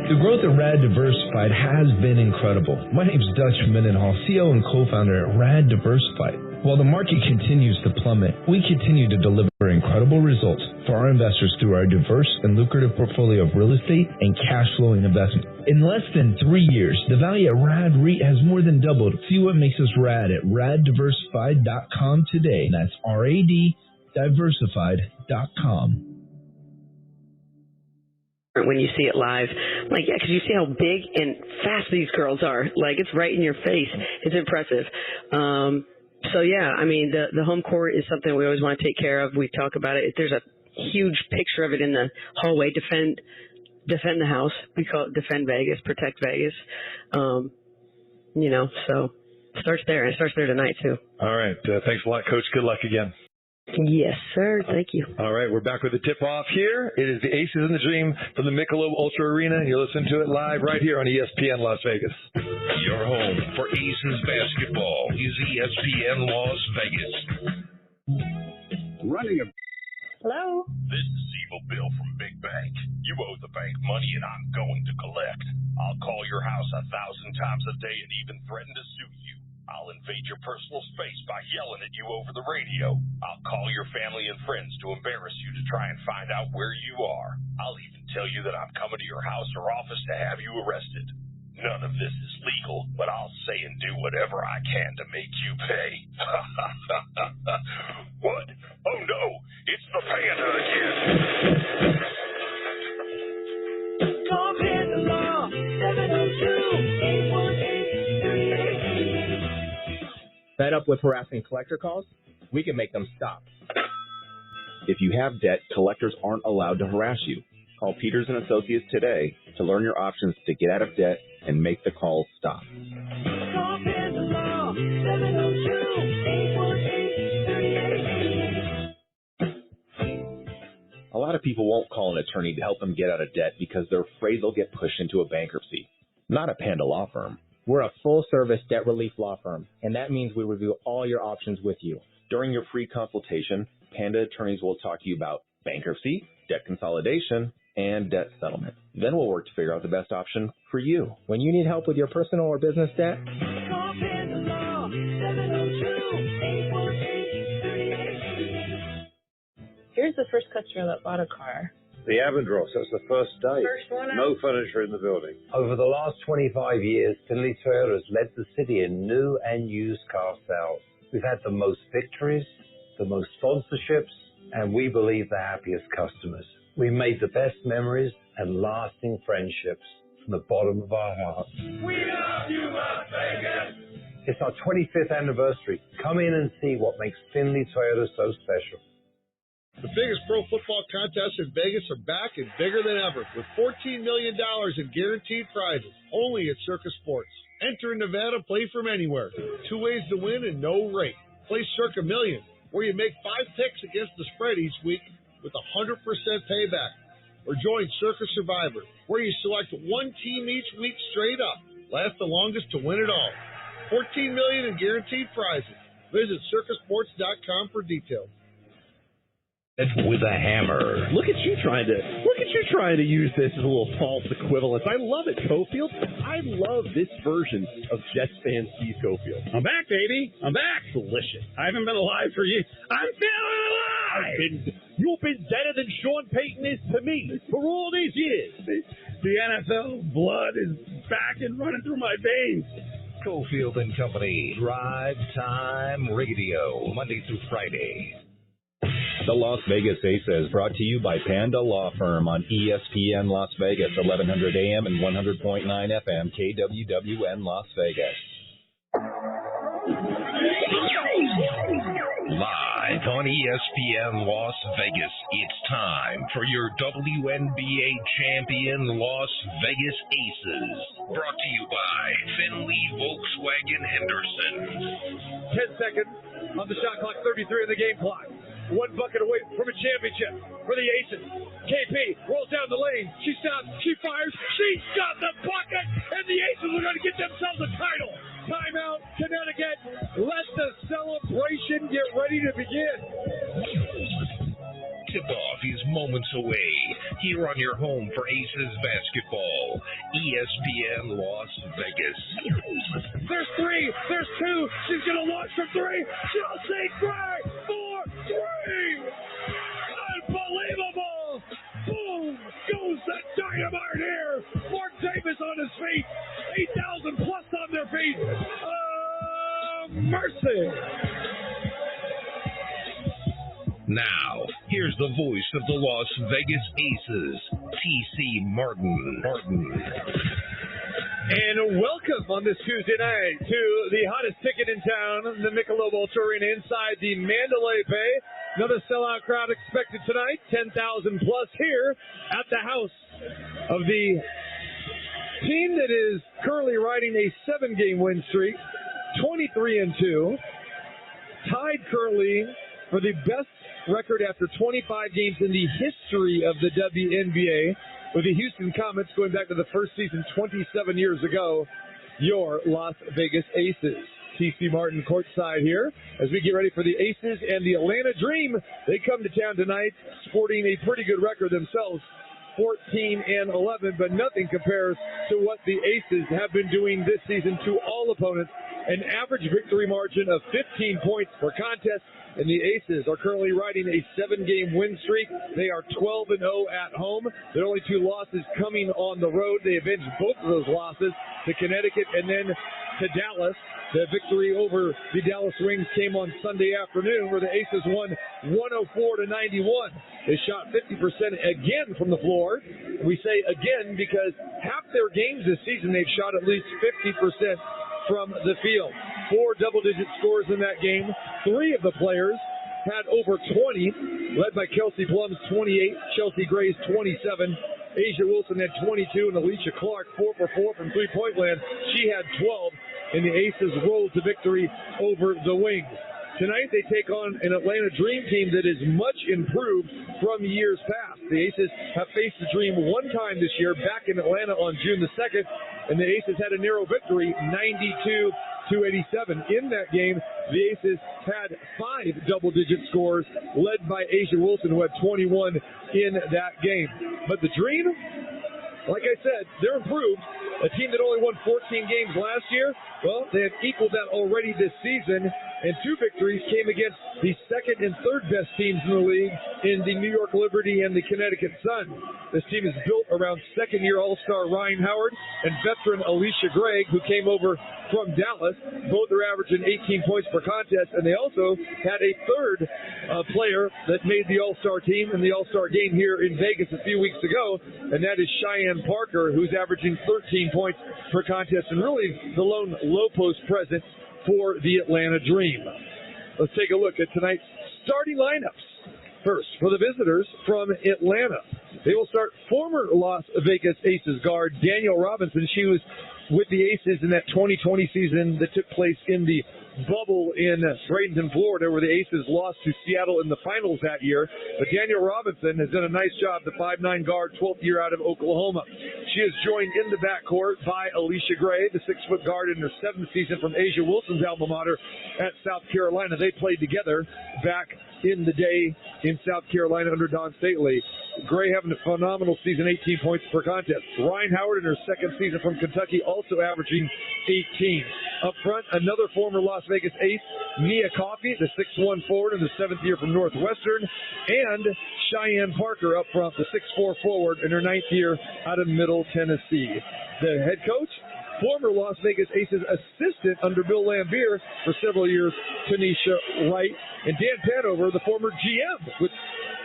The growth at Rad Diversified has been incredible. My name's Dutch Mendenhall, CEO and co-founder at Rad Diversified. While the market continues to plummet, we continue to deliver incredible results for our investors through our diverse and lucrative portfolio of real estate and cash flowing investment. In less than 3 years, the value at Rad REIT has more than doubled. See what makes us rad at raddiversified.com today. That's RAD diversified.com. When you see it live, like, yeah, because you see how big and fast these girls are. Like, it's right in your face. It's impressive. So yeah, I mean, the home court is something we always want to take care of. We talk about it. There's a huge picture of it in the hallway. Defend the house. We call it Defend Vegas, Protect Vegas. So it starts there. It starts there tonight too. All right. Thanks a lot, Coach. Good luck again. Yes, sir. Thank you. All right, we're back with the tip-off here. It is the Aces in the Dream from the Michelob Ultra Arena. You're listening to it live right here on ESPN Las Vegas. Your home for Aces basketball is ESPN Las Vegas. Hello? This is Evil Bill from Big Bank. You owe the bank money and I'm going to collect. I'll call your house 1,000 times a day and even threaten to sue you. I'll invade your personal space by yelling at you over the radio. I'll call your family and friends to embarrass you to try and find out where you are. I'll even tell you that I'm coming to your house or office to have you arrested. None of this is legal, but I'll say and do whatever I can to make you pay. What? Oh no, it's the Panda again. Call Panda Law, 702-818-3888. Fed up with harassing collector calls? We can make them stop. If you have debt, collectors aren't allowed to harass you. Call Peters & Associates today to learn your options to get out of debt and make the calls stop. Call Panda Law, 702-818-3888. A lot of people won't call an attorney to help them get out of debt because they're afraid they'll get pushed into a bankruptcy. Not a Panda Law Firm. We're a full-service debt relief law firm, and that means we review all your options with you. During your free consultation, Panda attorneys will talk to you about bankruptcy, debt consolidation, and debt settlement. Then we'll work to figure out the best option for you. When you need help with your personal or business debt, Call Panda Law, 702-818-3888. Here's the first customer that bought a car. The Avondross, that's the first day. First one out. No furniture in the building. Over the last 25 years, Finley Toyota has led the city in new and used car sales. We've had the most victories, the most sponsorships, and we believe the happiest customers. We made the best memories and lasting friendships from the bottom of our hearts. We love you, Las Vegas! It's our 25th anniversary. Come in and see what makes Finley Toyota so special. The biggest pro football contests in Vegas are back and bigger than ever with $14 million in guaranteed prizes only at Circus Sports. Enter in Nevada, play from anywhere. 2 ways to win and no rate. Play Circa Million, where you make 5 picks against the spread each week with 100% payback. Or join Circus Survivor, where you select one team each week straight up. Last the longest to win it all. $14 million in guaranteed prizes. Visit circusports.com for details. With a hammer. Look at you trying to use this as a little false equivalence. I love it, Cofield. I love this version of Jets fan Steve Cofield. I'm back, baby. I'm back. Delicious. I haven't been alive for years. I'm feeling alive. You've been better than Sean Payton is to me for all these years. The NFL blood is back and running through my veins. Cofield and Company, Drive Time Radio, Monday through Friday. The Las Vegas Aces, brought to you by Panda Law Firm on ESPN Las Vegas, 1100 AM and 100.9 FM, KWWN Las Vegas. Live on ESPN Las Vegas, it's time for your WNBA champion Las Vegas Aces. Brought to you by Finley Volkswagen Henderson. 10 seconds on the shot clock, 33 in the game clock. 1 bucket away from a championship for the Aces. KP rolls down the lane. She stops. She fires. She's got the bucket. And the Aces are going to get themselves a title. Timeout, Connecticut. Let the celebration get ready to begin. tip-off is moments away. Here on your home for Aces basketball, ESPN Las Vegas. There's three. There's two. She's going to launch from three. Chelsea Gray for three. Unbelievable. Boom. Goes the dynamite here. Mark Davis on his feet. 8,000 plus on their feet. Mercy. Now, here's the voice of the Las Vegas Aces, T.C. Martin. And welcome on this Tuesday night to the hottest ticket in town, the Michelob Ultra Arena inside the Mandalay Bay. Another sellout crowd expected tonight, 10,000 plus here at the house of the team that is currently riding a 7-game win streak, 23-2, tied currently for the best record after 25 games in the history of the WNBA, with the Houston Comets going back to the first season 27 years ago, your Las Vegas Aces. T.C. Martin courtside here as we get ready for the Aces and the Atlanta Dream. They come to town tonight sporting a pretty good record themselves, 14-11, but nothing compares to what the Aces have been doing this season to all opponents. An average victory margin of 15 points per contest, and the Aces are currently riding a 7-game win streak. They are 12-0 at home. Their only 2 losses coming on the road. They avenged both of those losses to Connecticut and then to Dallas. The victory over the Dallas Wings came on Sunday afternoon, where the Aces won 104-91. They shot 50% again from the floor. We say again because half their games this season they've shot at least 50% from the field. 4 double-digit scores in that game. 3 of the players had over 20, led by Kelsey Plum's 28, Chelsea Gray's 27. Asia Wilson had 22, and Alicia Clark 4 for 4 from three-point land. She had 12, and the Aces rolled to victory over the Wings. Tonight they take on an Atlanta Dream team that is much improved from years past. The Aces have faced the Dream one time this year, back in Atlanta on June the 2nd, and the Aces had a narrow victory, 92-87. In that game, the Aces had 5 double-digit scores, led by Asia Wilson, who had 21 in that game. But the Dream, like I said, they're improved. A team that only won 14 games last year, well, they have equaled that already this season, and 2 victories came against the second and third best teams in the league in the New York Liberty and the Connecticut Sun. This team is built around second-year All-Star Ryan Howard and veteran Alicia Gregg, who came over from Dallas. Both are averaging 18 points per contest, and they also had a third player that made the All-Star team in the All-Star game here in Vegas a few weeks ago, and that is Cheyenne Parker, who's averaging 13 points per contest and really the lone low-post presence for the Atlanta Dream. Let's take a look at tonight's starting lineups. First, for the visitors from Atlanta, they will start former Las Vegas Aces guard Danielle Robinson. She was with the Aces in that 2020 season that took place in the bubble in Bradenton, Florida, where the Aces lost to Seattle in the finals that year. But Danielle Robinson has done a nice job, the 5'9" guard, 12th year out of Oklahoma. She is joined in the backcourt by Alicia Gray, the 6-foot guard in her 7th season from Asia Wilson's alma mater at South Carolina. They played together back in the day in South Carolina under Don Stately. Gray having a phenomenal season, 18 points per contest. Ryan Howard in her 2nd season from Kentucky, also averaging 18. Up front, another former Las Vegas Ace, Nia Coffey, the 6'1" forward in the 7th year from Northwestern, and Cheyenne Parker up front, the 6'4" forward in her 9th year out of Middle Tennessee. The head coach, former Las Vegas Aces assistant under Bill Lambier for several years, Tanisha Wright, and Dan Panover, the former GM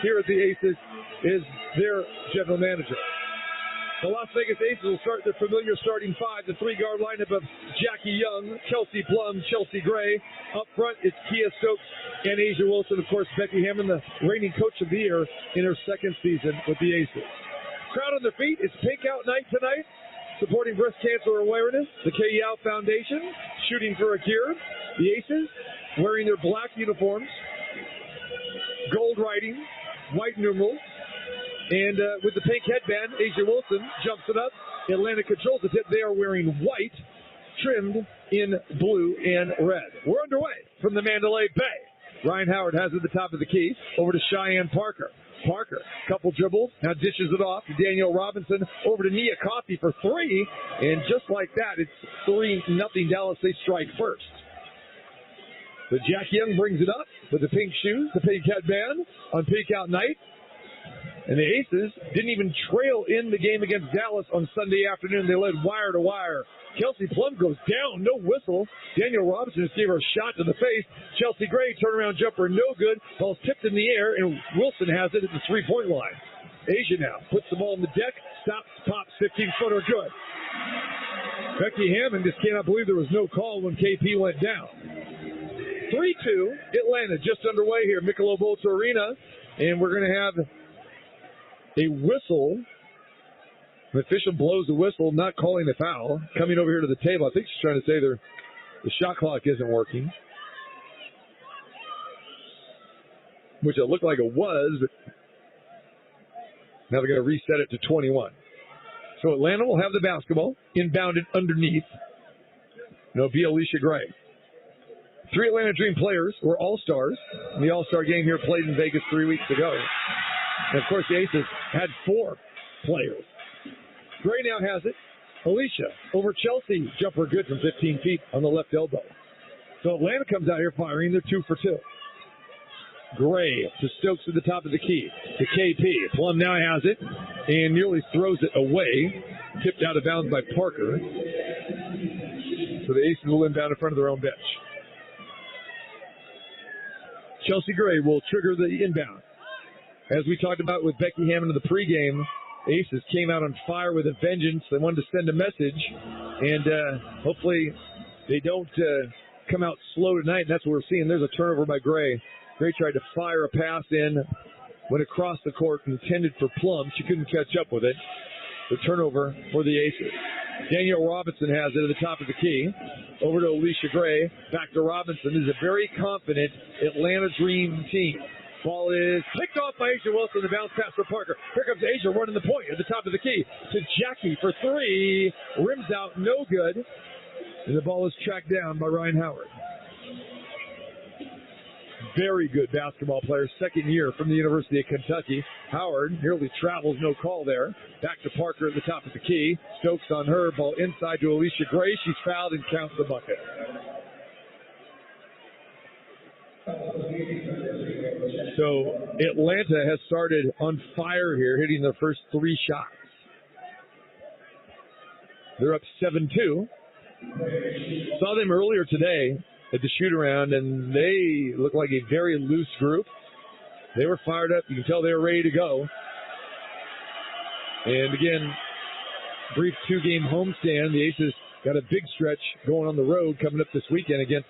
here at the Aces, is their general manager. The Las Vegas Aces will start their familiar starting 5, the 3-guard lineup of Jackie Young, Kelsey Plum, Chelsea Gray. Up front, it's Kia Stokes and Asia Wilson. Of course, Becky Hammond, the reigning coach of the year in her 2nd season with the Aces. Crowd on their feet. It's Pink Out Night tonight, supporting breast cancer awareness. The K. Yao Foundation, shooting for a cure. The Aces wearing their black uniforms, gold writing, white numerals. And with the pink headband, Asia Wilson jumps it up. Atlanta controls the tip. They are wearing white, trimmed in blue and red. We're underway from the Mandalay Bay. Ryan Howard has it at the top of the key. Over to Cheyenne Parker. Parker, couple dribbles, now dishes it off to Danielle Robinson, over to Nia Coffey for three, and just like that, it's 3-0 Dallas. They strike first. But Jack Young brings it up with the pink shoes, the pink headband on Pink Out Night. And the Aces didn't even trail in the game against Dallas on Sunday afternoon. They led wire to wire. Kelsey Plum goes down, no whistle. Danielle Robinson just gave her a shot to the face. Chelsea Gray, turnaround jumper, no good. Ball's tipped in the air, and Wilson has it at the three-point line. Asia now puts the ball on the deck, stops, pops, 15-footer, good. Becky Hammond just cannot believe there was no call when KP went down. 3-2, Atlanta just underway here, Michelob Ultra Arena, and we're going to have a whistle. The official blows the whistle, not calling the foul. Coming over here to the table, I think she's trying to say the shot clock isn't working, which it looked like it was, but now they're going to reset it to 21. So Atlanta will have the basketball, inbounded underneath. And it'll be Alicia Gray. 3 Atlanta Dream players were All-Stars in the All-Star game here played in Vegas 3 weeks ago. And, of course, the Aces had 4 players. Gray now has it. Alicia over Chelsea. Jumper good from 15 feet on the left elbow. So Atlanta comes out here firing. They're 2 for 2. Gray to Stokes at the top of the key. To KP. Plum now has it and nearly throws it away. Tipped out of bounds by Parker. So the Aces will inbound in front of their own bench. Chelsea Gray will trigger the inbound. As we talked about with Becky Hammond in the pregame, Aces came out on fire with a vengeance. They wanted to send a message, and hopefully they don't come out slow tonight, and that's what we're seeing. There's a turnover by Gray. Gray tried to fire a pass in, went across the court, intended for Plum. She couldn't catch up with it. The turnover for the Aces. Danielle Robinson has it at the top of the key. Over to Alicia Gray. Back to Robinson. This is a very confident Atlanta Dream team. Ball is picked off by Asia Wilson. The bounce pass for Parker. Here comes Asia running the point at the top of the key to Jackie for 3. Rims out, no good. And the ball is tracked down by Ryan Howard. Very good basketball player, second year from the University of Kentucky. Howard nearly travels, no call there. Back to Parker at the top of the key. Stokes on her, ball inside to Alicia Gray. She's fouled and counts the bucket. So Atlanta has started on fire here, hitting their first 3 shots. They're up 7-2. Saw them earlier today at the shoot-around, and they look like a very loose group. They were fired up. You can tell they were ready to go. And again, brief 2-game homestand. The Aces got a big stretch going on the road coming up this weekend against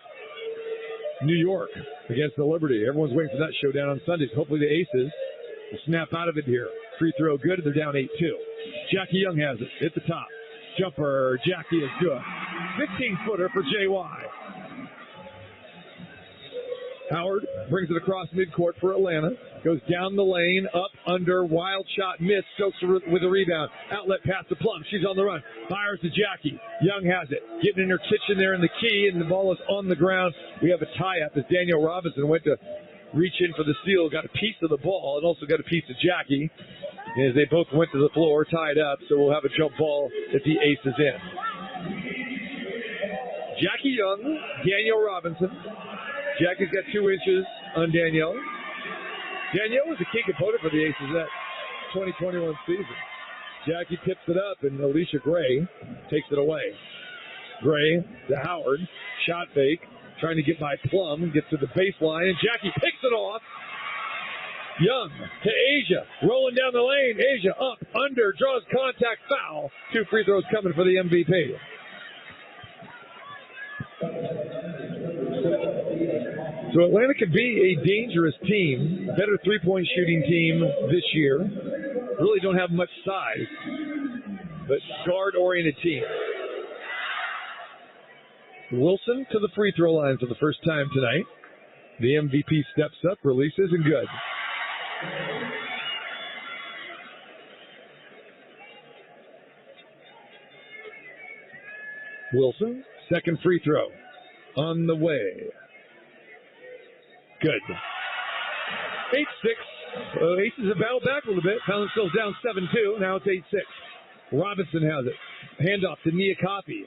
New York, against the Liberty. Everyone's waiting for that showdown on Sundays. Hopefully the Aces will snap out of it here. Free throw good. They're down 8-2. Jackie Young has it at the top. Jumper. Jackie is good. 15-footer for JY. Howard brings it across midcourt for Atlanta. Goes down the lane, up, under, wild shot, miss. Stokes with a rebound. Outlet pass to Plum. She's on the run. Fires to Jackie. Young has it. Getting in her kitchen there in the key, and the ball is on the ground. We have a tie-up as Danielle Robinson went to reach in for the steal. Got a piece of the ball and also got a piece of Jackie. As they both went to the floor, tied up, so we'll have a jump ball at the Aces end. Jackie Young, Danielle Robinson. Jackie's got 2 inches on Danielle. Danielle was a key component for the Aces that 2021 season. Jackie tips it up, and Alicia Gray takes it away. Gray to Howard. Shot fake. Trying to get by Plum. Gets to the baseline, and Jackie picks it off. Young to Asia. Rolling down the lane. Asia up, under, draws contact, foul. 2 free throws coming for the MVP. So Atlanta could be a dangerous team, better three-point shooting team this year. Really don't have much size, but guard-oriented team. Wilson to the free throw line for the first time tonight. The MVP steps up, releases, and good. Wilson, second free throw on the way. Good. 8-6, Aces have battled back a little bit. Found themselves down 7-2. Now it's 8-6. Robinson has it. Handoff to Nia Coffey.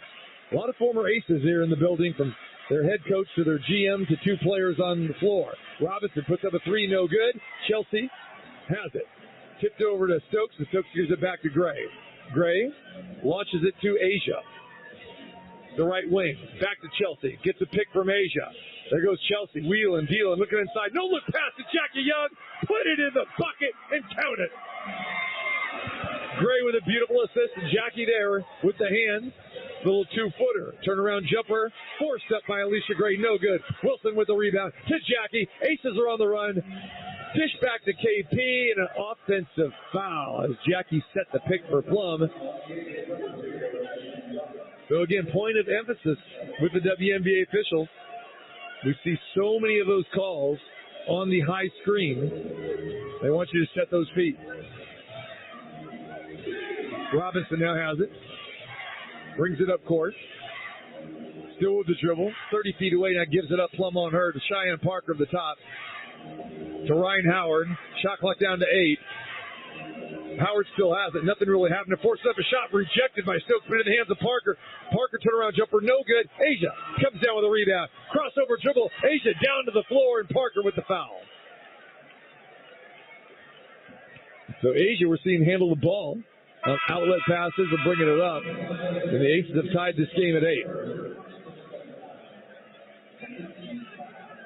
A lot of former aces here in the building, from their head coach to their GM to two players on the floor. Robinson puts up a three, no good. Chelsea has it. Tipped over to Stokes, and Stokes gives it back to Gray. Gray launches it to Asia. The right wing. Back to Chelsea. Gets a pick from Asia. There goes Chelsea. Wheeling, dealing, looking inside. No look pass to Jackie Young. Put it in the bucket and count it. Gray with a beautiful assist, and Jackie there with the hands. Little two-footer. Turnaround jumper. Forced up by Alicia Gray. No good. Wilson with the rebound to Jackie. Aces are on the run. Dish back to KP, and an offensive foul as Jackie set the pick for Plum. So again, point of emphasis with the WNBA officials. We see so many of those calls on the high screen. They want you to set those feet. Robinson now has it. Brings it up court. Still with the dribble. 30 feet away, now gives it up. Plum on her to Cheyenne Parker at the top. To Ryan Howard. Shot clock down to 8. Howard still has it. Nothing really happened. Forced up a shot rejected by Stokes, but in the hands of Parker. Parker turnaround jumper, no good. Asia comes down with a rebound. Crossover dribble. Asia down to the floor, and Parker with the foul. So Asia, we're seeing handle the ball. Outlet passes and bringing it up. And the Aces have tied this game at 8.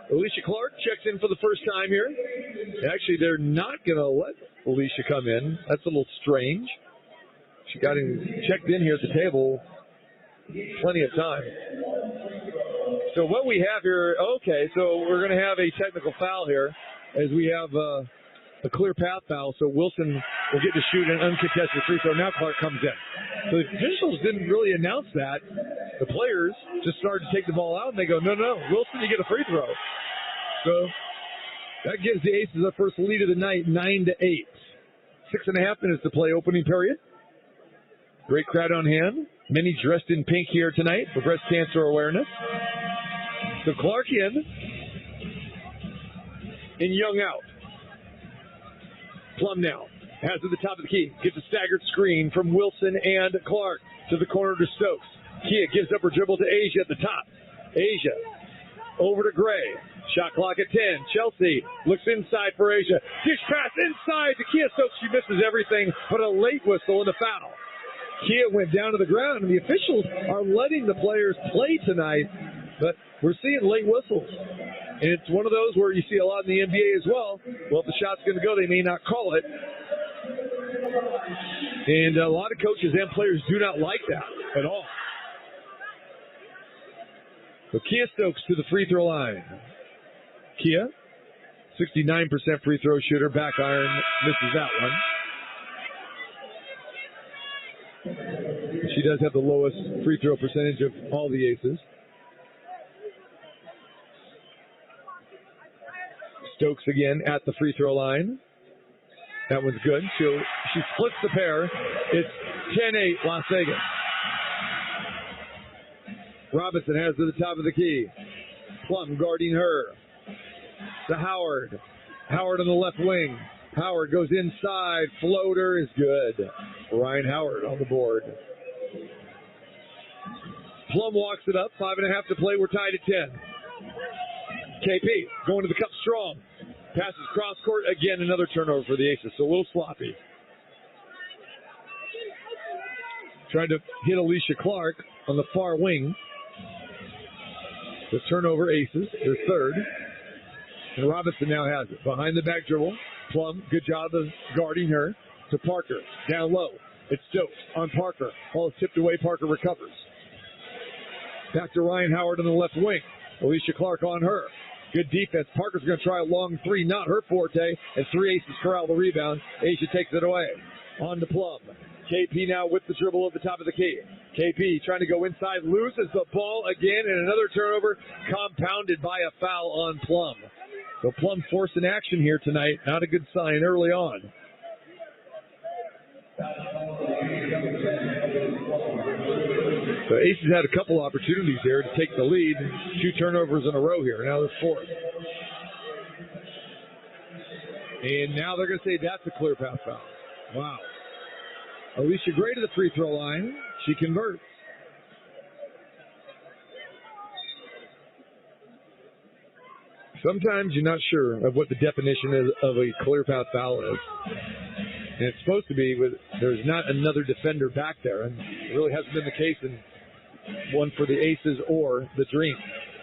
Alicia Clark checks in for the first time here. Actually, they're not going to let Alicia come in. That's a little strange. She got checked in here at the table plenty of time. So what we have here, okay, so we're going to have a technical foul here as we have a clear path foul. So Wilson will get to shoot an uncontested free throw. Now Clark comes in. So the officials didn't really announce that. The players just started to take the ball out, and they go, no, Wilson, you get a free throw. So that gives the Aces their first lead of the night, 9-8. 6.5 minutes to play, opening period. Great crowd on hand. Many dressed in pink here tonight for breast cancer awareness. So Clark in, and Young out. Plum now has at the top of the key. Gets a staggered screen from Wilson and Clark to the corner to Stokes. Kia gives up her dribble to Asia at the top. Asia over to Gray. Shot clock at 10. Chelsea looks inside for Asia. Dish pass inside to Kia Stokes. She misses everything but a late whistle and a foul. Kia went down to the ground, and the officials are letting the players play tonight, but we're seeing late whistles. And it's one of those where you see a lot in the NBA as well. Well, if the shot's going to go, they may not call it. And a lot of coaches and players do not like that at all. So Kia Stokes to the free throw line. Kia, 69% free throw shooter. Back iron, misses that one. She does have the lowest free throw percentage of all the Aces. Stokes again at the free throw line. That one's good. She splits the pair. It's 10-8 Las Vegas. Robinson has to the top of the key. Plum guarding her. To Howard. Howard on the left wing. Howard goes inside. Floater is good. Ryan Howard on the board. Plum walks it up. 5.5 to play. We're tied at 10. KP going to the cup strong. Passes cross court. Again, another turnover for the Aces. So a little sloppy. Trying to hit Alicia Clark on the far wing. The turnover Aces. Their third. And Robinson now has it. Behind the back dribble. Plum, good job of guarding her. To Parker. Down low. It's Stokes on Parker. Ball is tipped away. Parker recovers. Back to Ryan Howard on the left wing. Alicia Clark on her. Good defense. Parker's going to try a long three. Not her forte. And 3 Aces corral the rebound. Asia takes it away. On to Plum. KP now with the dribble at the top of the key. KP trying to go inside. Loses the ball again. And another turnover compounded by a foul on Plum. So Plum forcing action here tonight. Not a good sign early on. So Aces had a couple opportunities there to take the lead. 2 turnovers in a row here. Now there's 4th. And now they're going to say that's a clear pass foul. Wow. Alicia Gray to the free throw line. She converts. Sometimes you're not sure of what the definition is of a clear path foul is. And it's supposed to be with there's not another defender back there, and it really hasn't been the case in one for the Aces or the Dream.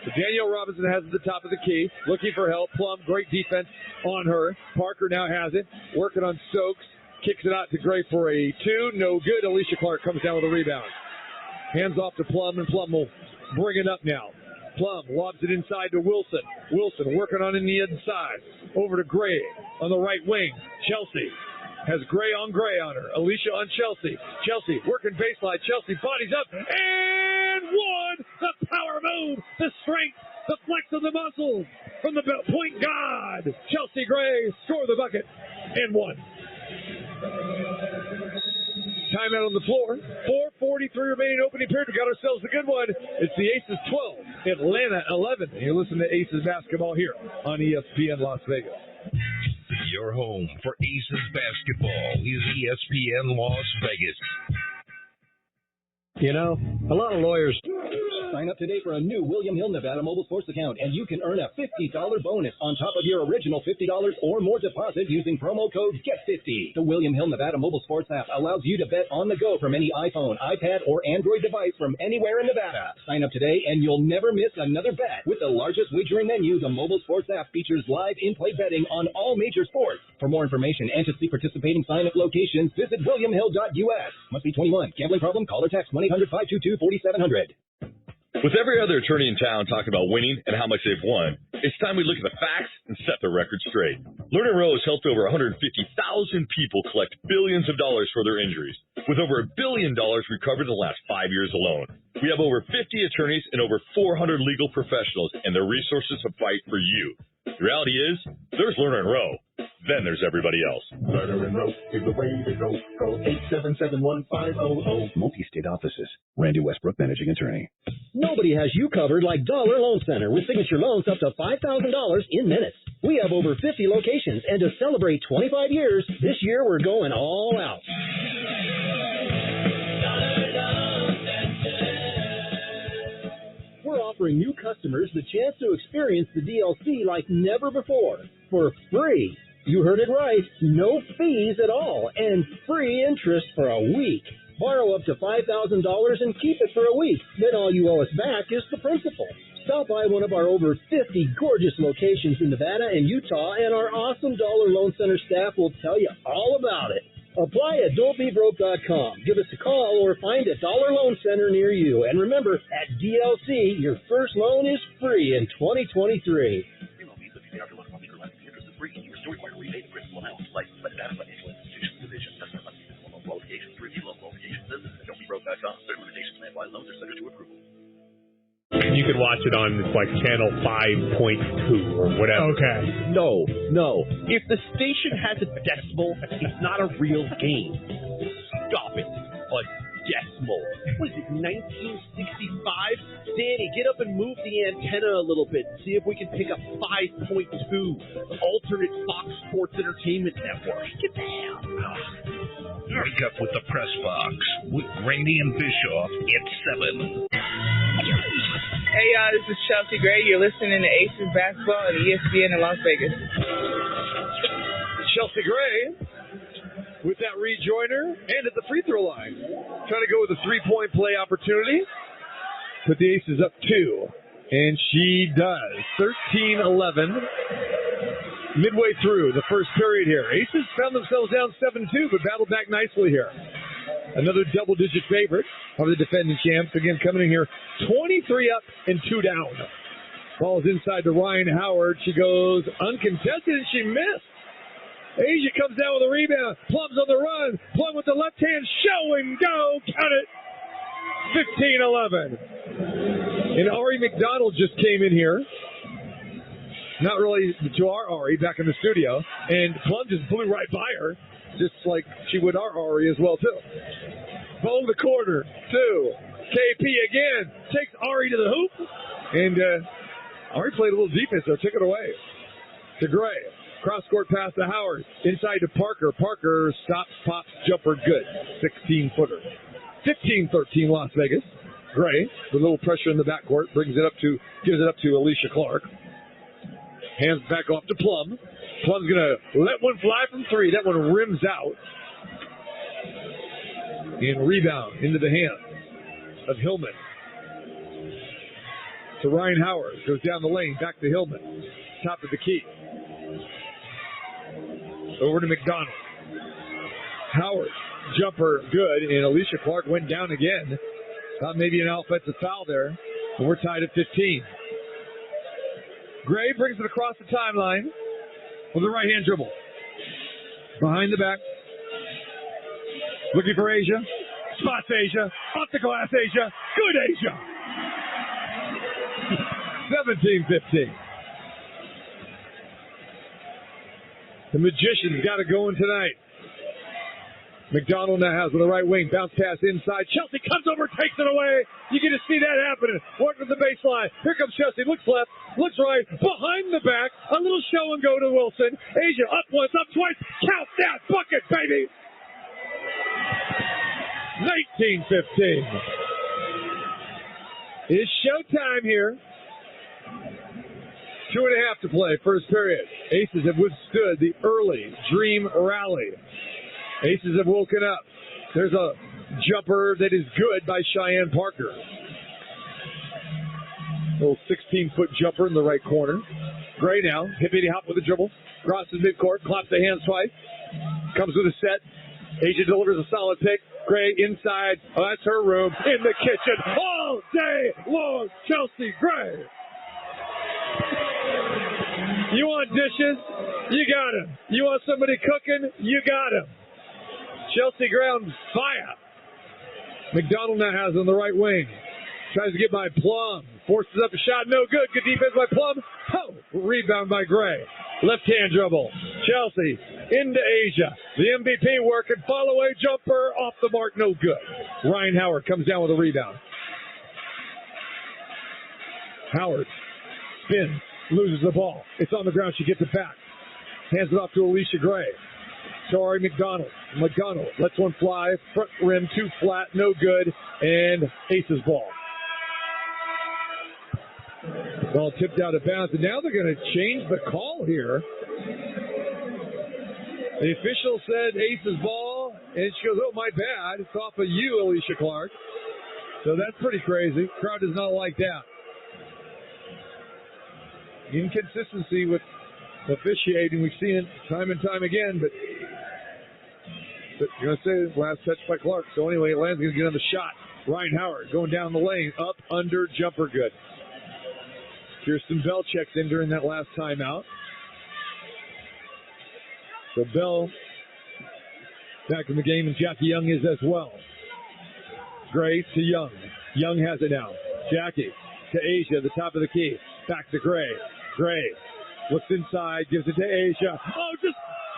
So Danielle Robinson has it at the top of the key, looking for help. Plum, great defense on her. Parker now has it, working on Stokes, kicks it out to Gray for a two, no good. Alicia Clark comes down with a rebound. Hands off to Plum, and Plum will bring it up now. Plum lobs it inside to Wilson. Wilson working on in the inside. Over to Gray on the right wing. Chelsea has Gray on her. Alicia on Chelsea. Chelsea working baseline. Chelsea bodies up and one. The power move, the strength, the flex of the muscles from the point guard. Chelsea Gray score the bucket and one. Timeout on the floor. 4:43 remaining opening period. We got ourselves a good one. It's the Aces 12, Atlanta 11. And you're listening to Aces basketball here on ESPN Las Vegas. Your home for Aces basketball is ESPN Las Vegas. You know, a lot of lawyers sign up today for a new William Hill Nevada mobile sports account, and you can earn a $50 bonus on top of your original $50 or more deposit using promo code GET50. The William Hill Nevada mobile sports app allows you to bet on the go from any iPhone, iPad, or Android device from anywhere in Nevada. Sign up today, and you'll never miss another bet. With the largest wagering menu, the mobile sports app features live in-play betting on all major sports. For more information and to see participating sign-up locations, visit williamhill.us. Must be 21. Gambling problem? Call or text 1-800-522-4700. With every other attorney in town talking about winning and how much they've won, it's time we look at the facts and set the record straight. Lerner Rowe has helped over 150,000 people collect billions of dollars for their injuries, with over $1 billion recovered in the last 5 years alone. We have over 50 attorneys and over 400 legal professionals and their resources to fight for you. The reality is, there's Lerner and Rowe. Then there's everybody else. Lerner and Rowe is the way to go. Call 877-1500. Multi-state offices. Randy Westbrook, managing attorney. Nobody has you covered like Dollar Loan Center with signature loans up to $5,000 in minutes. We have over 50 locations, and to celebrate 25 years, this year we're going all out. We're offering new customers the chance to experience the DLC like never before for free. You heard it right. No fees at all and free interest for a week. Borrow up to $5,000 and keep it for a week. Then all you owe us back is the principal. Stop by one of our over 50 gorgeous locations in Nevada and Utah, and our awesome Dollar Loan Center staff will tell you all about it. Apply at don'tbebroke.com. Give us a call or find a Dollar Loan Center near you. And remember, at DLC, your first loan is free in 2023. Licensed by Nevada Financial Institutions Division. Customer must meet loan qualifications. To review loan qualifications, visit don'tbebroke.com. Certain limitations may apply. Loans are subject to approval. You can watch it on like channel 5.2 or whatever. Okay. No. If the station has a decimal, it's not a real game. Stop it. A decimal. What is it, 1965? Danny, get up and move the antenna a little bit and see if we can pick up 5.2, the alternate Fox Sports Entertainment Network. Get down. Wake up with the Press Box with Randy and Bischoff at 7. Hey y'all, this is Chelsea Gray. You're listening to Aces Basketball at ESPN in Las Vegas. Chelsea Gray with that rejoiner and at the free throw line. Trying to go with a three-point play opportunity. Put the Aces up 2. And she does. 13-11. Midway through the first period here. Aces found themselves down 7-2, but battled back nicely here. Another double-digit favorite of the defending champs. Again, coming in here 23 up and 2 down. Ball is inside to Ryan Howard. She goes uncontested, and she missed. Asia comes down with a rebound. Plum's on the run. Plum with the left hand. Show and go. Count it. 15-11. And Ari McDonald just came in here. Not really to our Ari back in the studio. And Plum just blew right by her. Just like she would our Ari as well, too. Ball in the corner. 2. KP again. Takes Ari to the hoop. And Ari played a little defense, so took it away. To Gray. Cross-court pass to Howard. Inside to Parker. Parker stops, pops, jumper, good. 16-footer. 15-13 Las Vegas. Gray, with a little pressure in the backcourt, gives it up to Alicia Clark. Hands back off to Plum. Plum's going to let one fly from three. That one rims out. And rebound into the hands of Hillman. To Ryan Howard. Goes down the lane. Back to Hillman. Top of the key. Over to McDonald. Howard. Jumper good. And Alicia Clark went down again. Thought maybe an offensive foul there. And we're tied at 15. Gray brings it across the timeline with a right-hand dribble. Behind the back. Looking for Asia. Spots Asia. Off the glass Asia. Good Asia. 17-15. The Magicians got it going tonight. McDonald now has with the right wing. Bounce pass inside. Chelsea comes over, takes it away. You get to see that happening. Working the baseline. Here comes Chelsea. Looks left. Looks right. Behind the back. A little show and go to Wilson. Asia up once, up twice. Count that bucket, baby. 19-15. It's showtime here. 2.5 to play, first period. Aces have withstood the early Dream rally. Aces have woken up. There's a jumper that is good by Cheyenne Parker. Little 16-foot jumper in the right corner. Gray now, hippity hop with a dribble. Crosses midcourt, claps the hands twice. Comes with a set. Asia delivers a solid pick. Gray inside. Oh, that's her room. In the kitchen. All day long, Chelsea Gray. You want dishes? You got them. You want somebody cooking? You got them. Chelsea Gray on fire. McDonald now has on the right wing. Tries to get by Plum. Forces up a shot. No good. Good defense by Plum. Oh, rebound by Gray. Left-hand dribble. Chelsea into Asia. The MVP working. Follow-away jumper. Off the mark. No good. Ryan Howard comes down with a rebound. Howard spins. Loses the ball. It's on the ground. She gets it back. Hands it off to Alicia Gray. Sorry, McDonald. McDonald lets one fly. Front rim, too flat. No good. And Aces ball. Ball tipped out of bounds. And now they're going to change the call here. The official said Aces ball. And she goes, oh, my bad. It's off of you, Alicia Clark. So that's pretty crazy. Crowd does not like that. Inconsistency with officiating. We've seen it time and time again, but you're going to say last touch by Clark. So anyway, Land's going to get on the shot. Ryan Howard going down the lane. Up, under, jumper good. Kirsten Bell checks in during that last timeout. So Bell back in the game, and Jackie Young is as well. Gray to Young. Young has it now. Jackie to Asia, the top of the key. Back to Gray. Gray looks inside, gives it to Asia. Oh, just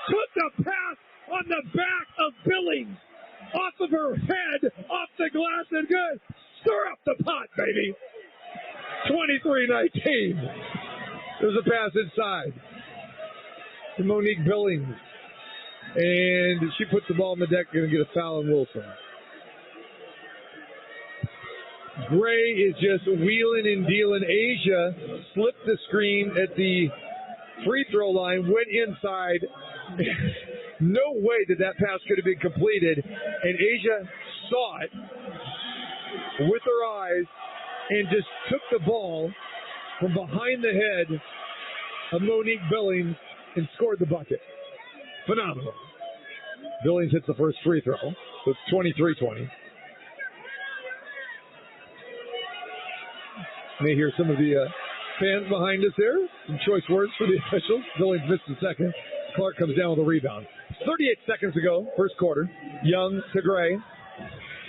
put the pass on the back of Billings. Off of her head, off the glass, and good. Stir up the pot, baby. 23-19. There's a pass inside to Monique Billings. And she puts the ball on the deck, going to get a foul on Wilson. Gray is just wheeling and dealing. Asia slipped the screen at the free throw line, went inside. No way that pass could have been completed. And Asia saw it with her eyes and just took the ball from behind the head of Monique Billings and scored the bucket. Phenomenal. Billings hits the first free throw. So it's 23-20. May hear some of the fans behind us there. Some choice words for the officials. Billings missed the second. Clark comes down with a rebound. 38 seconds to go, first quarter. Young to Gray.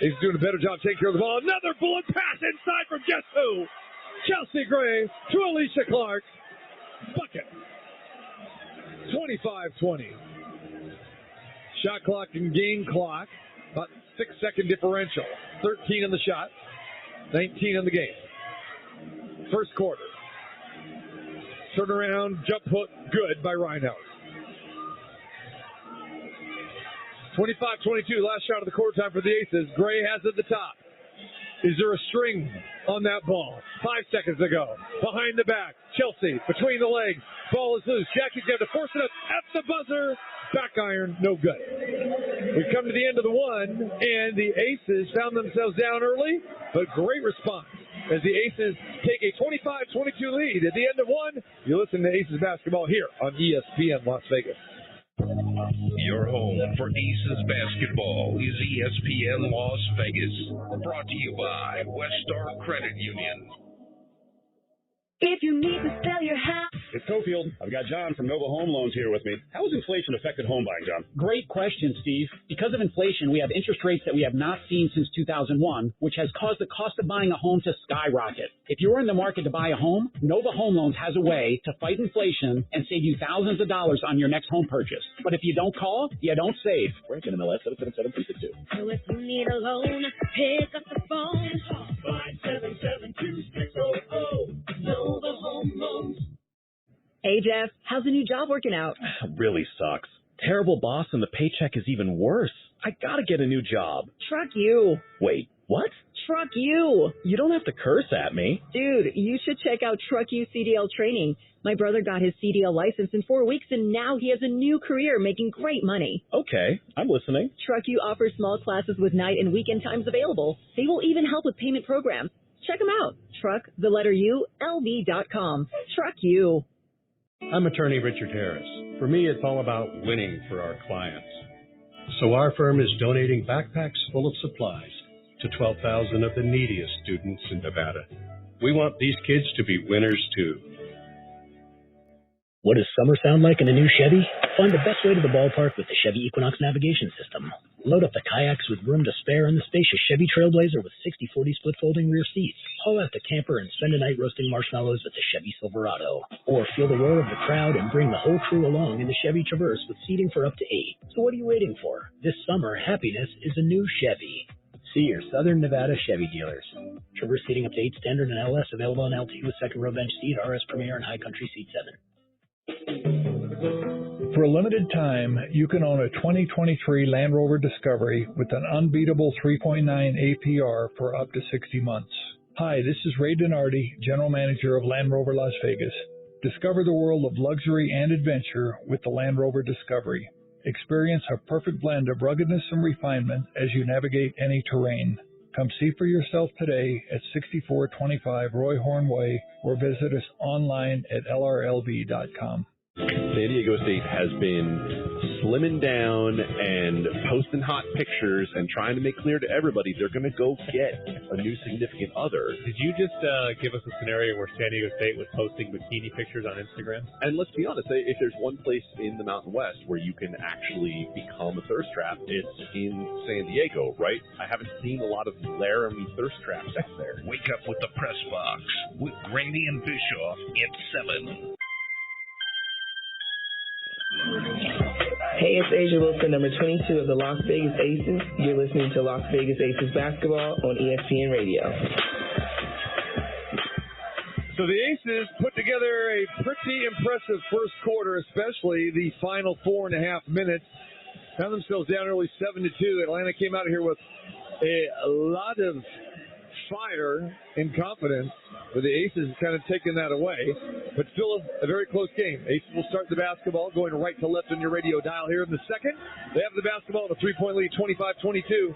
He's doing a better job taking care of the ball. Another bullet pass inside from guess who? Chelsea Gray to Alicia Clark. Bucket. 25-20. Shot clock and game clock. About 6-second differential. 13 on the shot. 19 on the game. First quarter. Turnaround, jump hook, good by Ryan Howard. 25-22, last shot of the quarter time for the Aces. Gray has it at the top. Is there a string on that ball? 5 seconds to go. Behind the back. Chelsea between the legs. Ball is loose. Jackie's got to force it up at the buzzer. Back iron, no good. We've come to the end of the one, and the Aces found themselves down early, but great response as the Aces take a 25-22 lead. At the end of one, you listen to Aces basketball here on ESPN Las Vegas. Your home for Aces basketball is ESPN Las Vegas. Brought to you by Westar Credit Union. If you need to sell your house. It's Cofield. I've got John from Nova Home Loans here with me. How has inflation affected home buying, John? Great question, Steve. Because of inflation, we have interest rates that we have not seen since 2001, which has caused the cost of buying a home to skyrocket. If you're in the market to buy a home, Nova Home Loans has a way to fight inflation and save you thousands of dollars on your next home purchase. But if you don't call, you don't save. Rankin MLS 777-362. So if you need a loan, pick up the phone. 577-2600. Nova Home Loans. Hey, Jeff, how's the new job working out? Really sucks. Terrible boss and the paycheck is even worse. I gotta get a new job. Truck you. Wait, what? Truck you. You don't have to curse at me. Dude, you should check out Truck You CDL training. My brother got his CDL license in 4 weeks, and now he has a new career making great money. Okay, I'm listening. Truck You offers small classes with night and weekend times available. They will even help with payment programs. Check them out. TruckTheLV.com. Truck You. I'm attorney Richard Harris. For me, it's all about winning for our clients. So our firm is donating backpacks full of supplies to 12,000 of the neediest students in Nevada. We want these kids to be winners too. What does summer sound like in a new Chevy? Find the best way to the ballpark with the Chevy Equinox navigation system. Load up the kayaks with room to spare in the spacious Chevy Trailblazer with 60/40 split folding rear seats. Haul out the camper and spend a night roasting marshmallows with the Chevy Silverado. Or feel the roar of the crowd and bring the whole crew along in the Chevy Traverse with seating for up to 8. So what are you waiting for? This summer, happiness is a new Chevy. See your Southern Nevada Chevy dealers. Traverse seating up to 8 standard and LS available on LT with second row bench seat, RS Premier, and High Country seat 7. For a limited time, you can own a 2023 Land Rover Discovery with an unbeatable 3.9 APR for up to 60 months. Hi, this is Ray Donardi, General Manager of Land Rover Las Vegas. Discover the world of luxury and adventure with the Land Rover Discovery. Experience a perfect blend of ruggedness and refinement as you navigate any terrain. Come see for yourself today at 6425 Roy Horn Way or visit us online at lrlv.com. San Diego State has been slimming down and posting hot pictures and trying to make clear to everybody they're going to go get a new significant other. Did you just give us a scenario where San Diego State was posting bikini pictures on Instagram? And let's be honest, if there's one place in the Mountain West where you can actually become a thirst trap, it's in San Diego, right? I haven't seen a lot of Laramie thirst trap sex there. Wake up with the press box with Grady and Bischoff at 7. Hey, it's Asia Wilson, number 22 of the Las Vegas Aces. You're listening to Las Vegas Aces basketball on ESPN Radio. So the Aces put together a pretty impressive first quarter, especially the final 4.5 minutes. Found themselves down early 7-2. Atlanta came out here with a lot of fire and confidence, but the Aces kind of taken that away. But still a very close game. Aces will start the basketball going right to left on your radio dial here in the second. They have the basketball with a 3-point lead, 25-22.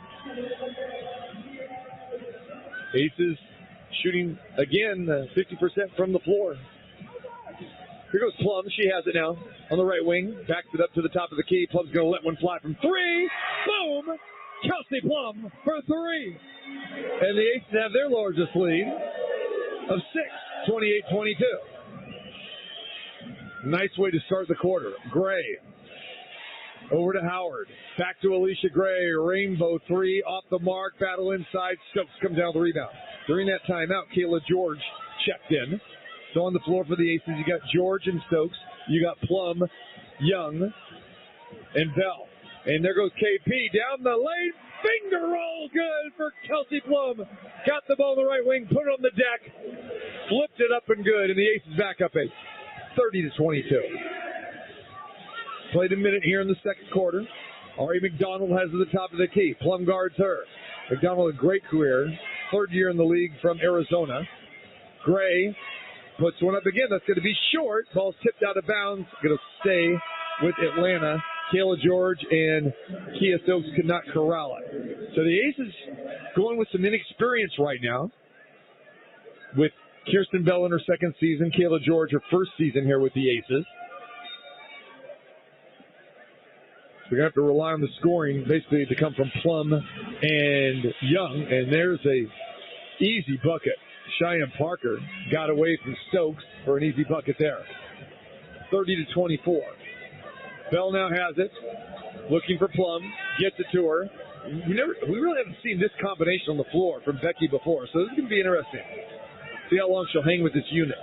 Aces shooting again 50% from the floor. Here goes Plum. She has it now on the right wing. Backs it up to the top of the key. Plum's going to let one fly from 3. Boom! Kelsey Plum for 3. And the Aces have their largest lead of 6, 28-22. Nice way to start the quarter. Gray over to Howard. Back to Alicia Gray. Rainbow 3 off the mark. Battle inside. Stokes comes down with the rebound. During that timeout, Kayla George checked in. So on the floor for the Aces, you got George and Stokes. You got Plum, Young, and Bell. And there goes KP down the lane. Finger roll good for Kelsey Plum. Got the ball on the right wing, put it on the deck, flipped it up and good, and the Aces back up 8, 30-22. Played a minute here in the second quarter. Ari McDonald has at the top of the key. Plum guards her. McDonald, a great career. Third year in the league from Arizona. Gray puts one up again. That's going to be short. Ball's tipped out of bounds. Going to stay with Atlanta. Kayla George and Kia Stokes could not corral it. So the Aces going with some inexperience right now. With Kirsten Bell in her second season. Kayla George, her first season here with the Aces. We're going to have to rely on the scoring basically to come from Plum and Young. And there's a easy bucket. Cheyenne Parker got away from Stokes for an easy bucket there. 30-24. Bell now has it. Looking for Plum. Gets it to her. We really haven't seen this combination on the floor from Becky before. So this is going to be interesting. See how long she'll hang with this unit.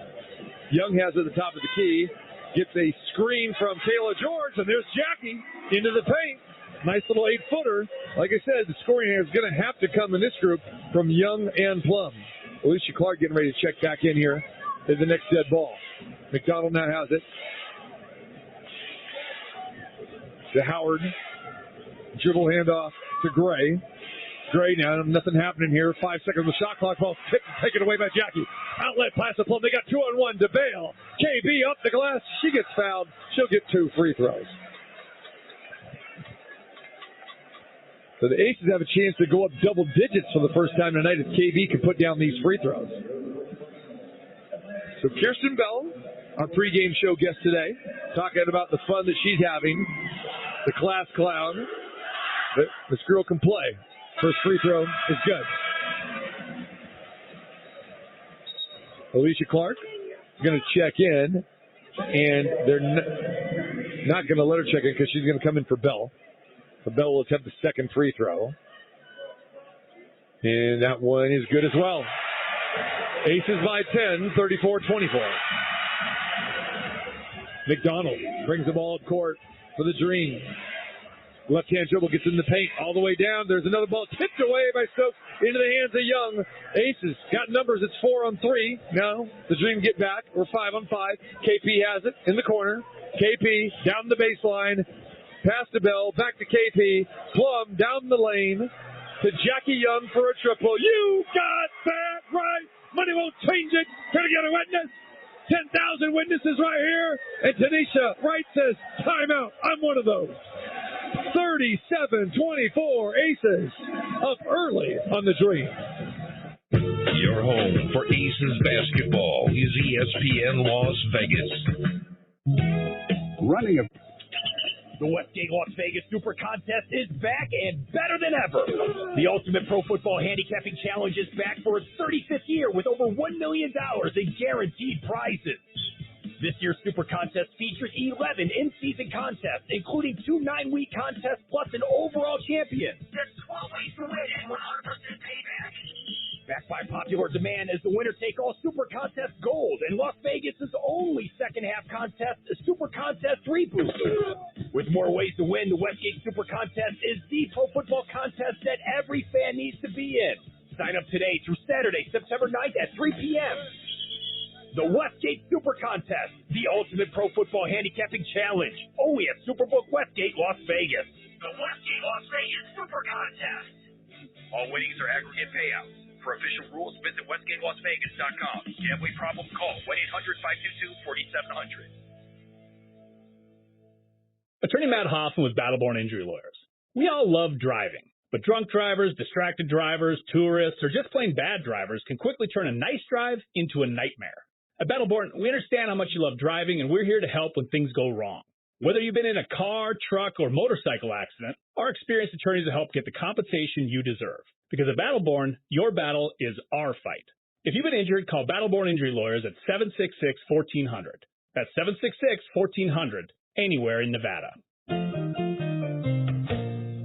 Young has it at the top of the key. Gets a screen from Kayla George, and there's Jackie into the paint. Nice little 8-footer. Like I said, the scoring here is going to have to come in this group from Young and Plum. Alicia Clark getting ready to check back in here in the next dead ball. McDonald now has it. To Howard. Dribble handoff to Gray. Gray now, nothing happening here. 5 seconds of the shot clock. Ball tipped and taken away by Jackie. Outlet pass to Plum. They got 2-on-1 to Bale. KB up the glass. She gets fouled. She'll get 2 free throws. So the Aces have a chance to go up double digits for the first time tonight if KB can put down these free throws. So Kirsten Bell, our pregame show guest today, talking about the fun that she's having, the class clown. This girl can play. First free throw is good. Alicia Clark is going to check in, and they're not going to let her check in because she's going to come in for Bell. So Bell will attempt the second free throw. And that one is good as well. Aces by 10, 34-24. McDonald brings the ball up court for the Dream. Left-hand dribble gets in the paint all the way down. There's another ball tipped away by Stokes into the hands of Young. Aces got numbers. It's 4-on-3. Now the Dream get back. We're 5-on-5. KP has it in the corner. KP down the baseline. Pass to Bell. Back to KP. Plum down the lane to Jackie Young for a triple. You got that right. Money won't change it. Can I get a witness? 10,000 witnesses right here. And Tanisha Wright says, timeout. I'm one of those. 37-24, Aces up early on the Dream. Your home for Aces basketball is ESPN Las Vegas. The Westgate Las Vegas Super Contest is back and better than ever. The Ultimate Pro Football Handicapping Challenge is back for its 35th year with over $1 million in guaranteed prizes. This year's Super Contest features 11 in-season contests, including 2 9-week contests plus an overall champion. There's 12 ways to win and 100% payback. Backed by popular demand as the winner-take-all Super Contest Gold and Las Vegas' only second-half contest, Super Contest Reboot. With more ways to win, the Westgate Super Contest is the pro football contest that every fan needs to be in. Sign up today through Saturday, September 9th at 3 p.m. The Westgate Super Contest, the ultimate pro football handicapping challenge, only at Superbook Westgate, Las Vegas. The Westgate Las Vegas Super Contest. All winnings are aggregate payouts. For official rules, visit WestgateLasVegas.com. Gambling problem? Call 1-800-522-4700. Attorney Matt Hoffman with Battleborn Injury Lawyers. We all love driving, but drunk drivers, distracted drivers, tourists, or just plain bad drivers can quickly turn a nice drive into a nightmare. At Battleborn, we understand how much you love driving, and we're here to help when things go wrong. Whether you've been in a car, truck, or motorcycle accident, our experienced attorneys will help get the compensation you deserve. Because at Battleborn, your battle is our fight. If you've been injured, call Battleborn Injury Lawyers at 766-1400. That's 766-1400, anywhere in Nevada.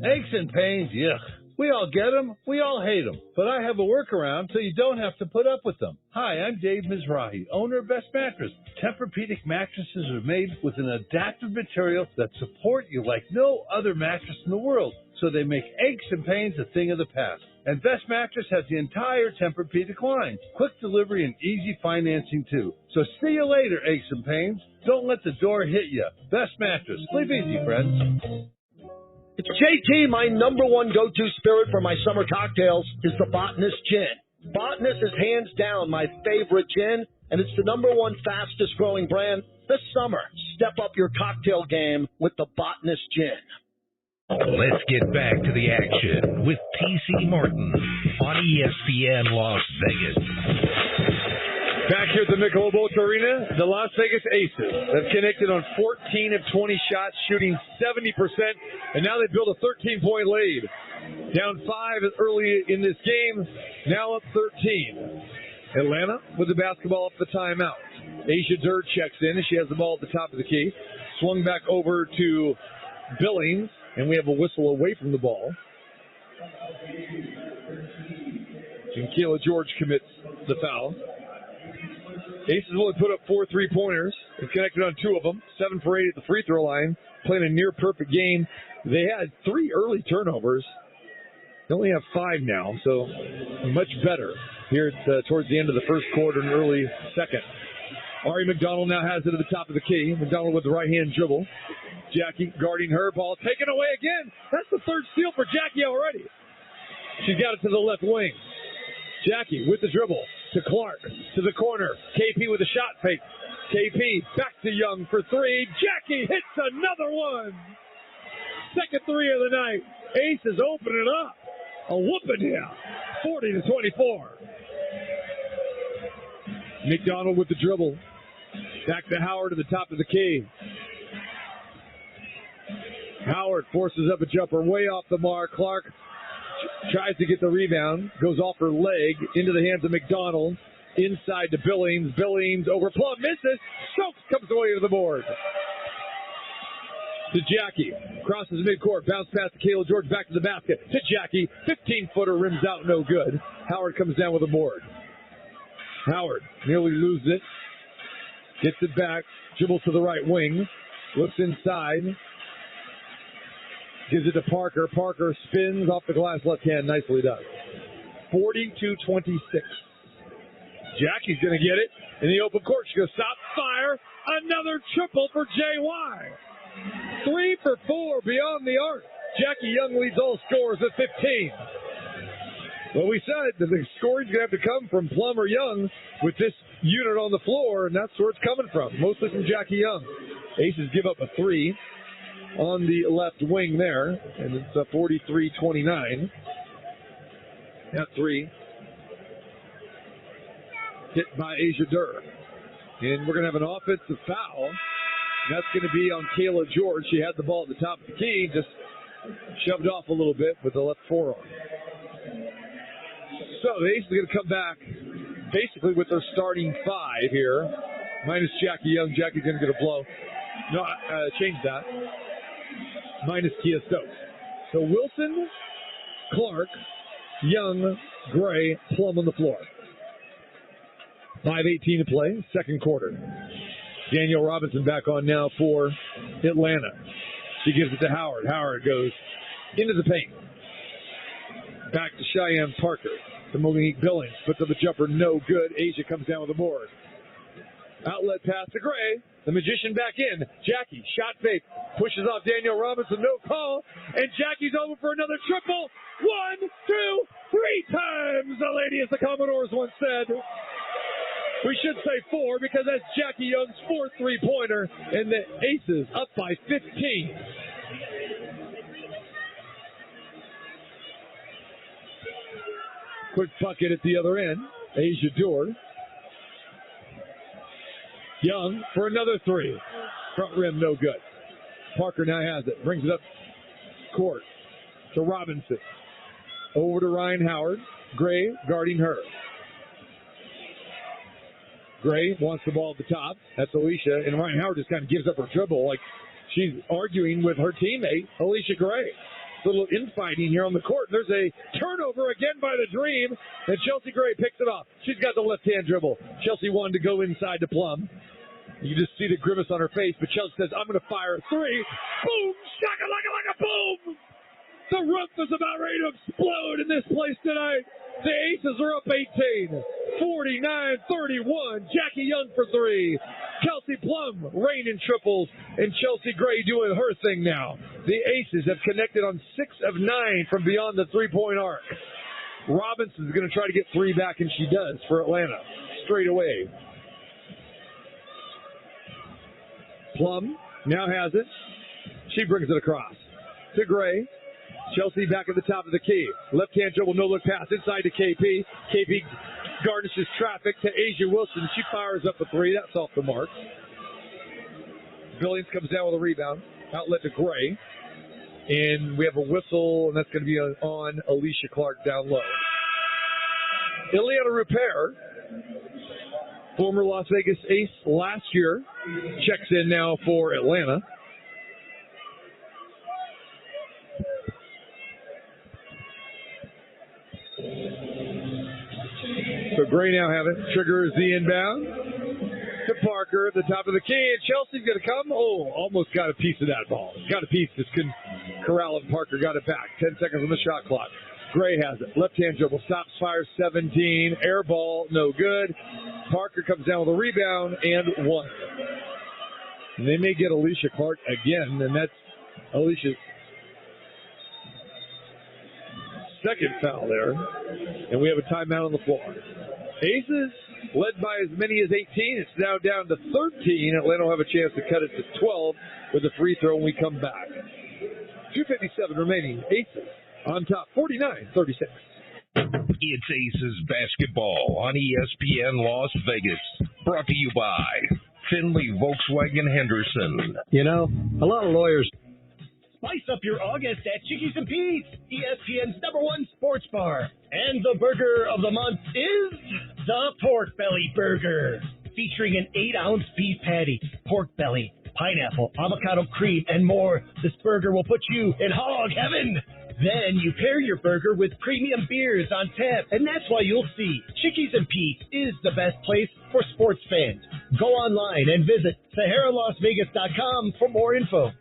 Aches and pains, yuck. We all get them, we all hate them. But I have a workaround so you don't have to put up with them. Hi, I'm Dave Mizrahi, owner of Best Mattress. Tempur-Pedic mattresses are made with an adaptive material that support you like no other mattress in the world. So they make aches and pains a thing of the past. And Best Mattress has the entire Tempur-Pedic line. Quick delivery and easy financing too. So see you later, aches and pains. Don't let the door hit you. Best Mattress. Sleep easy, friends. JT, my number one go-to spirit for my summer cocktails is the Botanist Gin. Botanist is hands down my favorite gin, and it's the number one fastest growing brand. This summer, step up your cocktail game with the Botanist Gin. Let's get back to the action with TC Martin on ESPN Las Vegas. Back here at the Michelob Ultra Arena, the Las Vegas Aces have connected on 14 of 20 shots, shooting 70%, and now they build a 13-point lead. Down 5 early in this game, now up 13. Atlanta with the basketball off the timeout. Asia Durr checks in, and she has the ball at the top of the key. Swung back over to Billings, and we have a whistle away from the ball. And Kayla George commits the foul. Aces only put up 4 3-pointers. They've connected on 2 of them. 7 for 8 at the free throw line. Playing a near-perfect game. They had 3 early turnovers. They only have 5 now, so much better here towards the end of the first quarter and early second. Ari McDonald now has it at the top of the key. McDonald with the right-hand dribble. Jackie guarding her. Ball taken away again. That's the 3rd steal for Jackie already. She's got it to the left wing. Jackie with the dribble to Clark, to the corner. KP with a shot fake. KP back to Young for 3. Jackie hits another one. Second 3 of the night. Aces open it up. A whooping here. 40-24. McDonald with the dribble. Back to Howard at the top of the key. Howard forces up a jumper way off the mark. Clark tries to get the rebound, goes off her leg into the hands of McDonald. Inside to Billings. Billings over Plum, misses. Stokes comes away to the board. To Jackie. Crosses midcourt. Bounce pass to Kayla George. Back to the basket. To Jackie. 15-footer rims out. No good. Howard comes down with a board. Howard nearly loses it. Gets it back. Dribbles to the right wing. Looks inside. Gives it to Parker. Parker spins off the glass left hand. Nicely done. 42-26. Jackie's going to get it in the open court. She's going to stop, fire. Another triple for JY. 3 for 4 beyond the arc. Jackie Young leads all scorers at 15. Well, we said that the scoring's going to have to come from Plum or Young with this unit on the floor, and that's where it's coming from, mostly from Jackie Young. Aces give up a 3 on the left wing there, and it's a 43-29. That 3 hit by Asia Durr. And we're going to have an offensive foul. That's going to be on Kayla George. She had the ball at the top of the key, just shoved off a little bit with the left forearm. So the Aces are going to come back basically with their starting 5 here, minus Jackie Young. Jackie's going to get a blow. No, change that. Minus Kia Stokes. So Wilson, Clark, Young, Gray, Plum on the floor. 5:18 to play, second quarter. Danielle Robinson back on now for Atlanta. She gives it to Howard. Howard goes into the paint. Back to Cheyenne Parker. To Monique Billings. Puts up a jumper, no good. Asia comes down with the board. Outlet pass to Gray. The magician back in. Jackie, shot fake. Pushes off Danielle Robinson, no call. And Jackie's over for another triple. 1, 2, 3 times, the lady, as the Commodores once said. We should say 4 because that's Jackie Young's 4th 3-pointer. And the Aces up by 15. Quick bucket at the other end. Asia Durr. Young for another 3. Front rim, no good. Parker now has it. Brings it up court to Robinson. Over to Ryan Howard. Gray guarding her. Gray wants the ball at the top. That's Alicia. And Ryan Howard just kind of gives up her dribble like she's arguing with her teammate, Alicia Gray. A little infighting here on the court. There's a turnover again by the Dream, and Chelsea Gray picks it off. She's got the left-hand dribble. Chelsea wanted to go inside to Plum. You can just see the grimace on her face, but Chelsea says, I'm going to fire a 3. Boom! Shaka-laka-laka, boom! The roof is about ready to explode in this place tonight. The Aces are up 18. 49-31. Jackie Young for 3. Kelsey Plum raining triples, and Chelsea Gray doing her thing now. The Aces have connected on 6 of 9 from beyond the three-point arc. Robinson's going to try to get 3 back, and she does for Atlanta. Straight away. Plum now has it. She brings it across to Gray. Chelsea back at the top of the key. Left-hand dribble, no-look pass inside to KP. KP garnishes traffic to Asia Wilson. She fires up a 3. That's off the mark. Billings comes down with a rebound. Outlet to Gray. And we have a whistle, and that's going to be on Alicia Clark down low. Ileana Rupert, former Las Vegas ace last year, checks in now for Atlanta. So Gray now have it. Trigger is the inbound to Parker at the top of the key, and Chelsea's going to come. Oh, almost got a piece of that ball. Got a piece. Just couldn't corral it. Parker got it back. 10 seconds on the shot clock. Gray has it. Left-hand dribble. Stops, fires 17. Air ball, no good. Parker comes down with a rebound and 1. And they may get Alicia Clark again, and that's Alicia's second foul there. And we have a timeout on the floor. Aces led by as many as 18. It's now down to 13. Atlanta will have a chance to cut it to 12 with a free throw when we come back. 2:57 remaining. Aces on top, 49-36. It's Aces basketball on ESPN Las Vegas. Brought to you by Finley Volkswagen Henderson. You know, a lot of lawyers. Spice up your August at Chickies and Pete's, ESPN's #1 sports bar. And the burger of the month is the Pork Belly Burger, featuring an 8-ounce beef patty, pork belly, pineapple, avocado cream, and more. This burger will put you in hog heaven. Then you pair your burger with premium beers on tap, and that's why you'll see Chickies and Pete's is the best place for sports fans. Go online and visit SaharaLasVegas.com for more info.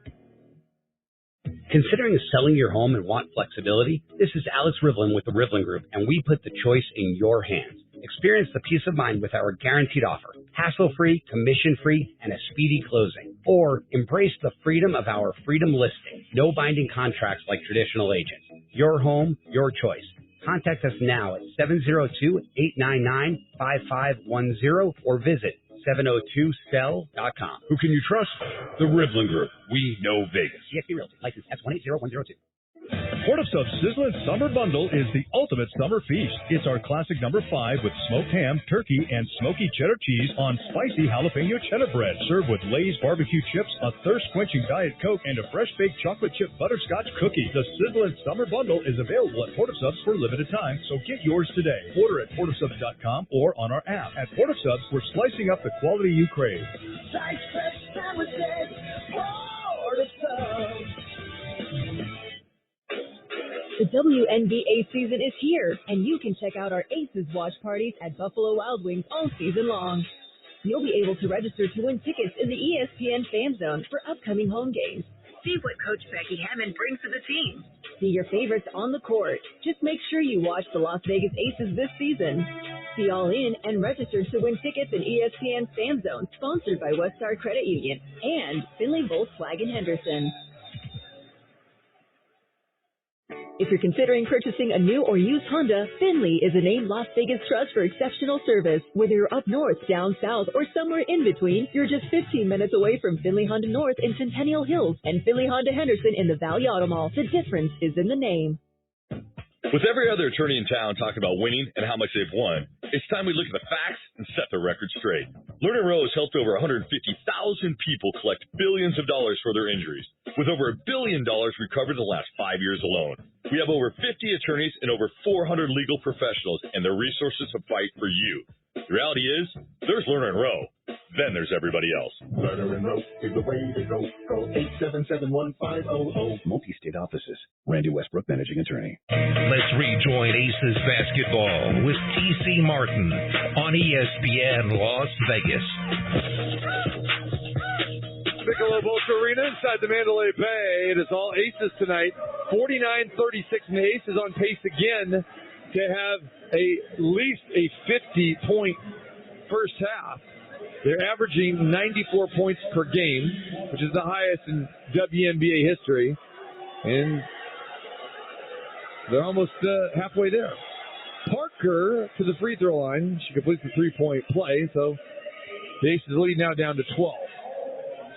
Considering selling your home and want flexibility? This is Alex Rivlin with the Rivlin Group, and we put the choice in your hands. Experience the peace of mind with our guaranteed offer. Hassle-free, commission-free, and a speedy closing. Or embrace the freedom of our freedom listing. No binding contracts like traditional agents. Your home, your choice. Contact us now at 702-899-5510 or visit 702sell.com. Who can you trust? The Rivlin Group. We know Vegas. CXP Realty. License S180102. Port of Sub's Sizzlin' Summer Bundle is the ultimate summer feast. It's our classic number 5 with smoked ham, turkey, and smoky cheddar cheese on spicy jalapeno cheddar bread. Served with Lay's barbecue chips, a thirst-quenching Diet Coke, and a fresh-baked chocolate chip butterscotch cookie. The Sizzlin' Summer Bundle is available at Port of Subs for a limited time, so get yours today. Order at portofsubs.com or on our app. At Port of Subs, we're slicing up the quality you crave. Slice fresh sandwiches, Port of Subs. The WNBA season is here, and you can check out our Aces watch parties at Buffalo Wild Wings all season long. You'll be able to register to win tickets in the ESPN Fan Zone for upcoming home games. See what Coach Becky Hammond brings to the team. See your favorites on the court. Just make sure you watch the Las Vegas Aces this season. See All In and register to win tickets in ESPN Fan Zone, sponsored by Weststar Credit Union and Finley Volkswagen Henderson. If you're considering purchasing a new or used Honda, Finley is a named Las Vegas trust for exceptional service. Whether you're up north, down south, or somewhere in between, you're just 15 minutes away from Finley Honda North in Centennial Hills and Finley Honda Henderson in the Valley Auto Mall. The difference is in the name. With every other attorney in town talking about winning and how much they've won, it's time we look at the facts and set the record straight. Lerner Rowe has helped over 150,000 people collect billions of dollars for their injuries, with over $1 billion recovered in the last 5 years alone. We have over 50 attorneys and over 400 legal professionals and their resources to fight for you. The reality is, there's Lerner and Rowe. Then there's everybody else. Lerner and Rowe is the way to go. Call 877-1500. Multi-state offices. Randy Westbrook, managing attorney. Let's rejoin Aces basketball with T.C. Martin on ESPN Las Vegas. Michelob Ultra Arena inside the Mandalay Bay. It is all Aces tonight. 49-36, and the Aces on pace again to have at least a 50-point first half. They're averaging 94 points per game, which is the highest in WNBA history. And they're almost halfway there. Parker to the free throw line. She completes the three-point play, so the Aces lead now down to 12.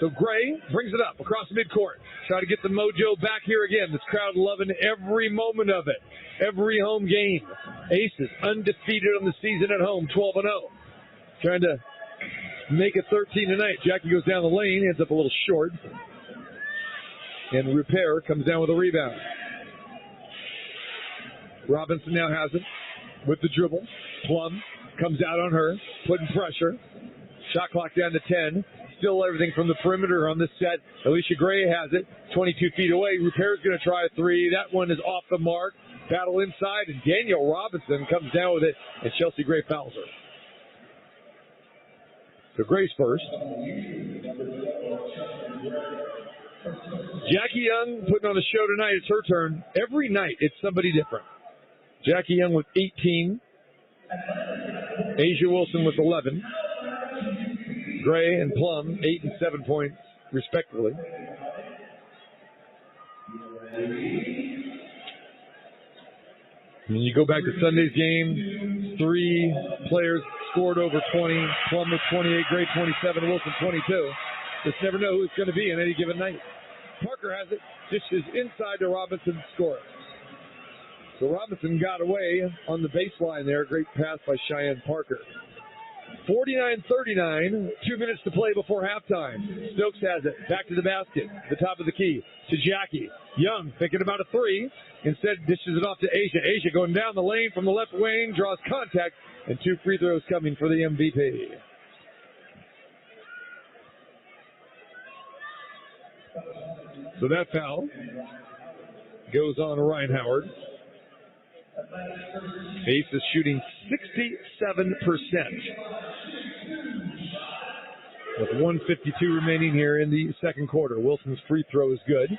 So Gray brings it up across midcourt. Try to get the mojo back here again. This crowd loving every moment of it. Every home game. Aces undefeated on the season at home, 12-0. Trying to make it 13 tonight. Jackie goes down the lane, ends up a little short. And Repair comes down with a rebound. Robinson now has it with the dribble. Plum comes out on her, putting pressure. Shot clock down to 10. Still everything from the perimeter on this set. Alicia Gray has it, 22 feet away. Repair's going to try a three. That one is off the mark. Battle inside, and Danielle Robinson comes down with it, and Chelsea Gray fouls her. So Gray's first. Jackie Young putting on a show tonight. It's her turn. Every night it's somebody different. Jackie Young with 18. Asia Wilson with 11. Gray and Plum, 8 and 7 points, respectively. When you go back to Sunday's game, 3 players scored over 20. Plum with 28, Gray 27, Wilson 22. Just never know who it's going to be on any given night. Parker has it, dishes inside to Robinson's score. So Robinson got away on the baseline there. Great pass by Cheyenne Parker. 49-39, 2 minutes to play before halftime. Stokes has it, back to the basket, the top of the key, to Jackie. Young thinking about a three, instead dishes it off to Asia. Asia going down the lane from the left wing, draws contact, and 2 free throws coming for the MVP. So that foul goes on Ryan Howard. Ace is shooting 67%. With 1:52 remaining here in the second quarter. Wilson's free throw is good.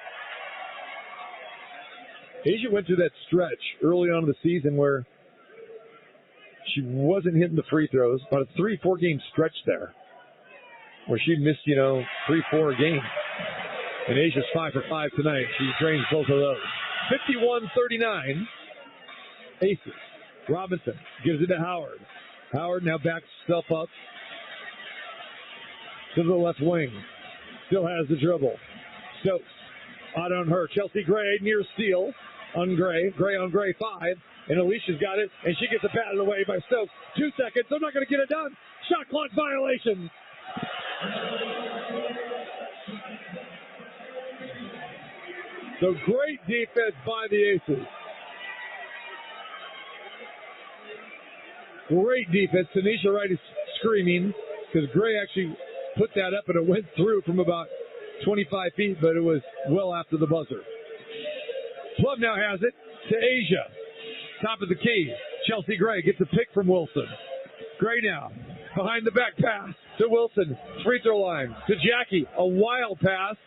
Asia went through that stretch early on in the season where she wasn't hitting the free throws. About a 3-4 game stretch there where she missed, 3-4 a game. And Asia's 5 for 5 tonight. She drains both of those. 51-39. Aces. Robinson gives it to Howard. Howard now backs himself up to the left wing. Still has the dribble. Stokes out on her. Chelsea Gray near steal on Gray. Gray on Gray 5. And Alicia's got it. And she gets it batted away by Stokes. 2 seconds. They're not going to get it done. Shot clock violation. So great defense by the Aces. Great defense. Tanisha Wright is screaming because Gray actually put that up and it went through from about 25 feet, but it was well after the buzzer. Plum now has it to Asia. Top of the key. Chelsea Gray gets a pick from Wilson. Gray now behind the back pass to Wilson. Free throw line to Jackie. A wild pass.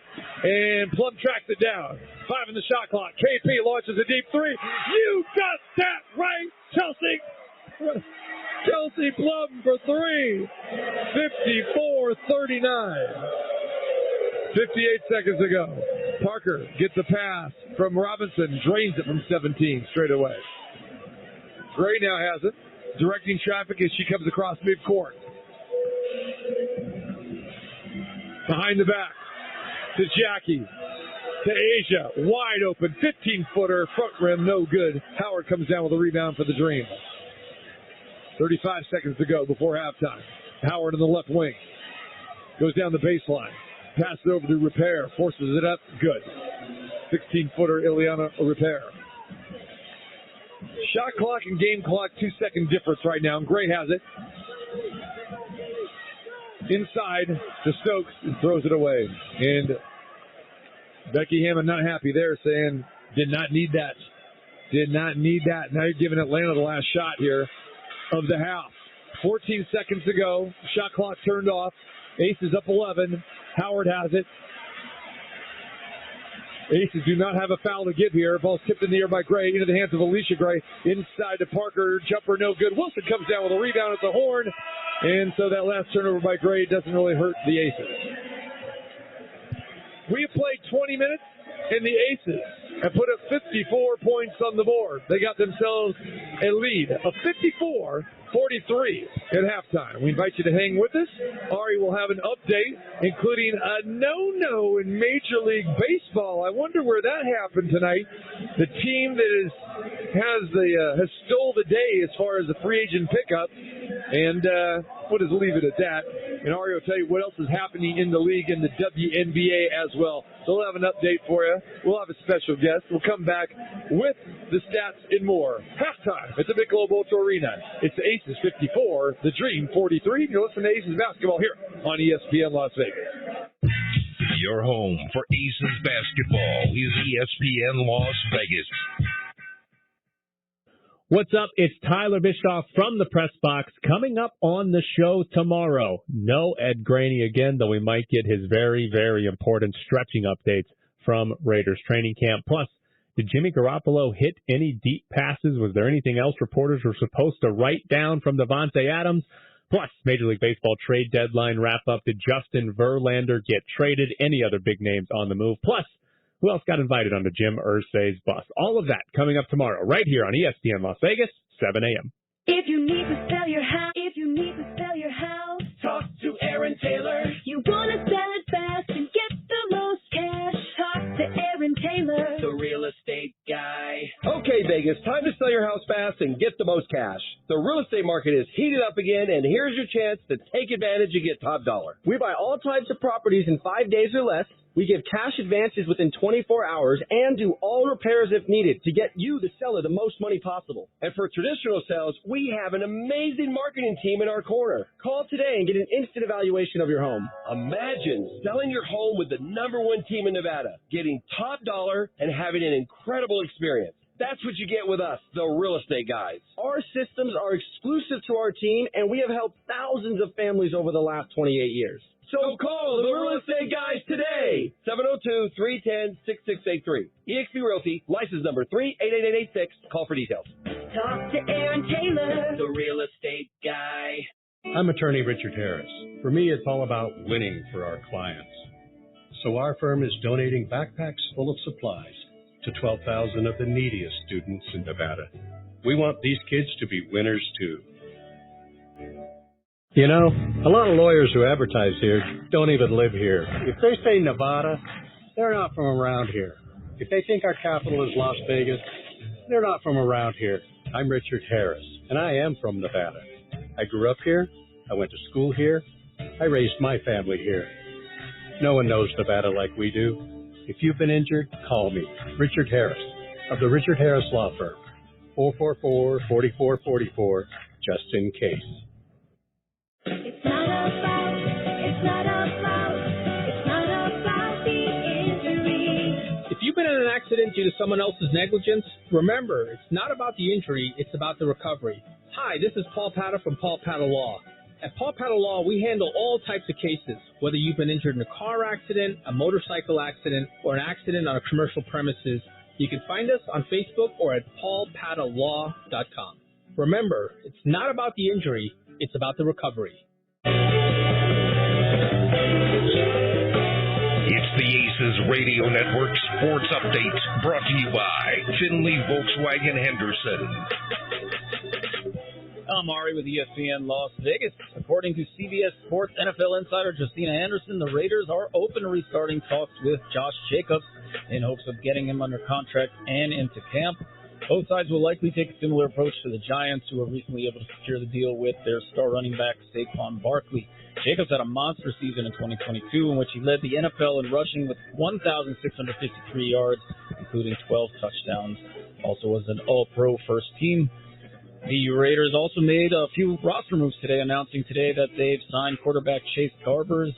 And Plum tracks it down. 5 in the shot clock. KP launches a deep three. You got that right, Chelsea. Chelsea Plum for 3. 54-39. 58 seconds to go. Parker gets a pass from Robinson. Drains it from 17 straight away. Gray now has it. Directing traffic as she comes across midcourt. Behind the back to Jackie. To Asia. Wide open. 15-footer. Front rim. No good. Howard comes down with a rebound for the Dream. 35 seconds to go before halftime. Howard in the left wing. Goes down the baseline. Passes it over to Repair. Forces it up. Good. 16-footer Ileana Repair. Shot clock and game clock, 2-second difference right now. And Gray has it. Inside to Stokes and throws it away. And Becky Hammond not happy there, saying, did not need that. Did not need that. Now you're giving Atlanta the last shot here of the half. 14 seconds to go. Shot clock turned off. Ace is up 11. Howard has it. Aces do not have a foul to give here. Ball's tipped in the air by Gray into the hands of Alicia Gray. Inside to Parker. Jumper no good. Wilson comes down with a rebound at the horn. And so that last turnover by Gray doesn't really hurt the Aces. We have played 20 minutes, and the Aces and put up 54 points on the board. They got themselves a lead of 54-43 at halftime. We invite you to hang with us. Ari will have an update, including a no-no in Major League Baseball. I wonder where that happened tonight. The team that has stole the day as far as the free agent pickup, and we'll just leave it at that. And Ari will tell you what else is happening in the league in the WNBA as well. So we'll have an update for you. We'll have a special guest. We'll come back with the stats and more. Halftime at the Michelob Ultra Arena. It's the Aces 54, the Dream 43. You're listening to Aces basketball here on ESPN Las Vegas. Your home for Aces basketball is ESPN Las Vegas. What's up? It's Tyler Bischoff from the Press Box. Coming up on the show tomorrow, no Ed Graney again, though we might get his very, very important stretching updates from Raiders training camp. Plus, did Jimmy Garoppolo hit any deep passes? Was there anything else reporters were supposed to write down from Devontae Adams? Plus, Major League Baseball trade deadline wrap-up. Did Justin Verlander get traded? Any other big names on the move? Plus, who else got invited onto Jim Irsay's bus? All of that coming up tomorrow, right here on ESPN Las Vegas, 7 a.m. If you need to sell your house, Talk to Aaron Taylor. You want to sell it fast and get the most cash. Talk to Aaron Taylor, The real estate guy. Okay, Vegas, time to sell your house fast and get the most cash. The real estate market is heated up again, and here's your chance to take advantage and get top dollar. We buy all types of properties in 5 days or less. We give cash advances within 24 hours and do all repairs if needed to get you, the seller, the most money possible. And for traditional sales, we have an amazing marketing team in our corner. Call today and get an instant evaluation of your home. Imagine selling your home with the #1 team in Nevada, getting top dollar, and having an incredible experience. That's what you get with us, the real estate guys. Our systems are exclusive to our team, and we have helped thousands of families over the last 28 years. So call the real estate guys today. 702-310-6683. eXp Realty, license number 38886. Call for details. talk to Aaron Taylor, The real estate guy. I'm attorney Richard Harris. For me, it's all about winning for our clients. So our firm is donating backpacks full of supplies to 12,000 of the neediest students in Nevada. We want these kids to be winners too. You know, a lot of lawyers who advertise here don't even live here. If they say Nevada, they're not from around here. If they think our capital is Las Vegas, they're not from around here. I'm Richard Harris, and I am from Nevada. I grew up here. I went to school here. I raised my family here. No one knows Nevada like we do. If you've been injured, call me, Richard Harris, of the Richard Harris Law Firm, 444-4444, just in case. It's not about the injury. If you've been in an accident due to someone else's negligence, remember, it's not about the injury, it's about the recovery. Hi, this is Paul Patta from Paul Patta Law. At Paul Patta Law, we handle all types of cases, whether you've been injured in a car accident, a motorcycle accident, or an accident on a commercial premises. You can find us on Facebook or at paulpattalaw.com. Remember, it's not about the injury, it's about the recovery. It's the Aces Radio Network Sports Update, brought to you by Finley Volkswagen Henderson. I'm Ari with ESPN Las Vegas. According to CBS Sports NFL insider Justina Anderson, the Raiders are open to restarting talks with Josh Jacobs in hopes of getting him under contract and into camp. Both sides will likely take a similar approach to the Giants, who were recently able to secure the deal with their star running back Saquon Barkley. Jacobs had a monster season in 2022 in which he led the NFL in rushing with 1,653 yards, including 12 touchdowns. Also was an All-Pro first team. The Raiders also made a few roster moves today, announcing today that they've signed quarterback Chase Garbers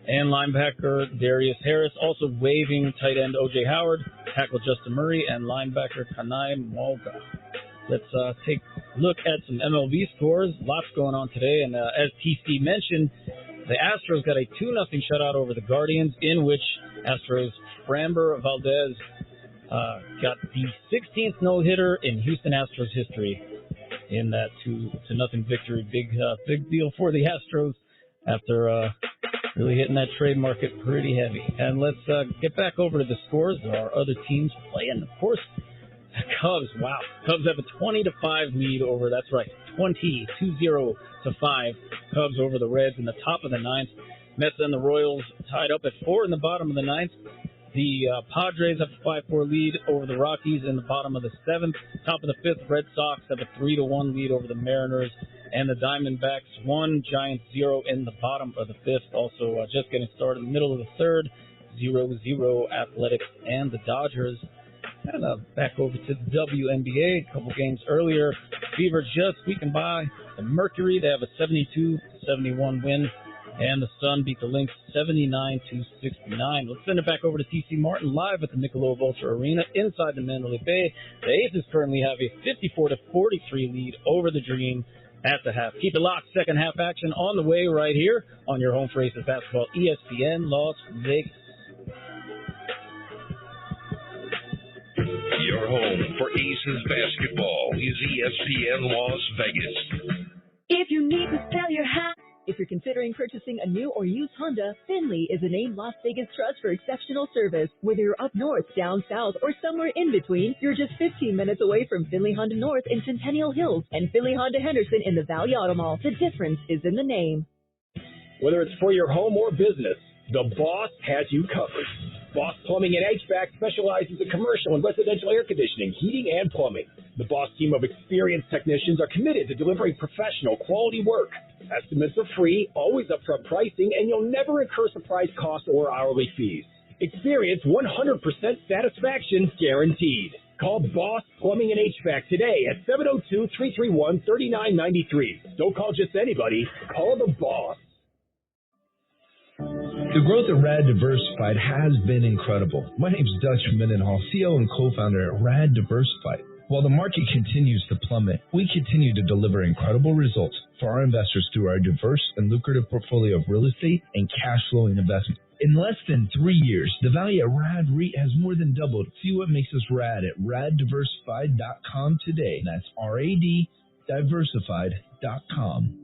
and linebacker Darius Harris, also waiving tight end O.J. Howard, tackle Justin Murray, and linebacker Kanai Malga. Let's take a look at some MLB scores. Lots going on today, and as TC mentioned, the Astros got a 2-0 shutout over the Guardians, in which Astros Framber Valdez got the 16th no-hitter in Houston Astros history in that 2-0 victory. Big deal for the Astros after Really hitting that trade market pretty heavy. And let's get back over to the scores. There are other teams playing. Of course, the Cubs. Wow. Cubs have a 20-5 lead over, that's right, 20-5 Cubs over the Reds in the top of the ninth. Mets and the Royals tied up at 4 in the bottom of the ninth. The Padres have a 5-4 lead over the Rockies in the bottom of the seventh. Top of the fifth, Red Sox have a 3-1 lead over the Mariners and the Diamondbacks. 1, Giants 0 in the bottom of the fifth. Also just getting started in the middle of the third. 0-0 Athletics and the Dodgers. And back over to the WNBA. A couple games earlier, Fever just squeaking by the Mercury. They have a 72-71 win. And the Sun beat the Lynx 79-69. Let's send it back over to TC Martin live at the Michelob Ultra Arena inside the Mandalay Bay. The Aces currently have a 54-43 lead over the Dream at the half. Keep it locked. Second half action on the way right here on your home for Aces basketball, ESPN Las Vegas. Your home for Aces basketball is ESPN Las Vegas. If you need to sell your house, if you're considering purchasing a new or used Honda, Finley is a named Las Vegas trust for exceptional service. Whether you're up north, down south, or somewhere in between, you're just 15 minutes away from Finley Honda North in Centennial Hills and Finley Honda Henderson in the Valley Auto Mall. The difference is in the name. Whether it's for your home or business, the Boss has you covered. Boss Plumbing and HVAC specializes in commercial and residential air conditioning, heating, and plumbing. The Boss team of experienced technicians are committed to delivering professional, quality work. Estimates are free, always upfront pricing, and you'll never incur surprise costs or hourly fees. Experience 100% satisfaction guaranteed. Call Boss Plumbing and HVAC today at 702-331-3993. Don't call just anybody. Call the Boss. The growth of Rad Diversified has been incredible. My name is Dutch Mendenhall, CEO and co-founder at Rad Diversified. While the market continues to plummet, we continue to deliver incredible results for our investors through our diverse and lucrative portfolio of real estate and cash flowing investments. In less than 3 years, the value of Rad REIT has more than doubled. See what makes us rad at raddiversified.com today. That's RAD diversified.com.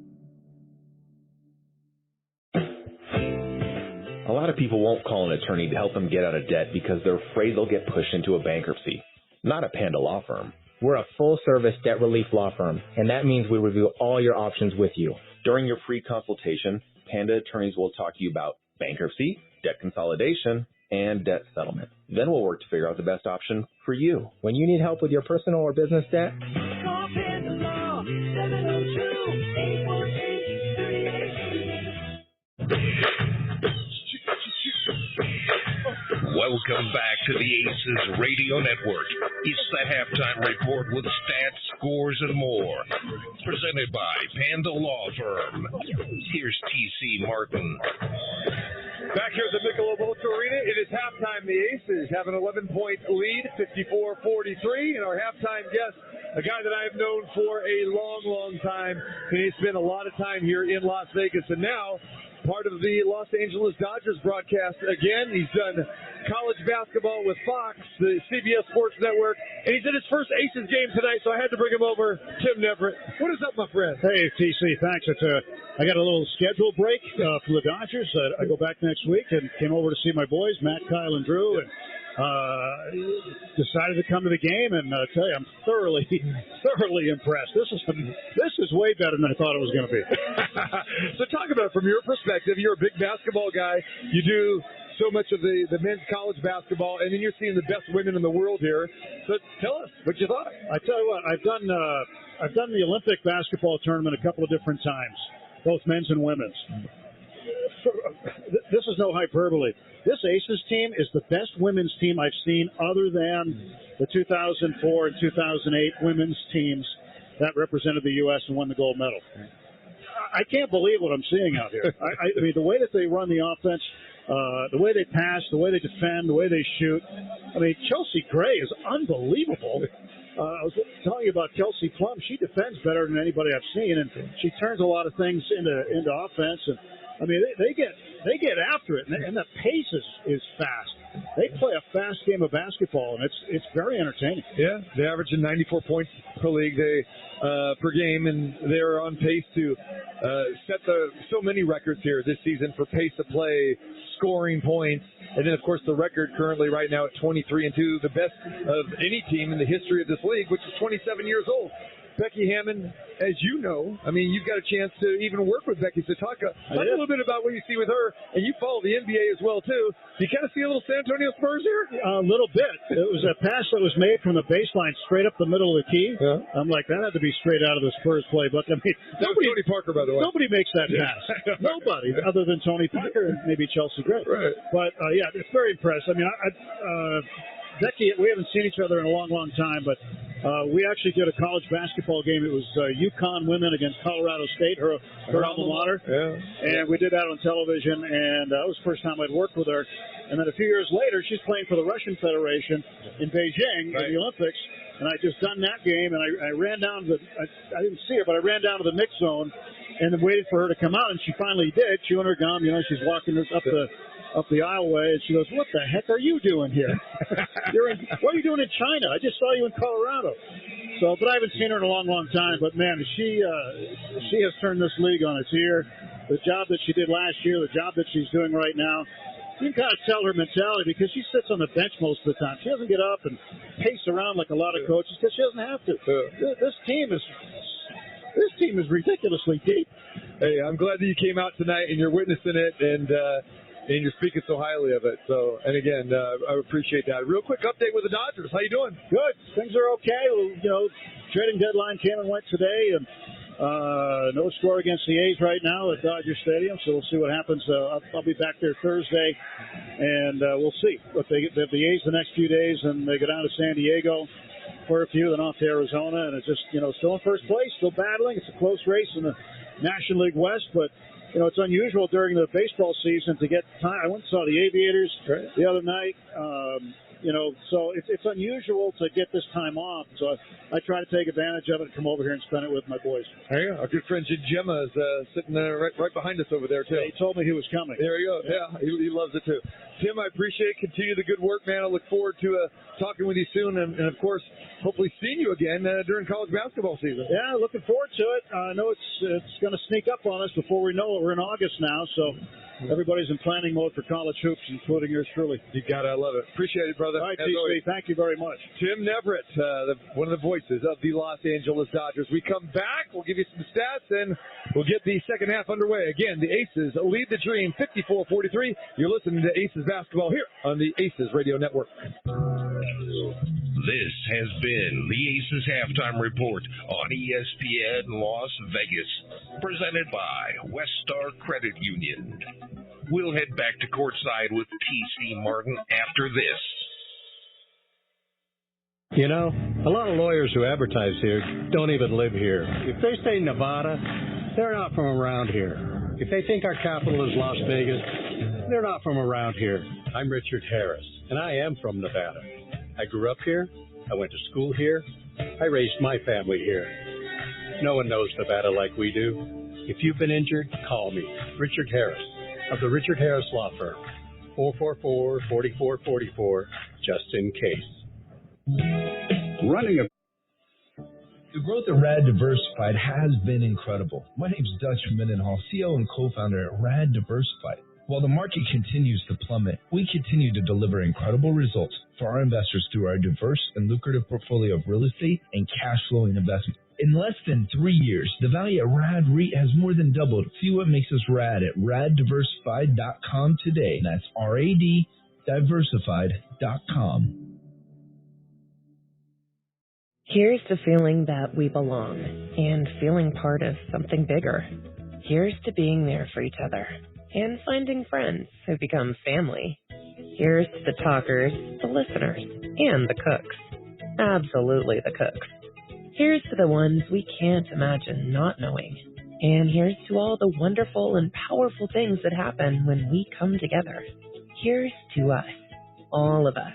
A lot of people won't call an attorney to help them get out of debt because they're afraid they'll get pushed into a bankruptcy. Not a Panda Law Firm. We're a full-service debt relief law firm, and that means we review all your options with you. During your free consultation, Panda attorneys will talk to you about bankruptcy, debt consolidation, and debt settlement. Then we'll work to figure out the best option for you. When you need help with your personal or business debt, call Panda Law, 702-846-3888. Welcome back to the Aces Radio Network. It's the Halftime Report with stats, scores, and more. Presented by Panda Law Firm. Here's TC Martin. Back here at the Michelob Ultra Arena, it is halftime. The Aces have an 11-point lead, 54-43. And our halftime guest, a guy that I have known for a long, long time. And he's spent a lot of time here in Las Vegas. And now, part of the Los Angeles Dodgers broadcast again. He's done college basketball with Fox, the CBS Sports Network, and he's in his first Aces game tonight, so I had to bring him over. Tim Neverett. What is up, my friend? Hey, TC, thanks. I got a little schedule break for the Dodgers. I go back next week and came over to see my boys, Matt, Kyle, and Drew, and decided to come to the game, and I tell you, I'm thoroughly impressed. This is way better than I thought it was going to be. So talk about it from your perspective. You're a big basketball guy. You do so much of the men's college basketball, and then you're seeing the best women in the world here. So tell us what you thought. I tell you what, I've done the Olympic basketball tournament a couple of different times, both men's and women's. This is no hyperbole. This Aces team is the best women's team I've seen other than the 2004 and 2008 women's teams that represented the U.S. and won the gold medal. I can't believe what I'm seeing out here. I mean, the way that they run the offense, the way they pass, the way they defend, the way they shoot. I mean, Chelsea Gray is unbelievable. I was telling you about Kelsey Plum. She defends better than anybody I've seen, and she turns a lot of things into offense. And I mean, they get after it, and the pace is fast. they play a fast game of basketball, and it's very entertaining. Yeah, they average 94 points per league per game, and they're on pace to set so many records here this season for pace of play, scoring points, and then, of course, the record currently right now at 23-2, the best of any team in the history of this league, which is 27 years old. Becky Hammond, as you know, I mean, you've got a chance to even work with Becky. So talk a little bit about what you see with her, and you follow the NBA as well, too. Do you kind of see a little San Antonio Spurs here? A little bit. It was a pass that was made from the baseline straight up the middle of the key. Yeah. I'm like, that had to be straight out of the Spurs playbook. I mean, that was Tony Parker, by the way. Nobody makes that pass. Nobody, other than Tony Parker and maybe Chelsea Gray. Right. But, yeah, it's very impressive. I mean, Becky, we haven't seen each other in a long, long time, but we actually did a college basketball game. It was UConn women against Colorado State, her alma mater. Yeah. And we did that on television, and that was the first time I'd worked with her. And then a few years later, she's playing for the Russian Federation in Beijing in the Olympics. And I just done that game, and I ran down to I didn't see her, but I ran down to the mix zone and then waited for her to come out, and she finally did. Chewing her gum, she's walking up the aisleway, and she goes, "What the heck are you doing here? What are you doing in China? I just saw you in Colorado." So, but I haven't seen her in a long, long time. But man, she has turned this league on its ear. The job that she did last year, the job that she's doing right now, you can kind of tell her mentality because she sits on the bench most of the time. She doesn't get up and pace around like a lot of coaches because she doesn't have to. This team is ridiculously deep. Hey, I'm glad that you came out tonight and you're witnessing it, and you're speaking so highly of it. So, and again, I appreciate that. Real quick update with the Dodgers. How you doing? Good. Things are okay. Trading deadline came and went today, and no score against the A's right now at Dodger Stadium. So we'll see what happens. I'll be back there Thursday, and we'll see. If they have the A's the next few days, and they go down to San Diego for a few, then off to Arizona, and it's just still in first place, still battling. It's a close race in the National League West, but it's unusual during the baseball season to get time. I went and saw the Aviators the other night. So it's unusual to get this time off. So I try to take advantage of it and come over here and spend it with my boys. There you go. Our good friend Gemma is sitting there right behind us over there, too. Yeah, he told me he was coming. There you go. Yeah, he loves it, too. Tim, I appreciate it. Continue the good work, man. I look forward to talking with you soon and, of course, hopefully seeing you again during college basketball season. Yeah, looking forward to it. I know it's going to sneak up on us before we know it. We're in August now, so everybody's in planning mode for college hoops, including yours truly. You got it. I love it. Appreciate it, brother. All right, TC, thank you very much. Tim Neverett, one of the voices of the Los Angeles Dodgers. We come back. We'll give you some stats, and we'll get the second half underway. Again, the Aces lead the Dream 54-43. You're listening to Aces basketball here on the Aces Radio Network. This has been the Aces Halftime Report on ESPN Las Vegas, presented by West Star Credit Union. We'll head back to courtside with T.C. Martin after this. A lot of lawyers who advertise here don't even live here. If they say Nevada, they're not from around here. If they think our capital is Las Vegas, they're not from around here. I'm Richard Harris, and I am from Nevada. I grew up here. I went to school here. I raised my family here. No one knows Nevada like we do. If you've been injured, call me, Richard Harris, of the Richard Harris Law Firm, 444-4444, just in case. The growth of Rad Diversified has been incredible. My name's Dutch Mendenhall, CEO and co-founder at Rad Diversified. While the market continues to plummet, we continue to deliver incredible results for our investors through our diverse and lucrative portfolio of real estate and cash flowing investments. In less than 3 years, the value of Rad REIT has more than doubled. See what makes us rad at raddiversified.com today. That's RAD diversified.com. Here's to feeling that we belong and feeling part of something bigger. Here's to being there for each other and finding friends who become family. Here's to the talkers, the listeners, and the cooks. Absolutely the cooks. Here's to the ones we can't imagine not knowing. And here's to all the wonderful and powerful things that happen when we come together. Here's to us, all of us.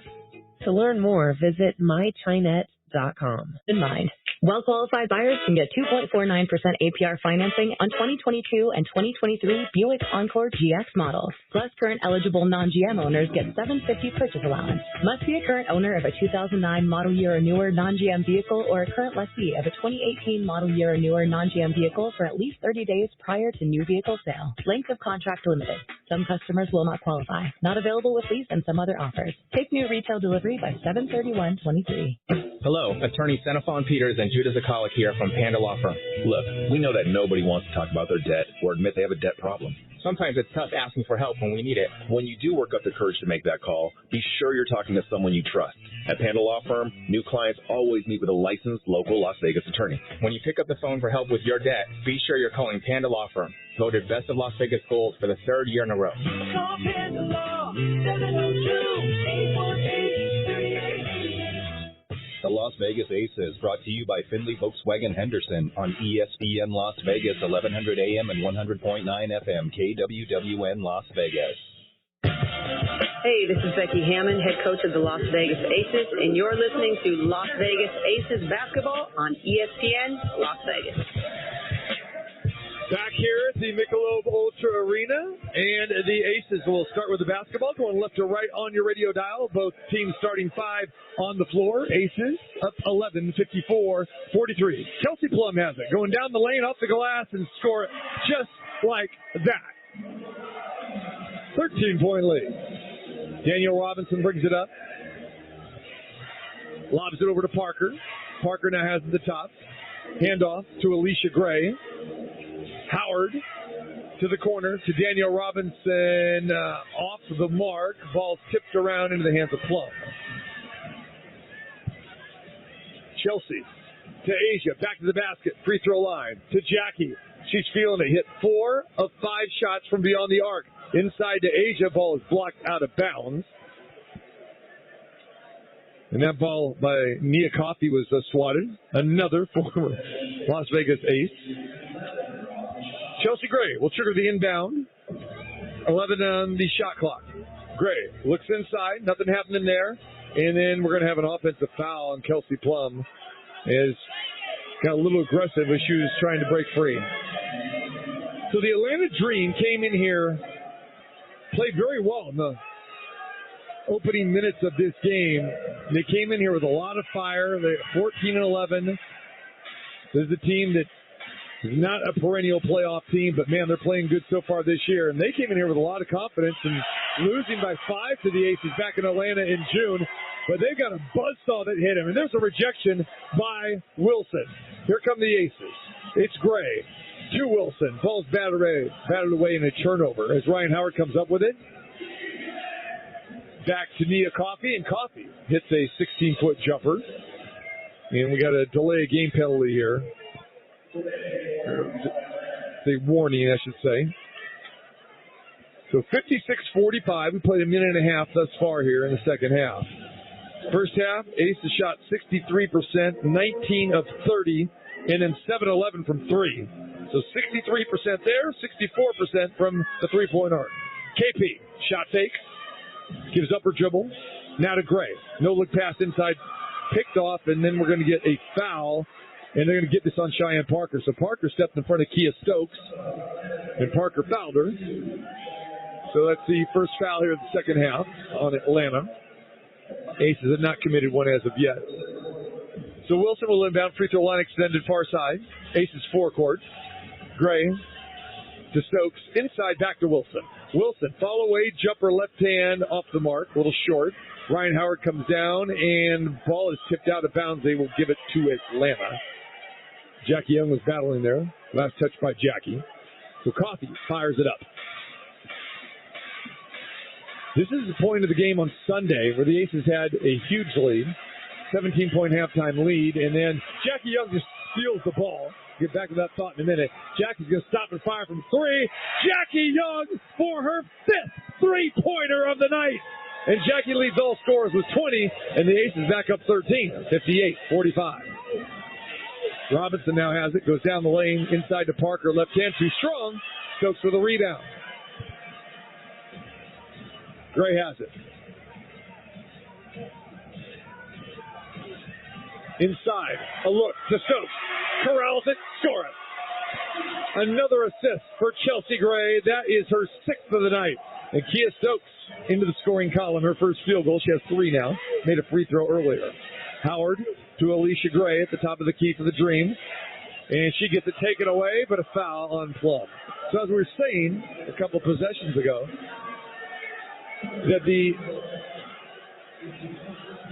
To learn more, visit mychinet.com. In mind, Well-qualified buyers can get 2.49% APR financing on 2022 and 2023 Buick Encore GX models. Plus, current eligible non-GM owners get $750 purchase allowance. Must be a current owner of a 2009 model year or newer non-GM vehicle or a current lessee of a 2018 model year or newer non-GM vehicle for at least 30 days prior to new vehicle sale. Length of contract limited. Some customers will not qualify. Not available with lease and some other offers. Take new retail delivery by 7/31/23. Hello, Attorney Xenophon Peters and Judah Zakalik here from Panda Law Firm. Look, we know that nobody wants to talk about their debt or admit they have a debt problem. Sometimes it's tough asking for help when we need it. When you do work up the courage to make that call, be sure you're talking to someone you trust. At Panda Law Firm, new clients always meet with a licensed local Las Vegas attorney. When you pick up the phone for help with your debt, be sure you're calling Panda Law Firm, voted Best of Las Vegas Gold for the 3rd year in a row. Call Panda Law, 702-818-3888. The Las Vegas Aces, brought to you by Findlay Volkswagen Henderson on ESPN Las Vegas, 1100 AM and 100.9 FM, KWWN Las Vegas. Hey, this is Becky Hammond, head coach of the Las Vegas Aces, and you're listening to Las Vegas Aces basketball on ESPN Las Vegas. Back here at the Michelob Ultra Arena, and the Aces will start with the basketball, going left to right on your radio dial. Both teams starting 5 on the floor. Aces up 11, 54-43. Kelsey Plum has it, going down the lane, off the glass, and score it just like that. 13-point lead. Daniel Robinson brings it up. Lobs it over to Parker. Parker now has it at the top. Handoff to Alicia Gray. Howard to the corner to Daniel Robinson, off the mark. Ball tipped around into the hands of Plum. Chelsea to Asia, back to the basket, free throw line to Jackie. She's feeling it. Hit 4 of 5 shots from beyond the arc. Inside to Asia, ball is blocked out of bounds. And that ball by Nia Coffey was swatted. Another former Las Vegas ace. Chelsea Gray will trigger the inbound. 11 on the shot clock. Gray looks inside. Nothing happening there. And then we're going to have an offensive foul on Kelsey Plum. Is got a little aggressive as she was trying to break free. So the Atlanta Dream came in here, played very well in the opening minutes of this game. They came in here with a lot of fire. They're 14-11. This is a team that is not a perennial playoff team, but man, they're playing good so far this year. And they came in here with a lot of confidence and losing by 5 to the Aces back in Atlanta in June. But they've got a buzzsaw that hit him, and there's a rejection by Wilson. Here come the Aces. It's Gray to Wilson. Ball's batted away in a turnover as Ryan Howard comes up with it. Back to Nia Coffey, and Coffey hits a 16-foot jumper. And we got a delay game penalty here. It's a warning, I should say. So 56-45. We played a minute and a half thus far here in the second half. First half, Aces shot 63%, 19 of 30, and then 7-11 from 3. So 63% there, 64% from the three-point arc. KP, shot fake, gives up her dribble. Now to Gray. No look pass inside, picked off, and then we're going to get a foul, and they're going to get this on Cheyenne Parker. So Parker stepped in front of Kia Stokes, and Parker fouled her. So that's the first foul here in the second half on Atlanta. Aces have not committed one as of yet. So Wilson will inbound, free throw line extended far side. Aces forecourt. Gray to Stokes. Inside back to Wilson. Wilson, follow away, jumper left hand off the mark, a little short. Ryan Howard comes down, and ball is tipped out of bounds. They will give it to Atlanta. Jackie Young was battling there. Last touch by Jackie. So Coffey fires it up. This is the point of the game on Sunday where the Aces had a huge lead, 17-point halftime lead, and then Jackie Young just steals the ball. Get back to that thought in a minute. Jackie's going to stop and fire from 3. Jackie Young for her 5th three-pointer of the night. And Jackie leads all scorers with 20, and the Aces back up 13, 58-45. Robinson now has it, goes down the lane, inside to Parker, left hand too strong. Stokes for the rebound. Gray has it. Inside, a look to Stokes. Corrals it, score it. Another assist for Chelsea Gray. That is her 6th of the night. And Kia Stokes into the scoring column. Her first field goal. She has 3 now. Made a free throw earlier. Howard to Alicia Gray at the top of the key for the Dream. And she gets it taken away, but a foul on Plum. So as we were saying a couple possessions ago, that the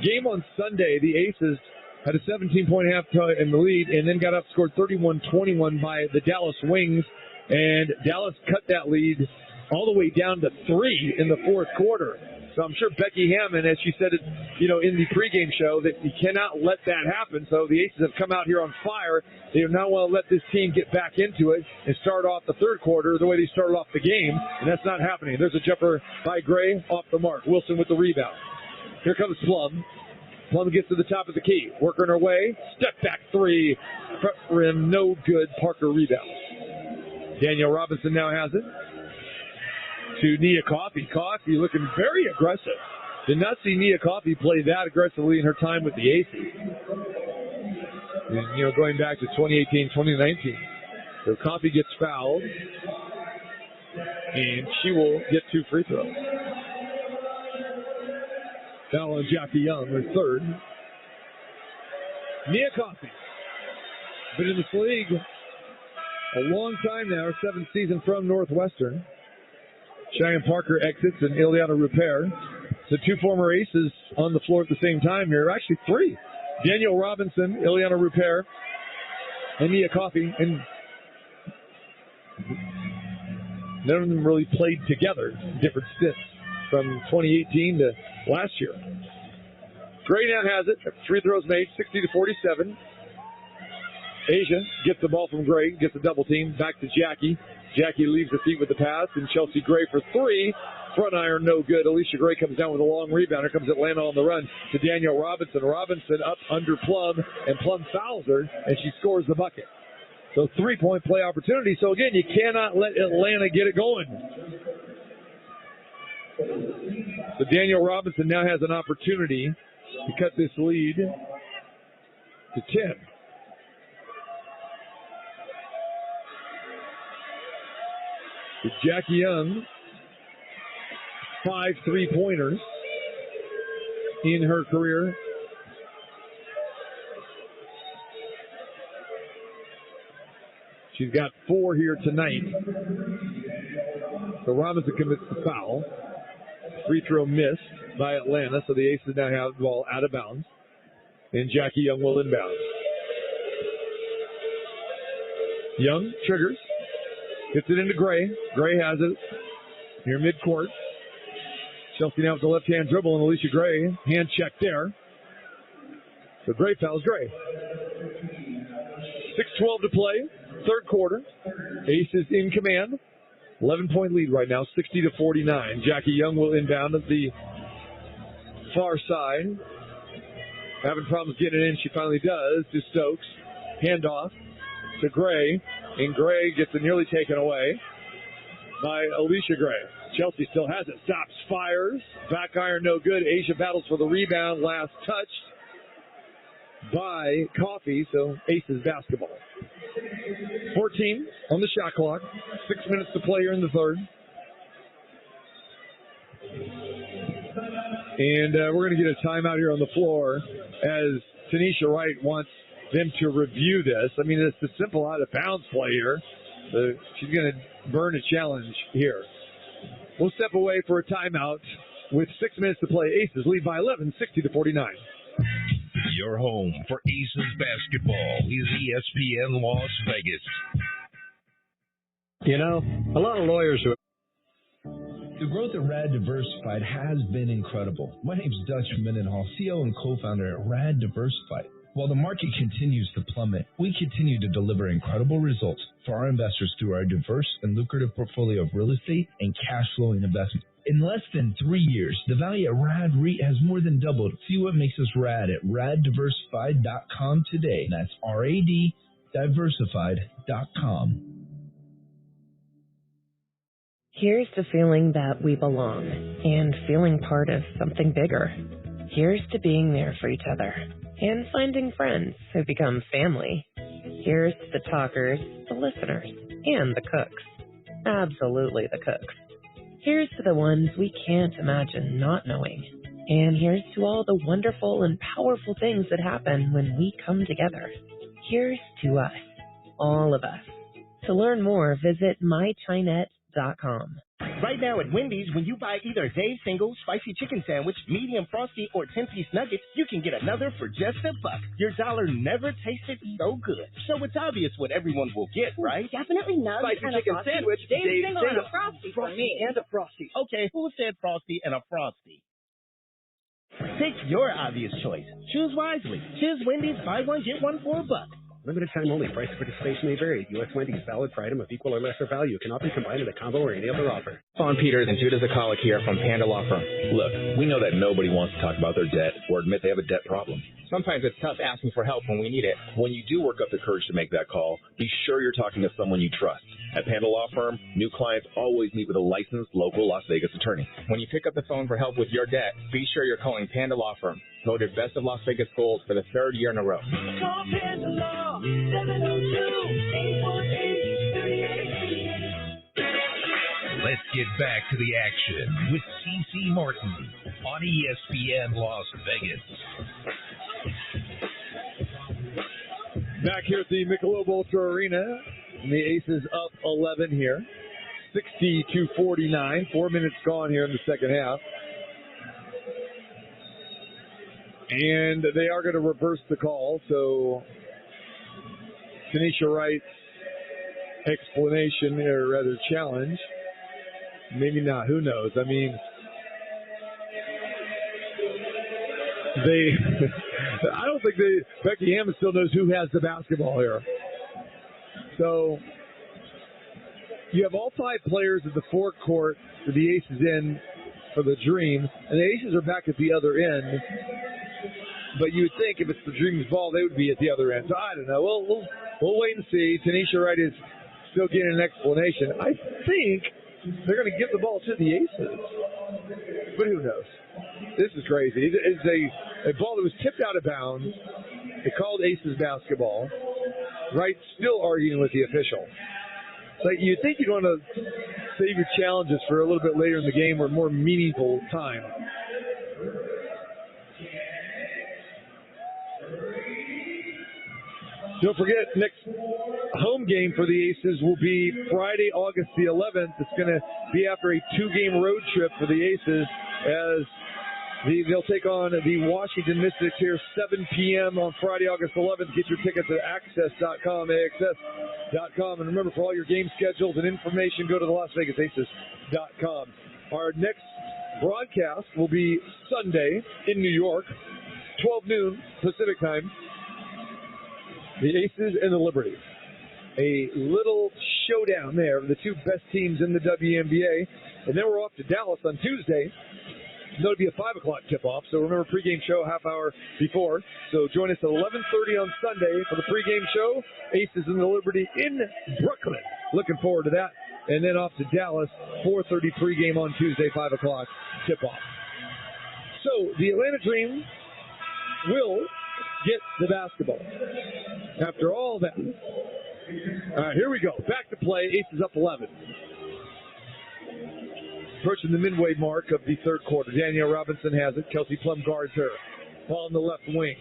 game on Sunday, the Aces had a 17-point halftime in the lead and then got outscored 31-21 by the Dallas Wings. And Dallas cut that lead all the way down to 3 in the fourth quarter. So I'm sure Becky Hammond, as she said it, in the pregame show, that you cannot let that happen. So the Aces have come out here on fire. They now want to let this team get back into it and start off the third quarter the way they started off the game, and that's not happening. There's a jumper by Gray off the mark. Wilson with the rebound. Here comes Plum. Plum gets to the top of the key. Working her way. Step back 3. Front rim, no good. Parker rebounds. Danielle Robinson now has it. To Nia Coffey. Coffey looking very aggressive. Did not see Nia Coffey play that aggressively in her time with the Aces. And, going back to 2018, 2019. So Coffey gets fouled. And she will get 2 free throws. Foul on Jackie Young, her 3rd. Nia Coffey. Been in this league a long time now, her 7th season from Northwestern. Cheyenne Parker exits and Ileana Rupert. The 2 former Aces on the floor at the same time here. Actually 3. Danielle Robinson, Ileana Rupert, and Nia Coffey. And none of them really played together. Different stints from 2018 to last year. Gray now has it. 3 throws made, 60-47. Asia gets the ball from Gray, gets a double team. Back to Jackie. Jackie leaves her feet with the pass, and Chelsea Gray for 3. Front iron, no good. Alicia Gray comes down with a long rebound. Here comes Atlanta on the run to Danielle Robinson. Robinson up under Plum, and Plum fouls her, and she scores the bucket. So 3-point play opportunity. So again, you cannot let Atlanta get it going. So Danielle Robinson now has an opportunity to cut this lead to 10. With Jackie Young, 5 3-pointers in her career. She's got 4 here tonight. So Robinson commits the foul. Free throw missed by Atlanta, so the Aces now have the ball out of bounds. And Jackie Young will inbound. Young triggers. Gets it into Gray. Gray has it near midcourt. Chelsea now with the left-hand dribble, and Alicia Gray, hand check there. So Gray fouls Gray. 6:12 to play, third quarter. Aces in command. 11-point lead right now, 60-49. Jackie Young will inbound at the far side. Having problems getting it in, she finally does, to Stokes. Handoff to Gray, and Gray gets it nearly taken away by Alicia Gray. Chelsea still has it. Stops, fires. Back iron, no good. Asia battles for the rebound. Last touched by Coffey, so Aces basketball. 14 on the shot clock. 6 minutes to play here in the third. And we're going to get a timeout here on the floor as Tanisha Wright wants them to review this. I mean, it's a simple out-of-bounds play here. She's going to burn a challenge here. We'll step away for a timeout with 6 minutes to play. Aces lead by 11, 60-49. Your home for Aces basketball is ESPN Las Vegas. You know, a lot of lawyers who... The growth of Rad Diversified has been incredible. My name is Dutch Mendenhall, CEO and co-founder at Rad Diversified. While the market continues to plummet, we continue to deliver incredible results for our investors through our diverse and lucrative portfolio of real estate and cash flowing investments. In less than 3 years, the value at Rad REIT has more than doubled. See what makes us rad at raddiversified.com today. That's RAD diversified.com. Here's to feeling that we belong and feeling part of something bigger. Here's to being there for each other and finding friends who become family. Here's to the talkers, the listeners, and the cooks. Absolutely the cooks. Here's to the ones we can't imagine not knowing. And here's to all the wonderful and powerful things that happen when we come together. Here's to us, all of us. To learn more, visit mychinette.com. Right now at Wendy's, when you buy either Dave's Single, Spicy Chicken Sandwich, Medium Frosty, or 10-piece nuggets, you can get another for just $1. Your dollar never tasted so good. So it's obvious what everyone will get, right? Definitely nuggets Spicy and a Chicken Frosty. Sandwich, Dave's Single and a Frosty for me. And a Frosty. Okay, who said Frosty and a Frosty? Pick your obvious choice. Choose wisely. Choose Wendy's, buy one, get one for $1. Limited time only. Price of participation may vary. U.S. Wendy's valid for item of equal or lesser value. Cannot be combined in a combo or any other offer. Fawn Peters and Judah Zakalik here from Panda Law Firm. Look, we know that nobody wants to talk about their debt or admit they have a debt problem. Sometimes it's tough asking for help when we need it. When you do work up the courage to make that call, be sure you're talking to someone you trust. At Panda Law Firm, new clients always meet with a licensed local Las Vegas attorney. When you pick up the phone for help with your debt, be sure you're calling Panda Law Firm, voted Best of Las Vegas Gold for the 3rd year in a row. Call Panda Law, 702-818-3888. Let's get back to the action with CC Martin on ESPN Las Vegas. Back here at the Michelob Ultra Arena, the Aces up 11 here, 60-49. 4 minutes gone here in the second half. And they are going to reverse the call, so Tanisha Wright's explanation, or rather challenge, maybe not, who knows? I mean, I don't think Becky Hammond still knows who has the basketball here. So you have all 5 players at the forecourt for the Aces in for the Dream, and the Aces are back at the other end. But you would think if it's the Dream's ball, they would be at the other end. So I don't know. We'll wait and see. Tanisha Wright is still getting an explanation. I think they're going to give the ball to the Aces, but who knows? This is crazy. It's a ball that was tipped out of bounds. They called Aces basketball. Wright still arguing with the official. Like, you'd think you'd want to save your challenges for a little bit later in the game or more meaningful time. Don't forget, next home game for the Aces will be Friday, August the 11th. It's going to be after a 2-game road trip for the Aces as they'll take on the Washington Mystics here 7 p.m. on Friday, August 11th. Get your tickets at access.com, AXS.com. And remember, for all your game schedules and information, go to the LasVegasAces.com. Our next broadcast will be Sunday in New York, 12 noon Pacific time. The Aces and the Liberty. A little showdown there of the 2 best teams in the WNBA. And then we're off to Dallas on Tuesday. That'll be a 5 o'clock tip-off, so remember, pregame show half hour before. So join us at 11:30 on Sunday for the pregame show. Aces and the Liberty in Brooklyn. Looking forward to that. And then off to Dallas, 4:30 pregame on Tuesday, 5 o'clock tip-off. So the Atlanta Dream will get the basketball. After all that. All right, here we go. Back to play. Aces up 11. Approaching the midway mark of the third quarter. Danielle Robinson has it. Kelsey Plum guards her. Ball in the left wing.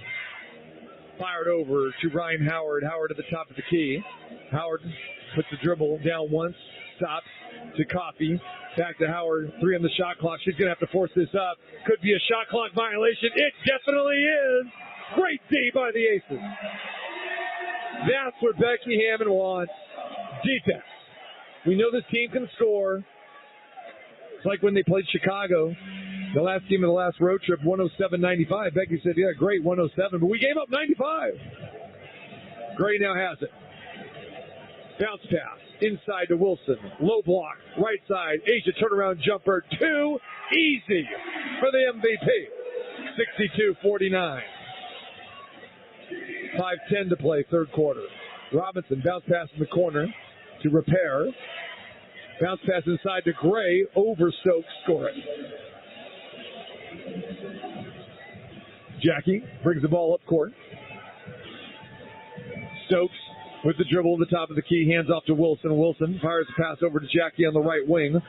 Fired over to Ryan Howard. Howard at the top of the key. Howard puts the dribble down once. Stops to Coffey. Back to Howard. 3 on the shot clock. She's going to have to force this up. Could be a shot clock violation. It definitely is. Great D by the Aces. That's what Becky Hammond wants. Defense. We know this team can score. It's like when they played Chicago, the last team of the last road trip, 107-95. Becky said, yeah, great, 107, but we gave up 95. Gray now has it. Bounce pass. Inside to Wilson. Low block. Right side. Asia turnaround jumper. 2. Easy for the MVP. 62-49. 5:10 to play, third quarter. Robinson, bounce pass in the corner to Repair. Bounce pass inside to Gray. Over Stokes, score it. Jackie brings the ball up court. Stokes with the dribble at the top of the key, hands off to Wilson. Wilson fires a pass over to Jackie on the right wing.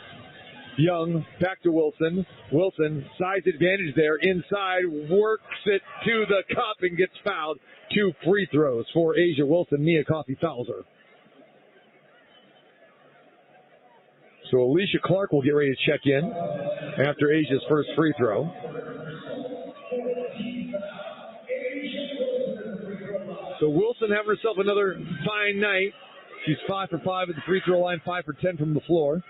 Young back to Wilson. Wilson, size advantage there. Inside, works it to the cup and gets fouled. 2 free throws for Asia Wilson. Nia Coffey fouls her. So Alicia Clark will get ready to check in after Asia's first free throw. So Wilson having herself another fine night. She's 5 for 5 at the free throw line, 5 for 10 from the floor.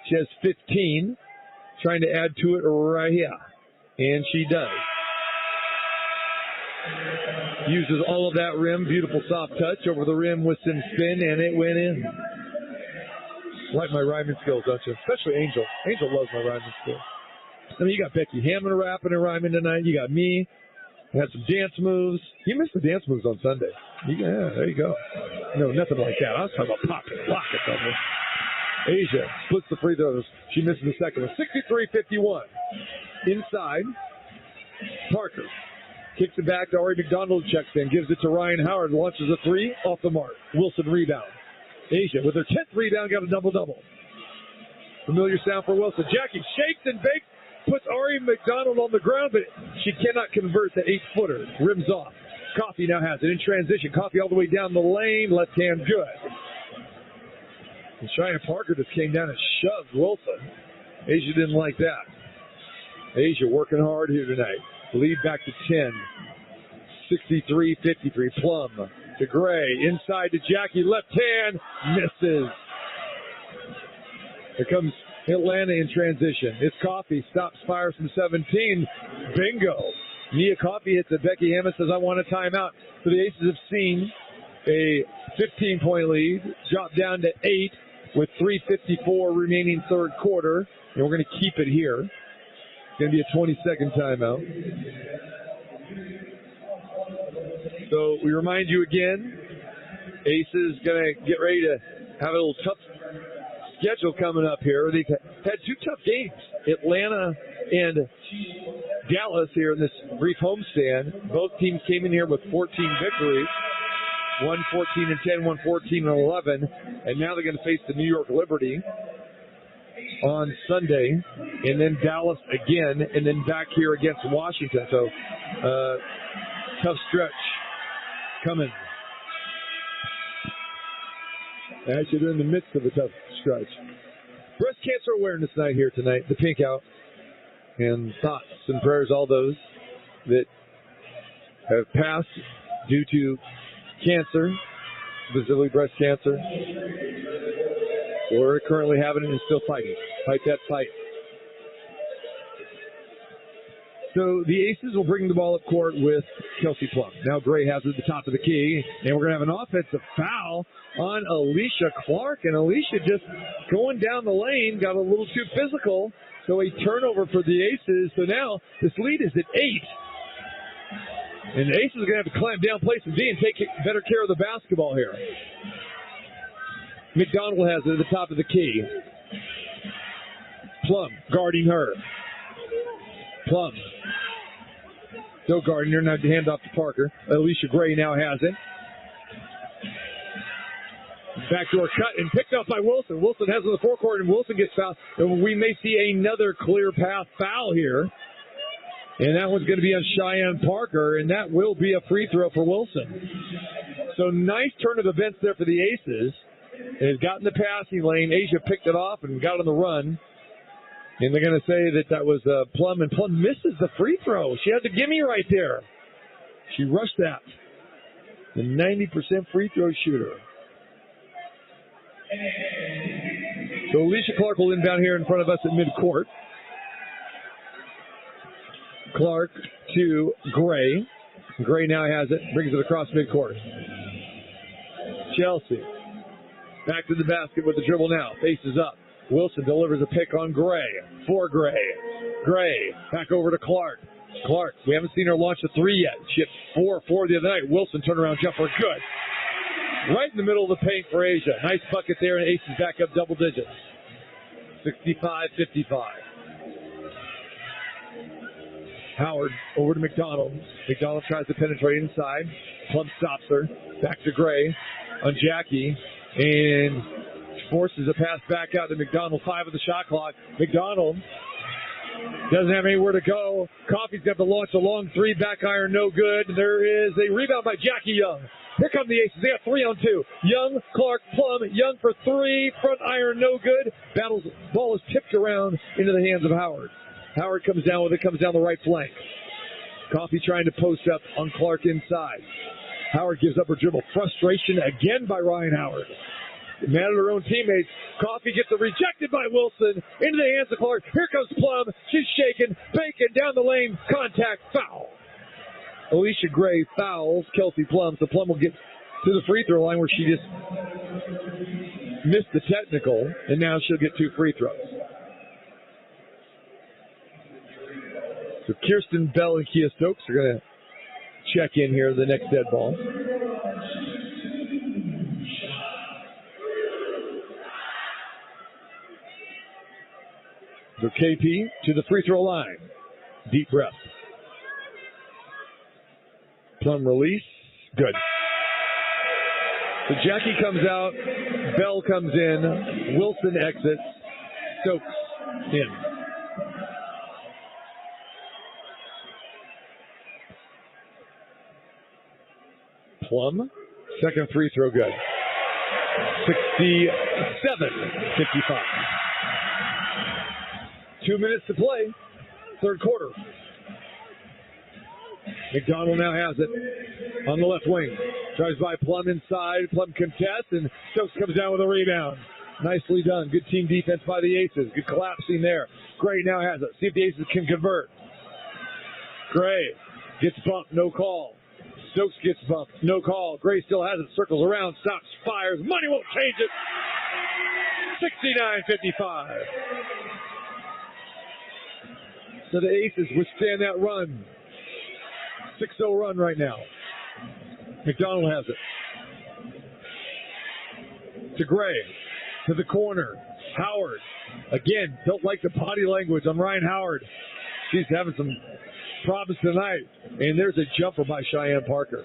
She has 15. Trying to add to it right here. And she does. Uses all of that rim. Beautiful soft touch over the rim with some spin, and it went in. Like my rhyming skills, don't you? Especially Angel. Angel loves my rhyming skills. I mean, you got Becky Hammond rapping and rhyming tonight. You got me. You had some dance moves. You missed the dance moves on Sunday. Yeah, there you go. No, nothing like that. I was talking about pocket, double. Asia splits the free throws. She misses the second one. 63-51. Inside, Parker kicks it back to Ari McDonald, checks in, gives it to Ryan Howard, launches a three, off the mark. Wilson rebound. Asia with her 10th rebound got a double-double. Familiar sound for Wilson. Jackie shakes and bakes, puts Ari McDonald on the ground, but she cannot convert the 8-footer. Rims off. Coffey now has it in transition. Coffey all the way down the lane, left hand good. And Cheyenne Parker just came down and shoved Wilson. Asia didn't like that. Asia working hard here tonight. Lead back to 10. 63-53. Plum to Gray. Inside to Jackie. Left hand. Misses. Here comes Atlanta in transition. It's Coffey. Stops, fires from 17. Bingo. Nia Coffey hits it. Becky Hammond says, I want a timeout. So the Aces have seen a 15-point lead. Drop down to 8 with 3:54 remaining third quarter. And we're going to keep it here. It's going to be a 20-second timeout. So we remind you again, Aces going to get ready to have a little tough schedule coming up here. They've had 2 tough games, Atlanta and Dallas here in this brief homestand. Both teams came in here with 14 victories. One 14-10, one 14-11, and now they're going to face the New York Liberty on Sunday, and then Dallas again, and then back here against Washington. So, tough stretch coming. Actually, they're in the midst of a tough stretch. Breast Cancer Awareness Night here tonight, the Pink Out, and thoughts and prayers, all those that have passed due to cancer, specifically breast cancer, or currently having it and still fighting. Fight that fight. So the Aces will bring the ball up court with Kelsey Plum. Now Gray has it at the top of the key, and we're going to have an offensive foul on Alicia Clark, and Alicia just going down the lane, got a little too physical, so a turnover for the Aces. So now this lead is at 8. And the Aces are going to have to clamp down, play some D, and take better care of the basketball here. McDonald has it at the top of the key. Plum guarding her. Plum still guarding her. Now hand off to Parker. Alicia Gray now has it. Backdoor cut and picked up by Wilson. Wilson has it in the forecourt, and Wilson gets fouled. And we may see another clear path foul here. And that one's going to be on Cheyenne Parker, and that will be a free throw for Wilson. So nice turn of events there for the Aces. They've gotten the passing lane. Asia picked it off and got on the run. And they're going to say that was Plum, and Plum misses the free throw. She had the gimme right there. She rushed that. The 90% free throw shooter. So Alicia Clark will inbound here in front of us at midcourt. Clark to Gray. Gray now has it, brings it across midcourt. Chelsea back to the basket with the dribble now. Faces up. Wilson delivers a pick on Gray. For Gray. Gray back over to Clark. Clark, we haven't seen her launch a 3 yet. She hit 4 the other night. Wilson turnaround jumper, good. Right in the middle of the paint for Asia. Nice bucket there, and Aces back up double digits. 65-55. Howard over to McDonald. McDonald tries to penetrate inside. Plum stops her. Back to Gray on Jackie. And forces a pass back out to McDonald. 5 of the shot clock. McDonald doesn't have anywhere to go. Coffey's got to launch a long 3. Back iron, no good. There is a rebound by Jackie Young. Here come the Aces. They got 3 on 2. Young, Clark, Plum. Young for 3. Front iron, no good. Ball is tipped around into the hands of Howard. Howard comes down with it. Comes down the right flank. Coffey trying to post up on Clark inside. Howard gives up her dribble. Frustration again by Ryan Howard. Mad at her own teammates. Coffey gets it rejected by Wilson. Into the hands of Clark. Here comes Plum. She's shaking. Bacon down the lane. Contact. Foul. Alicia Gray fouls Kelsey Plum. So Plum will get to the free throw line where she just missed the technical. And now she'll get 2 free throws. So Kirsten Bell and Kia Stokes are going to check in here, the next dead ball. So KP to the free throw line. Deep breath. Plum release. Good. So Jackie comes out. Bell comes in. Wilson exits. Stokes in. Plum. Second free throw good. 67-55. 2 minutes to play. Third quarter. McDonald now has it on the left wing. Drives by Plum inside. Plum contests, and Stokes comes down with a rebound. Nicely done. Good team defense by the Aces. Good collapsing there. Gray now has it. See if the Aces can convert. Gray gets bumped. No call. Stokes gets bumped. No call. Gray still has it. Circles around. Stops. Fires. Money won't change it. 69-55. So the Aces withstand that run. 6-0 run right now. McDonald has it. To Gray. To the corner. Howard. Again, don't like the body language on Ryan Howard. She's having some problems tonight. And there's a jumper by Cheyenne Parker.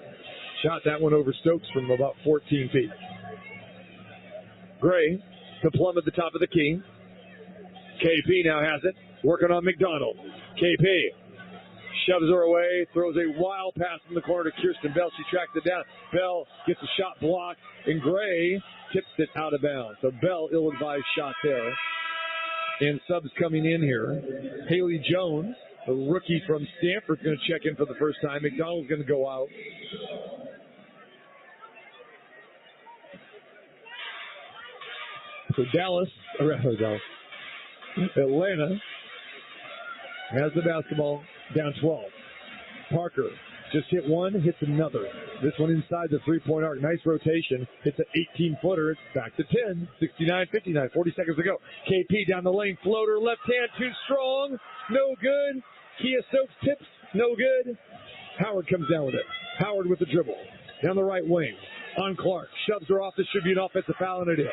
Shot that one over Stokes from about 14 feet. Gray to Plum at the top of the key. KP now has it. Working on McDonald. KP shoves her away, throws a wild pass in the corner to Kirsten Bell. She tracks it down. Bell gets a shot blocked, and Gray tips it out of bounds. So Bell, ill-advised shot there. And subs coming in here. Haley Jones, the rookie from Stanford, is going to check in for the first time. McDonald's going to go out. So Atlanta has the basketball, down 12. Parker just hit one, hits another. This one inside the three-point arc. Nice rotation. Hits an 18-footer. It's back to 10. 69-59. 40 seconds to go. KP down the lane. Floater. Left hand. Too strong. No good. Kia Stokes tips. No good. Howard comes down with it. Howard with the dribble. Down the right wing. On Clark. Shoves her off. This should be an offensive foul, and it is.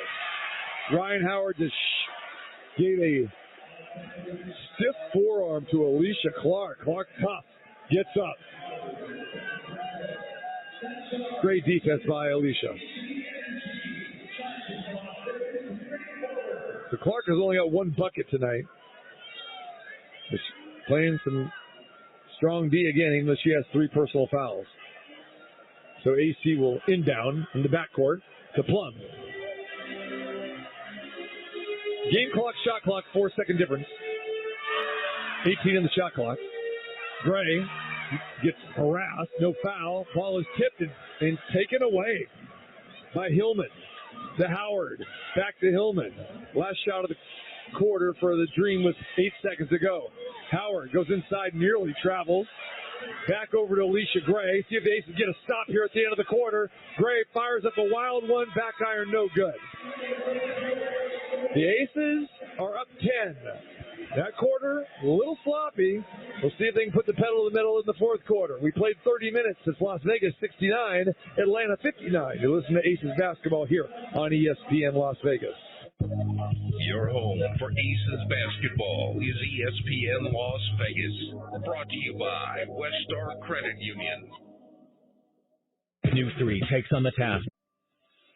Ryan Howard just gave a stiff forearm to Alicia Clark. Clark tough. Gets up. Great defense by Alicia. So Clark has only got one bucket tonight. She's playing some strong D again, even though she has 3 personal fouls. So AC will inbound in the backcourt to Plum. Game clock, shot clock, 4-second difference. 18 in the shot clock. Gray gets harassed, no foul. Ball is tipped and taken away by Hillman. To Howard, back to Hillman. Last shot of the quarter for the Dream with 8 seconds to go. Howard goes inside, nearly travels. Back over to Alicia Gray. See if the Aces get a stop here at the end of the quarter. Gray fires up a wild one. Back iron, no good. The Aces are up 10. That quarter, a little sloppy. We'll see if they can put the pedal in the metal in the fourth quarter. We played 30 minutes. It's Las Vegas 69, Atlanta 59. You listen to Aces basketball here on ESPN Las Vegas. Your home for Aces basketball is ESPN Las Vegas. Brought to you by West Star Credit Union. New 3 takes on the task.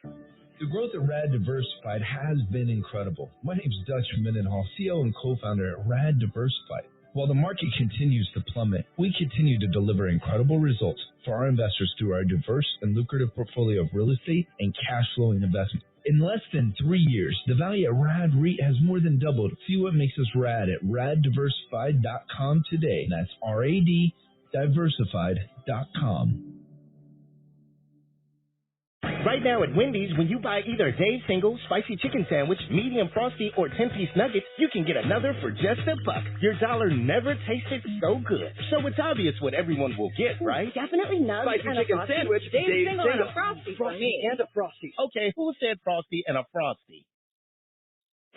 The growth at Rad Diversified has been incredible. My name's Dutch Mendenhall, CEO and co-founder at Rad Diversified. While the market continues to plummet, we continue to deliver incredible results for our investors through our diverse and lucrative portfolio of real estate and cash flowing investments. In less than 3 years, the value at Rad REIT has more than doubled. See what makes us rad at raddiversified.com today. That's RAD diversified.com. Right now at Wendy's, when you buy either a Dave's Single, Spicy Chicken Sandwich, Medium Frosty, or 10-piece nuggets, you can get another for just $1. Your dollar never tasted so good. So it's obvious what everyone will get, right? Definitely nuggets Spicy and Chicken a Frosty. Sandwich, Dave's Single and a Frosty for me. And a Frosty. Okay, who said Frosty and a Frosty?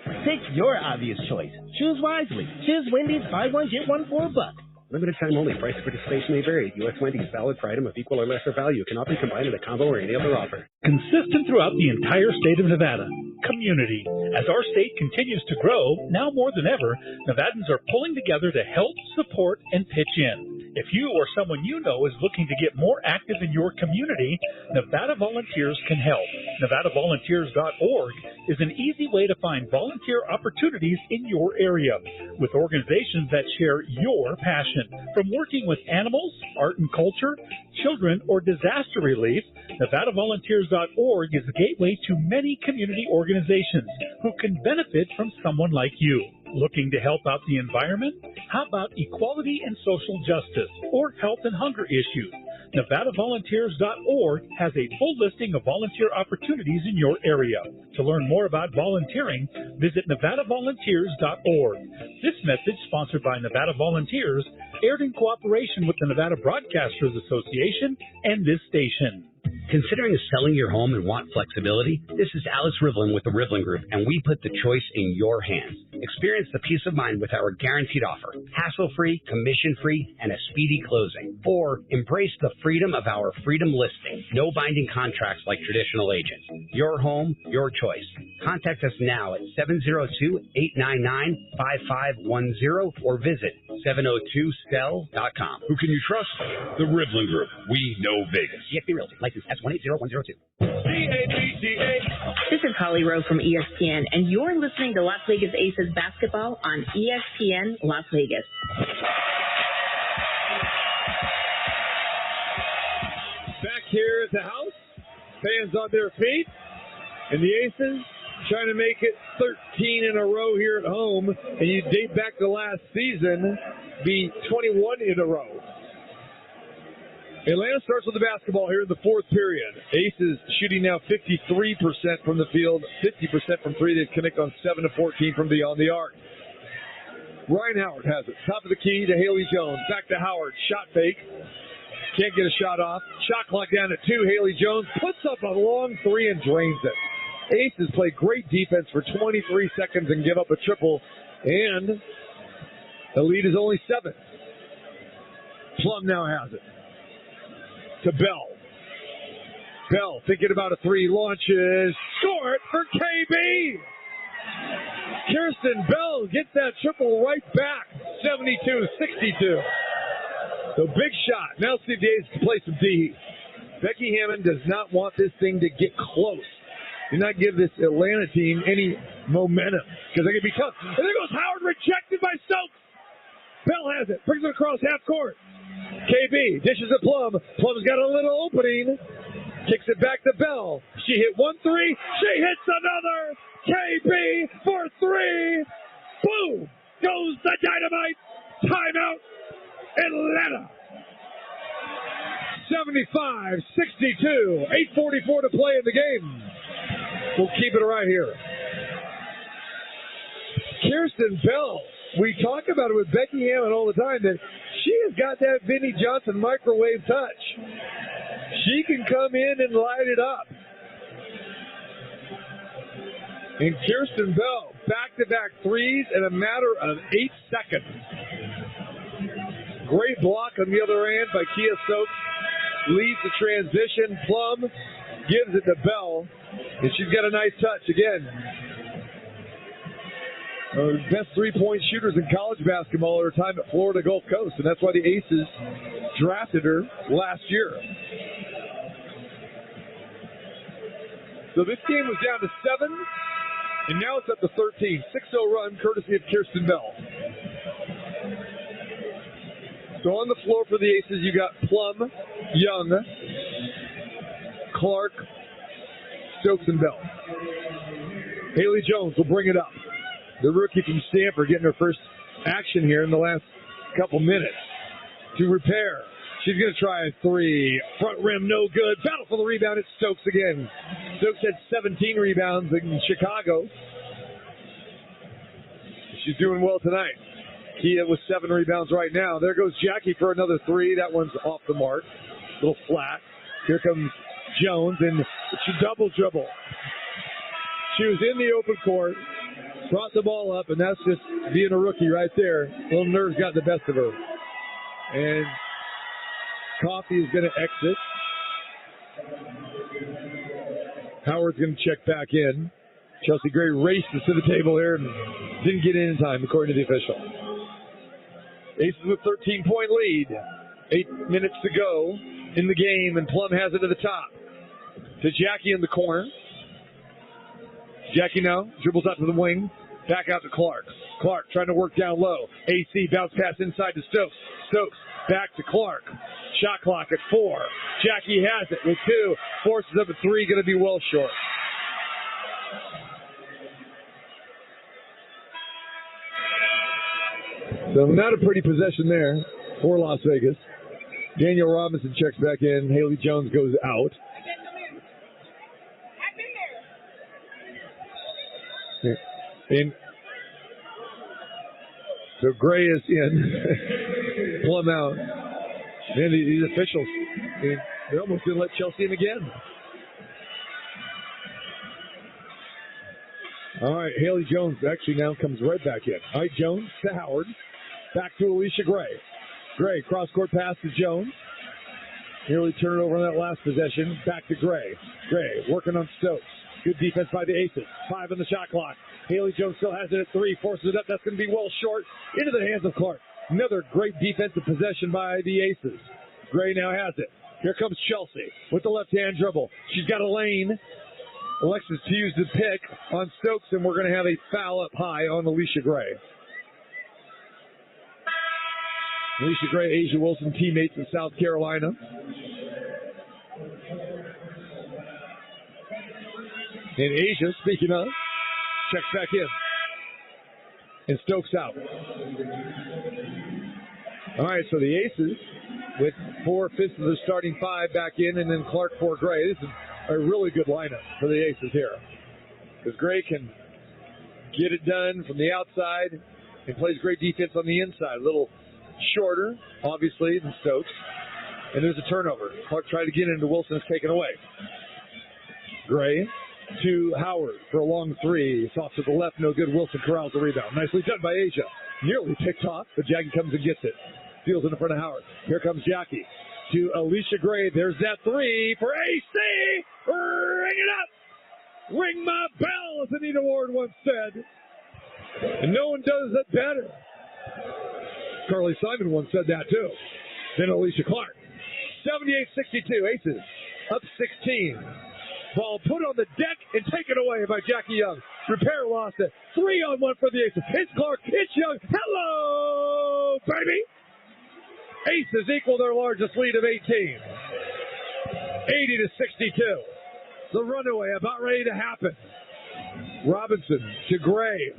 Pick your obvious choice. Choose wisely. Choose Wendy's, buy one, get one for $1. Limited time only. Price of participation may vary. U.S. Wendy's valid for item of equal or lesser value. Cannot be combined in a combo or any other offer. Consistent throughout the entire state of Nevada. Community. As our state continues to grow, now more than ever, Nevadans are pulling together to help, support, and pitch in. If you or someone you know is looking to get more active in your community, Nevada Volunteers can help. NevadaVolunteers.org is an easy way to find volunteer opportunities in your area with organizations that share your passion. From working with animals, art and culture, children, or disaster relief, NevadaVolunteers.org is a gateway to many community organizations who can benefit from someone like you. Looking to help out the environment? How about equality and social justice or health and hunger issues? NevadaVolunteers.org has a full listing of volunteer opportunities in your area. To learn more about volunteering, visit NevadaVolunteers.org. This message, sponsored by Nevada Volunteers, aired in cooperation with the Nevada Broadcasters Association and this station. Considering selling your home and want flexibility? This is Alex Rivlin with the Rivlin Group, and we put the choice in your hands. Experience the peace of mind with our guaranteed offer. Hassle-free, commission-free, and a speedy closing. Or embrace the freedom of our freedom listing. No binding contracts like traditional agents. Your home, your choice. Contact us now at 702-899-5510 or visit 702sell.com. Who can you trust? The Rivlin Group. We know Vegas. EXP Realty. License S180102. This is Holly Rowe from ESPN, and you're listening to Las Vegas Aces basketball on ESPN Las Vegas. Back here at the house, fans on their feet, and the Aces trying to make it 13 in a row here at home, and you date back to last season, be 21 in a row. Atlanta starts with the basketball here in the fourth period. Aces shooting now 53% from the field, 50% from three. They've connected on 7 of 14 from beyond the arc. Ryan Howard has it. Top of the key to Haley Jones. Back to Howard. Shot fake. Can't get a shot off. Shot clock down at 2. Haley Jones puts up a long three and drains it. Aces play great defense for 23 seconds and give up a triple. And the lead is only 7. Plum now has it. To Bell. Bell thinking about a three, launches, short for KB. Kirsten Bell gets that triple right back, 72-62. So big shot. Now Steve Davis can play some D. Becky Hammond does not want this thing to get close. Do not give this Atlanta team any momentum because they can be tough. And there goes Howard, rejected by Stokes. Bell has it, brings it across half court. KB dishes a Plum. Plum's got a little opening. Kicks it back to Bell. She hit 1 3. She hits another. KB for 3. Boom! Goes the dynamite. Timeout. Atlanta. 75-62. 8:44 to play in the game. We'll keep it right here. Kirsten Bell. We talk about it with Becky Hammond all the time that she has got that Vinnie Johnson microwave touch. She can come in and light it up. And Kirsten Bell, back-to-back threes in a matter of 8 seconds. Great block on the other end by Kia Stokes. Leads the transition. Plum gives it to Bell. And she's got a nice touch again. best three-point shooters in college basketball at her time at Florida Gulf Coast, and that's why the Aces drafted her last year. So this game was down to 7, and now it's up to 13. 6-0 run, courtesy of Kirsten Bell. So on the floor for the Aces, you got Plum, Young, Clark, Stokes, and Bell. Haley Jones will bring it up. The rookie from Stanford getting her first action here in the last couple minutes. To repair. She's going to try a three. Front rim, no good. Battle for the rebound. It's Stokes again. Stokes had 17 rebounds in Chicago. She's doing well tonight. Kia with 7 rebounds right now. There goes Jackie for another three. That one's off the mark. A little flat. Here comes Jones, and she double dribble. She was in the open court, brought the ball up, and that's just being a rookie right there. Little nerves got the best of her. And Coffey is going to exit. Howard's going to check back in. Chelsea Gray races to the table here and didn't get in time, according to the official. Aces with 13-point lead. 8 minutes to go in the game, and Plum has it to the top. To Jackie in the corner. Jackie now dribbles out to the wing. Back out to Clark. Clark trying to work down low. AC bounce pass inside to Stokes. Stokes back to Clark. Shot clock at 4. Jackie has it with 2. Forces up at 3. Going to be well short. So not a pretty possession there for Las Vegas. Daniel Robinson checks back in. Haley Jones goes out. And so Gray is in. Plum out. And these officials, they almost didn't let Chelsea in again. All right, Haley Jones actually now comes right back in. All right, Jones to Howard. Back to Alicia Gray. Gray, cross-court pass to Jones. Nearly turned it over on that last possession. Back to Gray. Gray working on Stokes. Good defense by the Aces. 5 on the shot clock. Haley Jones still has it at 3. Forces it up. That's going to be well short. Into the hands of Clark. Another great defensive possession by the Aces. Gray now has it. Here comes Chelsea with the left-hand dribble. She's got a lane. Alexis to use the pick on Stokes, and we're going to have a foul up high on Alicia Gray. Alicia Gray, Asia Wilson, teammates in South Carolina. And Asia, speaking of, checks back in. And Stokes out. All right, so the Aces with 4/5 of the starting 5 back in, and then Clark for Gray. This is a really good lineup for the Aces here. Because Gray can get it done from the outside and plays great defense on the inside. A little shorter, obviously, than Stokes. And there's a turnover. Clark tried to get into Wilson. It's taken away. Gray to Howard for a long 3. It's off to the left. No good. Wilson corrals the rebound. Nicely done by Asia. Nearly picked off, but Jackie comes and gets it. Steals in front of Howard. Here comes Jackie to Alicia Gray. There's that 3 for AC. Ring it up. Ring my bell, as Anita Ward once said. And no one does it better. Carly Simon once said that too. Then Alicia Clark. 78-62. Aces up 16. Ball put on the deck and taken away by Jackie Young. Repair lost it. 3-on-1 for the Aces. It's Clark. It's Young. Hello, baby. Aces equal their largest lead of 18. 80-62. The runaway about ready to happen. Robinson to Gray.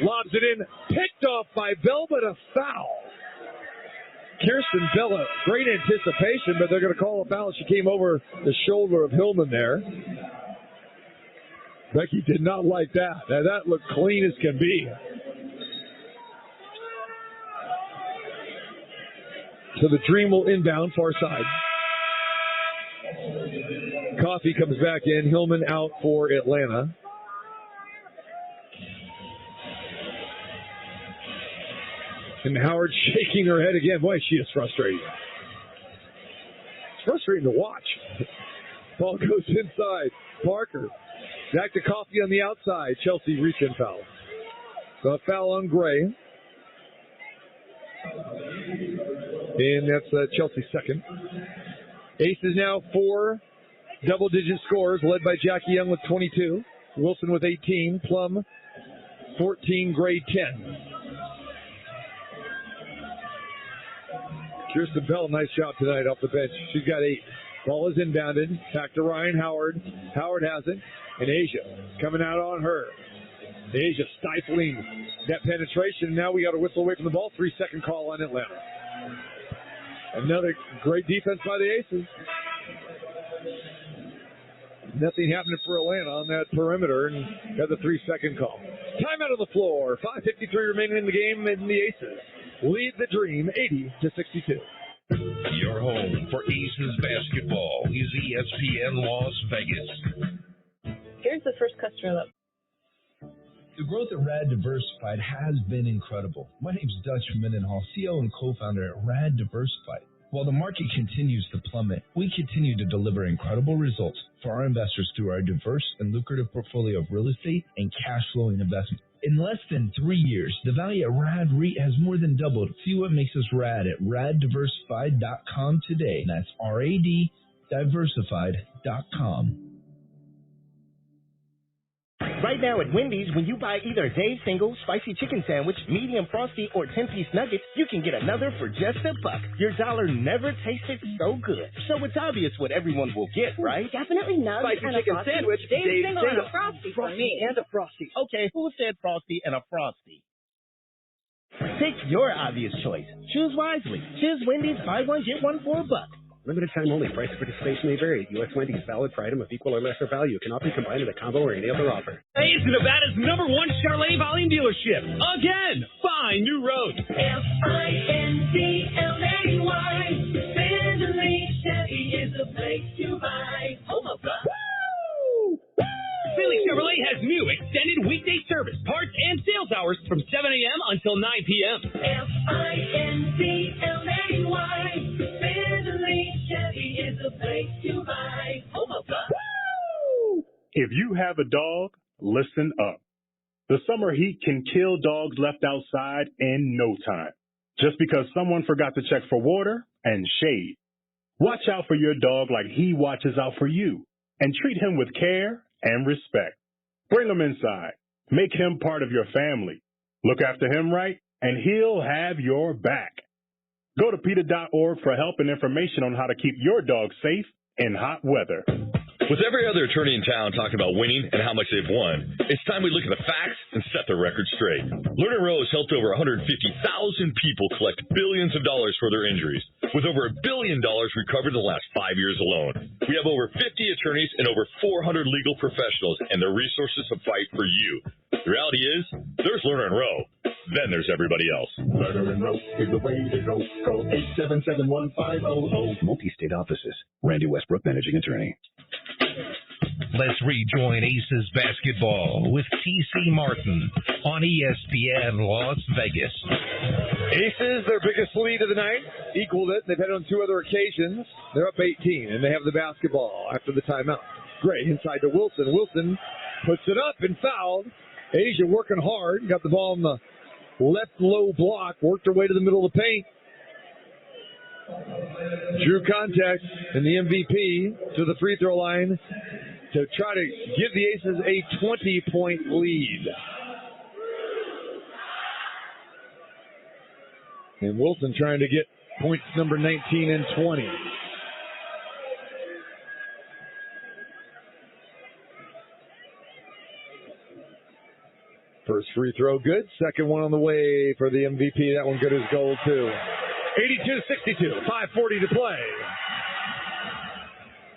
Lobs it in. Picked off by Bell, but a foul. Kirsten Bella, great anticipation, but they're going to call a foul. She came over the shoulder of Hillman there. Becky did not like that. Now that looked clean as can be. So the Dream will inbound far side. Coffey comes back in. Hillman out for Atlanta. And Howard shaking her head again. Boy, she is frustrating. It's frustrating to watch. Ball goes inside. Parker Back to Coffee on the outside. Chelsea reach-in foul. The foul on Gray. And that's Chelsea's second. Aces now 4 double-digit scores, led by Jackie Young with 22. Wilson with 18. Plum 14. Gray 10. Kirsten Bell, nice job tonight off the bench. She's got 8. Ball is inbounded. Back to Ryan Howard. Howard has it. And Asia coming out on her. Asia stifling that penetration. Now we got a whistle away from the ball. 3-second call on Atlanta. Another great defense by the Aces. Nothing happening for Atlanta on that perimeter, and got the 3-second call. Timeout on the floor. 5:53 remaining in the game, and the Aces lead the Dream 80-62. Your home for Aces basketball is ESPN Las Vegas. Here's the first customer look. The growth at Rad Diversified has been incredible. My name is Dutch Mendenhall, CEO and co-founder at Rad Diversified. While the market continues to plummet, we continue to deliver incredible results for our investors through our diverse and lucrative portfolio of real estate and cash flowing investments. In less than 3 years, the value at Rad REIT has more than doubled. See what makes us rad at raddiversified.com today. That's RAD diversified.com. Right now at Wendy's, when you buy either a Dave's Single, Spicy Chicken Sandwich, Medium Frosty, or 10-piece nuggets, you can get another for just $1. Your dollar never tasted so good. So it's obvious what everyone will get, right? Definitely nuggets Spicy and chicken a Frosty. sandwich, Dave's Single and a Frosty for me. And a Frosty. Okay, who said Frosty and a Frosty? Pick your obvious choice. Choose wisely. Choose Wendy's, buy one, get one for $1. Limited time only. Price of participation may vary. U.S. Wendy's, valid for item of equal or lesser value. Cannot be combined in a combo or any other offer. Hey, it's Nevada's #1 Chevrolet volume dealership. Again, find new roads. F-I-N-D-L-A-Y. Finley Chevy is the place to buy. Home of the Finley Chevrolet has new extended weekday service, parts, and sales hours from 7 a.m. until 9 p.m. F-I-N-D-L-A-Y. Finley Chevy is the place to buy. Home of the If you have a dog, listen up. The summer heat can kill dogs left outside in no time, just because someone forgot to check for water and shade. Watch out for your dog like he watches out for you, and treat him with care and respect. Bring him inside. Make him part of your family. Look after him right, and he'll have your back. Go to PETA.org for help and information on how to keep your dog safe in hot weather. With every other attorney in town talking about winning and how much they've won, it's time we look at the facts and set the record straight. Lerner Rowe has helped over 150,000 people collect billions of dollars for their injuries, with over $1 billion recovered in the last 5 years alone. We have over 50 attorneys and over 400 legal professionals and the resources to fight for you. The reality is, there's Lerner and Rowe. Then there's everybody else. Lerner and Rowe is the way to go. Call 877-1500. Multi-state offices. Randy Westbrook, managing attorney. Let's rejoin Aces basketball with T.C. Martin on ESPN Las Vegas. Aces, their biggest lead of the night, equaled it. They've had it on 2 other occasions. They're up 18, and they have the basketball after the timeout. Gray inside to Wilson. Wilson puts it up and fouled. Asia working hard. Got the ball in the left low block. Worked her way to the middle of the paint. Drew contact, and the MVP to the free throw line to try to give the Aces a 20-point lead. And Wilson trying to get points number 19 and 20. First free throw good. Second one on the way for the MVP. That one good as gold, too. 82-62. 5:40 to play.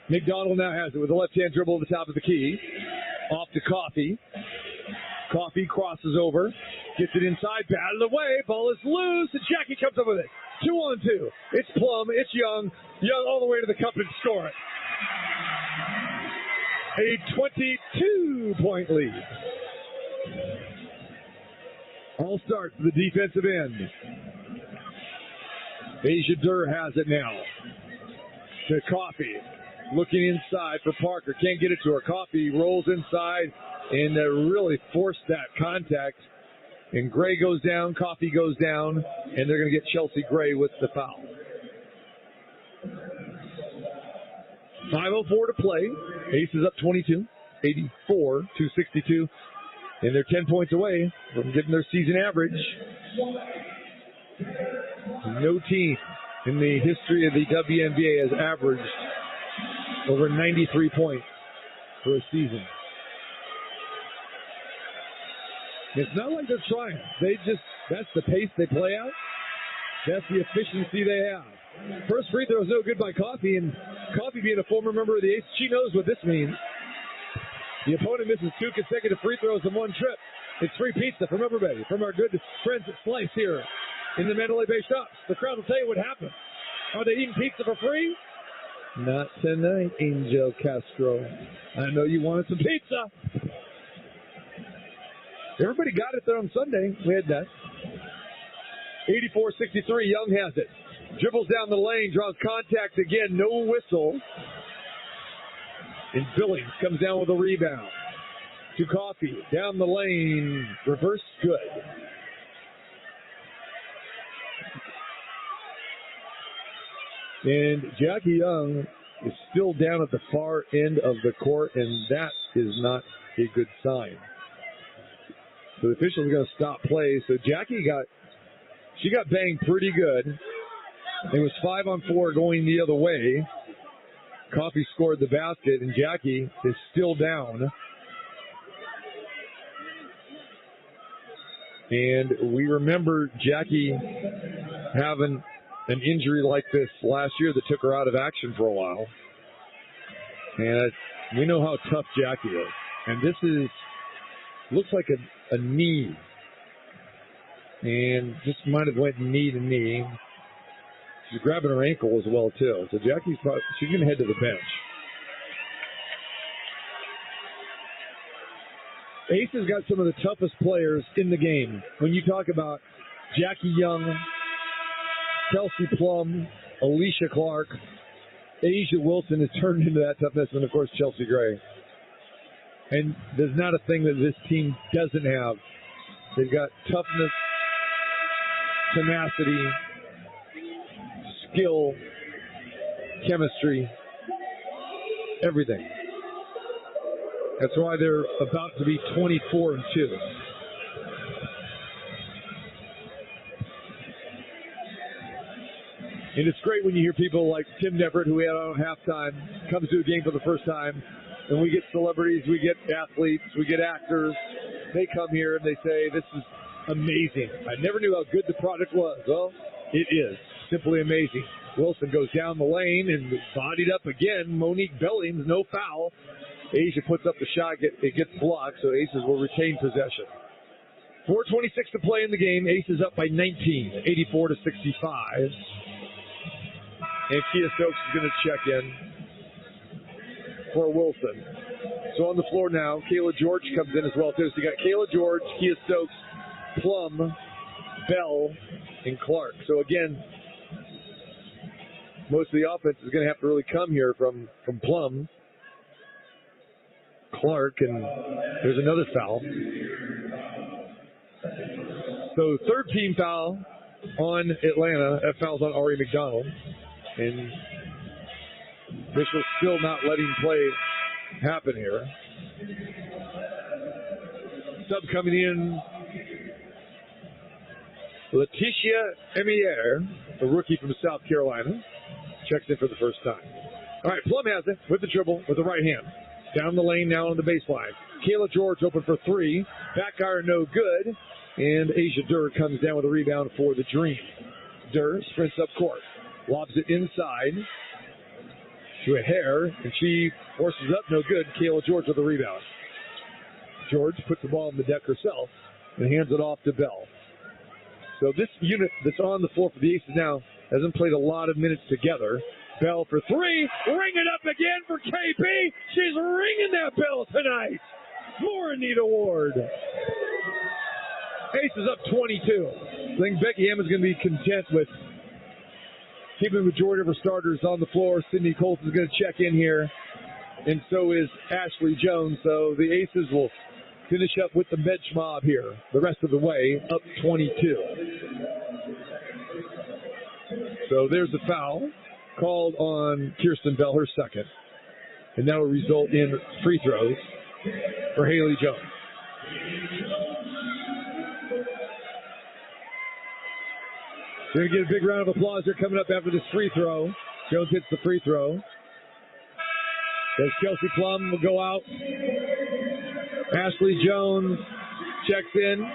McDonald now has it with a left-hand dribble at the top of the key. Off to Coffee. Coffee crosses over. Gets it inside. Batted away. Ball is loose. And Jackie comes up with it. 2-on-2. It's Plum. It's Young. Young all the way to the cup and score it. A 22-point lead. All starts to the defensive end. Asia Durr has it now. To Coffee. Looking inside for Parker. Can't get it to her. Coffee rolls inside and really forced that contact. And Gray goes down, Coffee goes down, and they're going to get Chelsea Gray with the foul. 5:04 to play. Aces up 22, 84-62. And they're 10 points away from getting their season average. No team in the history of the WNBA has averaged over 93 points for a season. It's not like they're trying. That's the pace they play at. That's the efficiency they have. First free throw is no good by Coffee, and Coffee being a former member of the Aces, she knows what this means. The opponent misses 2 consecutive free throws in one trip. It's free pizza from everybody, from our good friends at Slice here in the Mandalay Bay shops. The crowd will tell you what happened. Are they eating pizza for free? Not tonight, Angel Castro. I know you wanted some pizza. Everybody got it there on Sunday. We had that. 84-63, Young has it. Dribbles down the lane, draws contact again, no whistle. And Billings comes down with a rebound. To Coffee, down the lane, reverse good. And Jackie Young is still down at the far end of the court, and that is not a good sign. So the officials are going to stop play. So Jackie got banged pretty good. It was 5-on-4 going the other way. Coffee scored the basket, and Jackie is still down. And we remember Jackie having an injury like this last year that took her out of action for a while. And we know how tough Jackie is. And this looks like a knee. And just might have went knee to knee. She's grabbing her ankle as well, too. So she's going to head to the bench. Ace has got some of the toughest players in the game. When you talk about Jackie Young, Kelsey Plum, Alicia Clark, Asia Wilson has turned into that toughness, and, of course, Chelsea Gray. And there's not a thing that this team doesn't have. They've got toughness, tenacity, skill, chemistry, everything. That's why they're about to be 24-2. And it's great when you hear people like Tim Neverett, who we had on halftime, comes to a game for the first time, and we get celebrities, we get athletes, we get actors. They come here and they say, this is amazing. I never knew how good the product was. Well, it is simply amazing. Wilson goes down the lane and bodied up again. Monique Billings, no foul. Asia puts up the shot. It gets blocked, so Aces will retain possession. 4:26 to play in the game. Aces up by 19, 84-65. And Kia Stokes is going to check in for Wilson. So on the floor now, Kayla George comes in as well, too. So you got Kayla George, Kia Stokes, Plum, Bell, and Clark. So again, most of the offense is going to have to really come here from Plum, Clark, and there's another foul. So third team foul on Atlanta. That foul's on Ari McDonald. And officials still not letting play happen here. Sub coming in, Letitia Emier, a rookie from South Carolina, checks in for the first time. All right, Plum has it with the dribble with the right hand. Down the lane now on the baseline. Kayla George open for three. Back iron no good. And Asia Durr comes down with a rebound for the Dream. Durr sprints up court. Lobs it inside to a hair, and she forces up, no good. Kayla George with the rebound. George puts the ball on the deck herself and hands it off to Bell. So this unit that's on the floor for the Aces now hasn't played a lot of minutes together. Bell for three. Ring it up again for KP. She's ringing that bell tonight. More Anita Ward. Aces up 22. I think Becky Hammond's going to be content with keeping the majority of her starters on the floor. Sydney Colson's going to check in here, and so is Ashley Jones. So the Aces will finish up with the bench mob here the rest of the way, up 22. So there's a foul called on Kirsten Bell, her second, and that will result in free throws for Haley Jones. We're going to get a big round of applause here coming up after this free throw. Jones hits the free throw. As Kelsey Plum will go out. Ashley Jones checks in.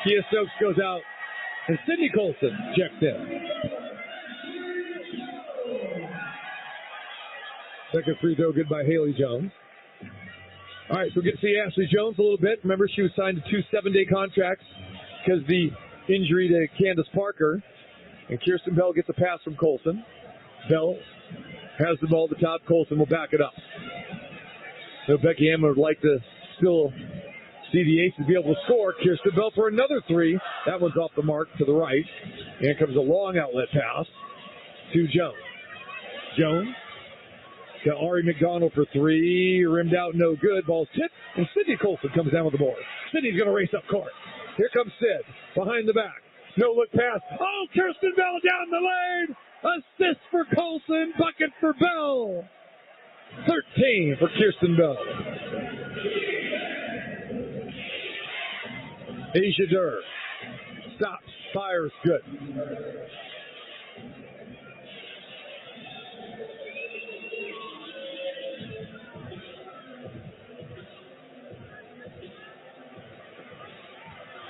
Kia Stokes goes out. And Sydney Colson checks in. Second free throw good by Haley Jones. All right, so we get to see Ashley Jones a little bit. Remember, she was signed to 2 7-day contracts because the injury to Candace Parker. And Kirsten Bell gets a pass from Colson. Bell has the ball at the top. Colson will back it up. So Becky Hammond would like to still see the Aces be able to score. Kirsten Bell for another three. That one's off the mark to the right. And comes a long outlet pass to Jones. Jones got Ari McDonald for three. Rimmed out, no good. Ball's tipped. And Sydney Colson comes down with the board. Sydney's going to race up court. Here comes Sid behind the back. No look pass. Oh, Kirsten Bell down the lane. Assist for Colson. Bucket for Bell. 13 for Kirsten Bell. Asia Durr stops, fires, good.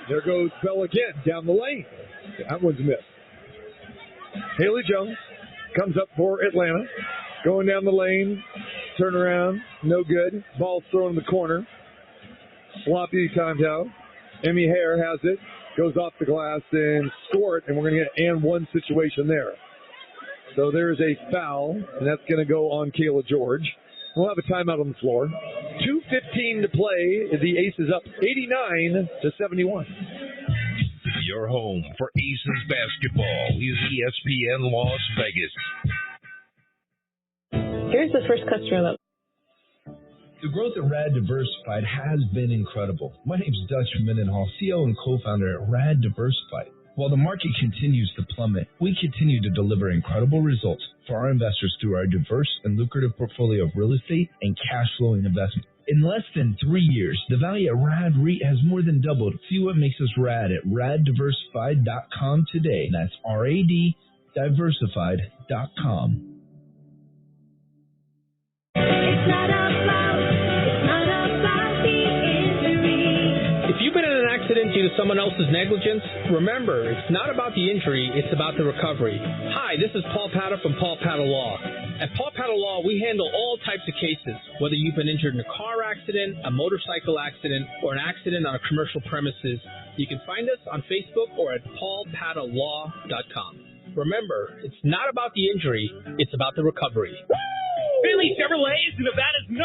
There goes Bell again, down the lane. That one's missed. Haley Jones comes up for Atlanta. Going down the lane, turn around, no good. Ball's thrown in the corner. Sloppy timed out. Emmy Hare has it, goes off the glass and score it, and we're going to get an and one situation there. So there's a foul, and that's going to go on Kayla George. We'll have a timeout on the floor. 2:15 to play. The Aces up 89-71. Your home for Aces basketball is ESPN Las Vegas. Here's the first customer look. The growth at Rad Diversified has been incredible. My name is Dutch Mendenhall, CEO and co-founder at Rad Diversified. While the market continues to plummet, we continue to deliver incredible results for our investors through our diverse and lucrative portfolio of real estate and cash flowing investments. In less than 3 years, the value at Rad REIT has more than doubled. See what makes us rad at raddiversified.com today. That's RAD diversified.com. If you've been in an accident due to someone else's negligence, remember, it's not about the injury, it's about the recovery. Hi, this is Paul Patta from Paul Patta Law. At Paul Patta Law, we handle all types of cases, whether you've been injured in a car accident, a motorcycle accident, or an accident on a commercial premises. You can find us on Facebook or at paulpattalaw.com. Remember, it's not about the injury, it's about the recovery. Finley Chevrolet is Nevada's #1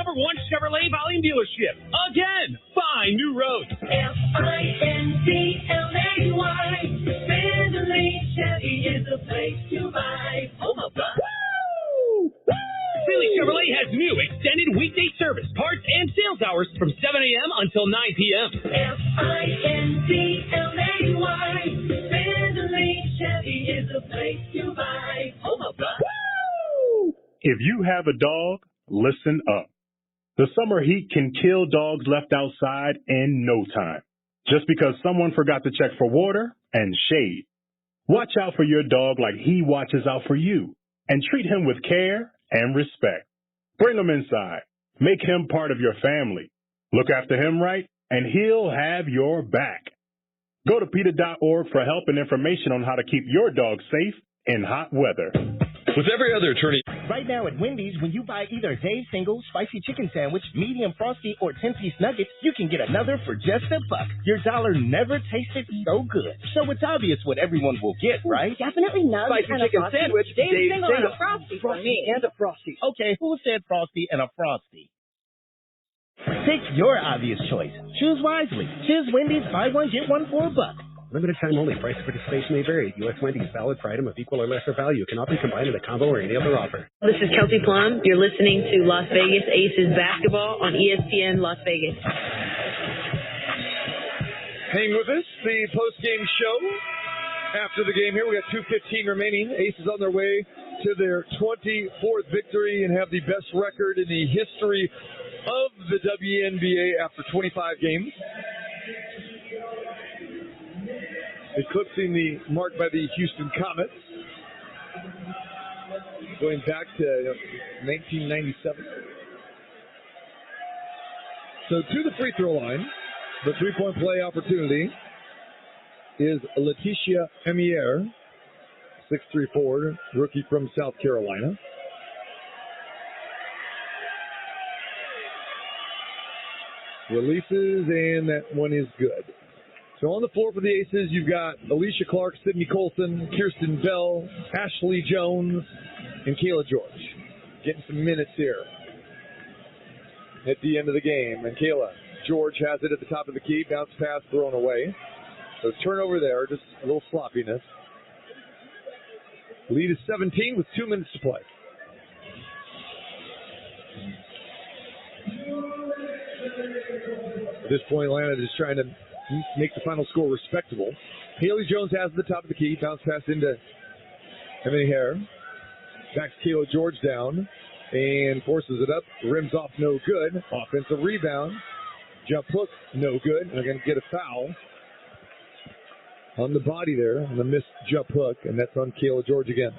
Chevrolet volume dealership. Again, find new roads. F-I-N-C-L-A-Y. Finley Chevy is the place to buy. Home of the Finley Chevrolet has new extended weekday service, parts, and sales hours from 7 a.m. until 9 p.m. F-I-N-C-L-A-Y. Finley Chevy is the place to buy. Home of the If you have a dog, listen up. The summer heat can kill dogs left outside in no time, just because someone forgot to check for water and shade. Watch out for your dog like he watches out for you, and treat him with care and respect. Bring him inside. Make him part of your family. Look after him right, and he'll have your back. Go to PETA.org for help and information on how to keep your dog safe in hot weather. With every other attorney. Right now at Wendy's, when you buy either Dave's single, spicy chicken sandwich, medium frosty, or 10-piece nuggets, you can get another for just $1. Your dollar never tasted so good. So it's obvious what everyone will get, right? Definitely nuggets Spicy and a chicken frosty. sandwich, Dave's single and a frosty for me. And a frosty. Okay, who said frosty and a frosty? Take your obvious choice. Choose wisely. Choose Wendy's buy one, get one for $1. Limited time only. Price of participation may vary. U.S. Wendy's valid per item of equal or lesser value. Cannot be combined in a combo or any other offer. This is Kelsey Plum. You're listening to Las Vegas Aces basketball on ESPN Las Vegas. Hang with us, the post-game show. After the game here, we got 2:15 remaining. Aces on their way to their 24th victory and have the best record in the history of the WNBA after 25 games. Eclipsing the mark by the Houston Comets. Going back to 1997. So to the free throw line, the three-point play opportunity is Leticia Emier, 6'3" forward, rookie from South Carolina. Releases, and that one is good. So on the floor for the Aces, you've got Alicia Clark, Sydney Colson, Kirsten Bell, Ashley Jones, and Kayla George. Getting some minutes here at the end of the game. And Kayla George has it at the top of the key. Bounce pass thrown away. So turnover there, just a little sloppiness. Lead is 17 with 2 minutes to play. At this point, Atlanta is trying to make the final score respectable. Haley Jones has the top of the key. Bounce pass into Emily Hare. Backs Kayla George down and forces it up. Rims off, no good. Offensive rebound. Jump hook, no good. And they're going to get a foul on the body there on the missed jump hook, and that's on Kayla George again.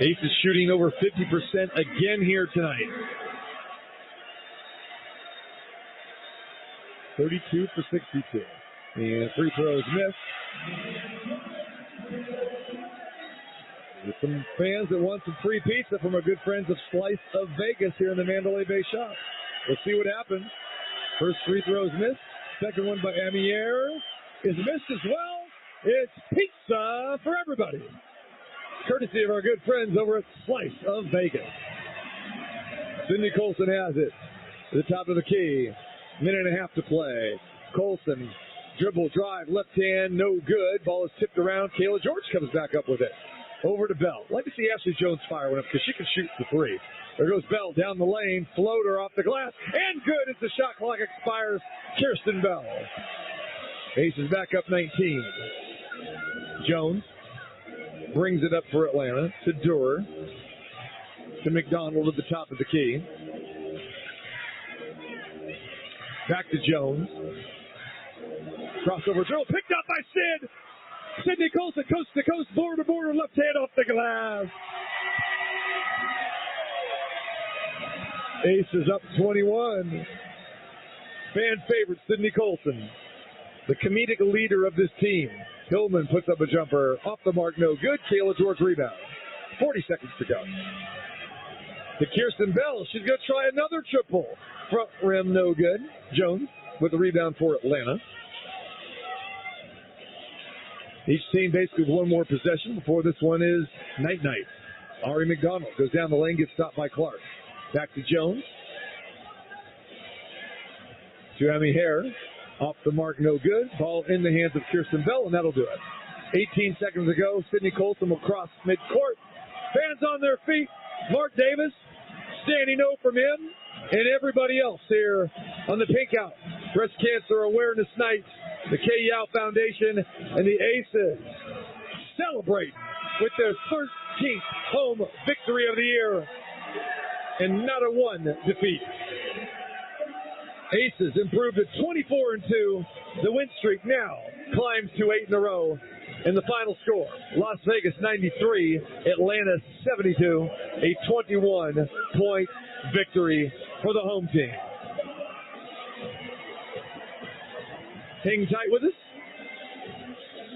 Ace is shooting over 50% again here tonight. 32 for 62. And free throws missed. With some fans that want some free pizza from our good friends of Slice of Vegas here in the Mandalay Bay shop. We'll see what happens. First free throw is missed. Second one by Amier is missed as well. It's pizza for everybody. Courtesy of our good friends over at Slice of Vegas. Sydney Colson has it. At the top of the key. Minute and a half to play. Colson, dribble, drive, left hand, no good. Ball is tipped around. Kayla George comes back up with it. Over to Bell. Like to see Ashley Jones fire one up because she can shoot the three. There goes Bell down the lane. Floater off the glass. And good as the shot clock expires. Kirsten Bell. Aces back up 19. Jones brings it up for Atlanta to Durer. To McDonald at the top of the key. Back to Jones. Crossover drill picked up by Sid. Sydney Colson, coast to coast, border to border, left hand off the glass. Ace is up 21. Fan favorite, Sydney Colson. The comedic leader of this team. Hillman puts up a jumper. Off the mark, no good. Kayla George rebound. 40 seconds to go. To Kirsten Bell. She's going to try another triple. Front rim, no good. Jones with the rebound for Atlanta. Each team basically with one more possession before this one is night-night. Ari McDonald goes down the lane, gets stopped by Clark. Back to Jones. To Emmy Hare. Off the mark, no good. Ball in the hands of Kirsten Bell, and that'll do it. 18 seconds to go. Sydney Colson will cross midcourt. Fans on their feet. Mark Davis, standing O from him, and everybody else here on the Pink Out Breast Cancer Awareness Night. The K-Yow Foundation and the Aces celebrate with their 13th home victory of the year and not a one defeat. Aces improved to 24-2. The win streak now climbs to 8 in a row. And the final score, Las Vegas 93, Atlanta 72, a 21-point victory for the home team. Hang tight with us.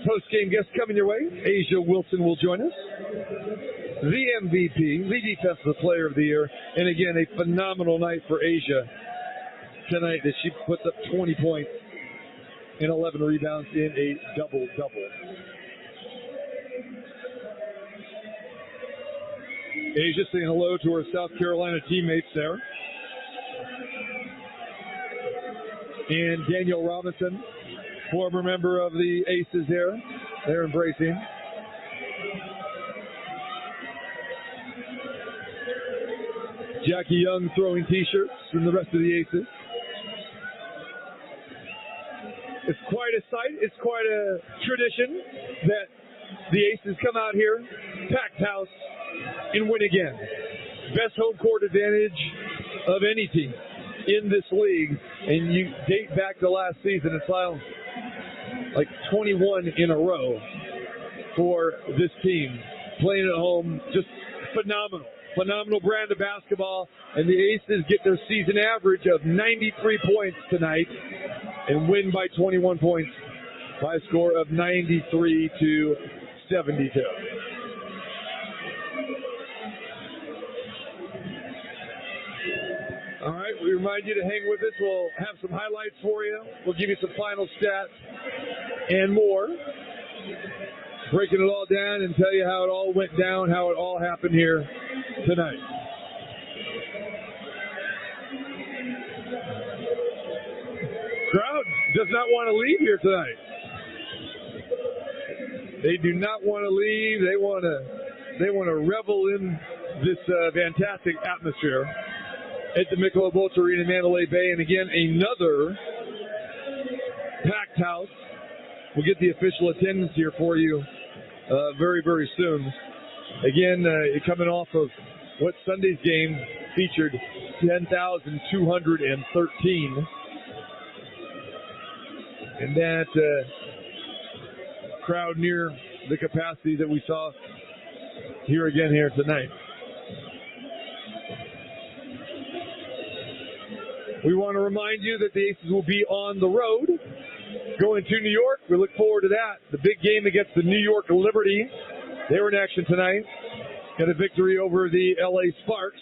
Post-game guest coming your way. Asia Wilson will join us. The MVP, the Defensive Player of the Year. And again, a phenomenal night for Asia tonight as she puts up 20 points and 11 rebounds in a double-double. Asia saying hello to her South Carolina teammates there. and Daniel Robinson, former member of the Aces here. They're embracing. Jackie Young throwing T-shirts and the rest of the Aces. It's quite a sight. It's quite a tradition that the Aces come out here, packed house, and win again. Best home court advantage of any team in this league. And you date back to last season, it's like 21 in a row for this team. Playing at home, just phenomenal. Phenomenal brand of basketball. And the Aces get their season average of 93 points tonight and win by 21 points by a score of 93-72. All right, we remind you to hang with us. We'll have some highlights for you. We'll give you some final stats and more. Breaking it all down and tell you how it all went down, how it all happened here tonight. Crowd does not want to leave here tonight. They do not want to leave. They want to revel in this fantastic atmosphere at the Michelob Ultra Arena in Mandalay Bay. And again, another packed house. We'll get the official attendance here for you very, very soon. Again, coming off of what Sunday's game featured 10,213. And that crowd near the capacity that we saw here again here tonight. We want to remind you that the Aces will be on the road going to New York. We look forward to that. The big game against the New York Liberty. They were in action tonight. Got a victory over the LA Sparks.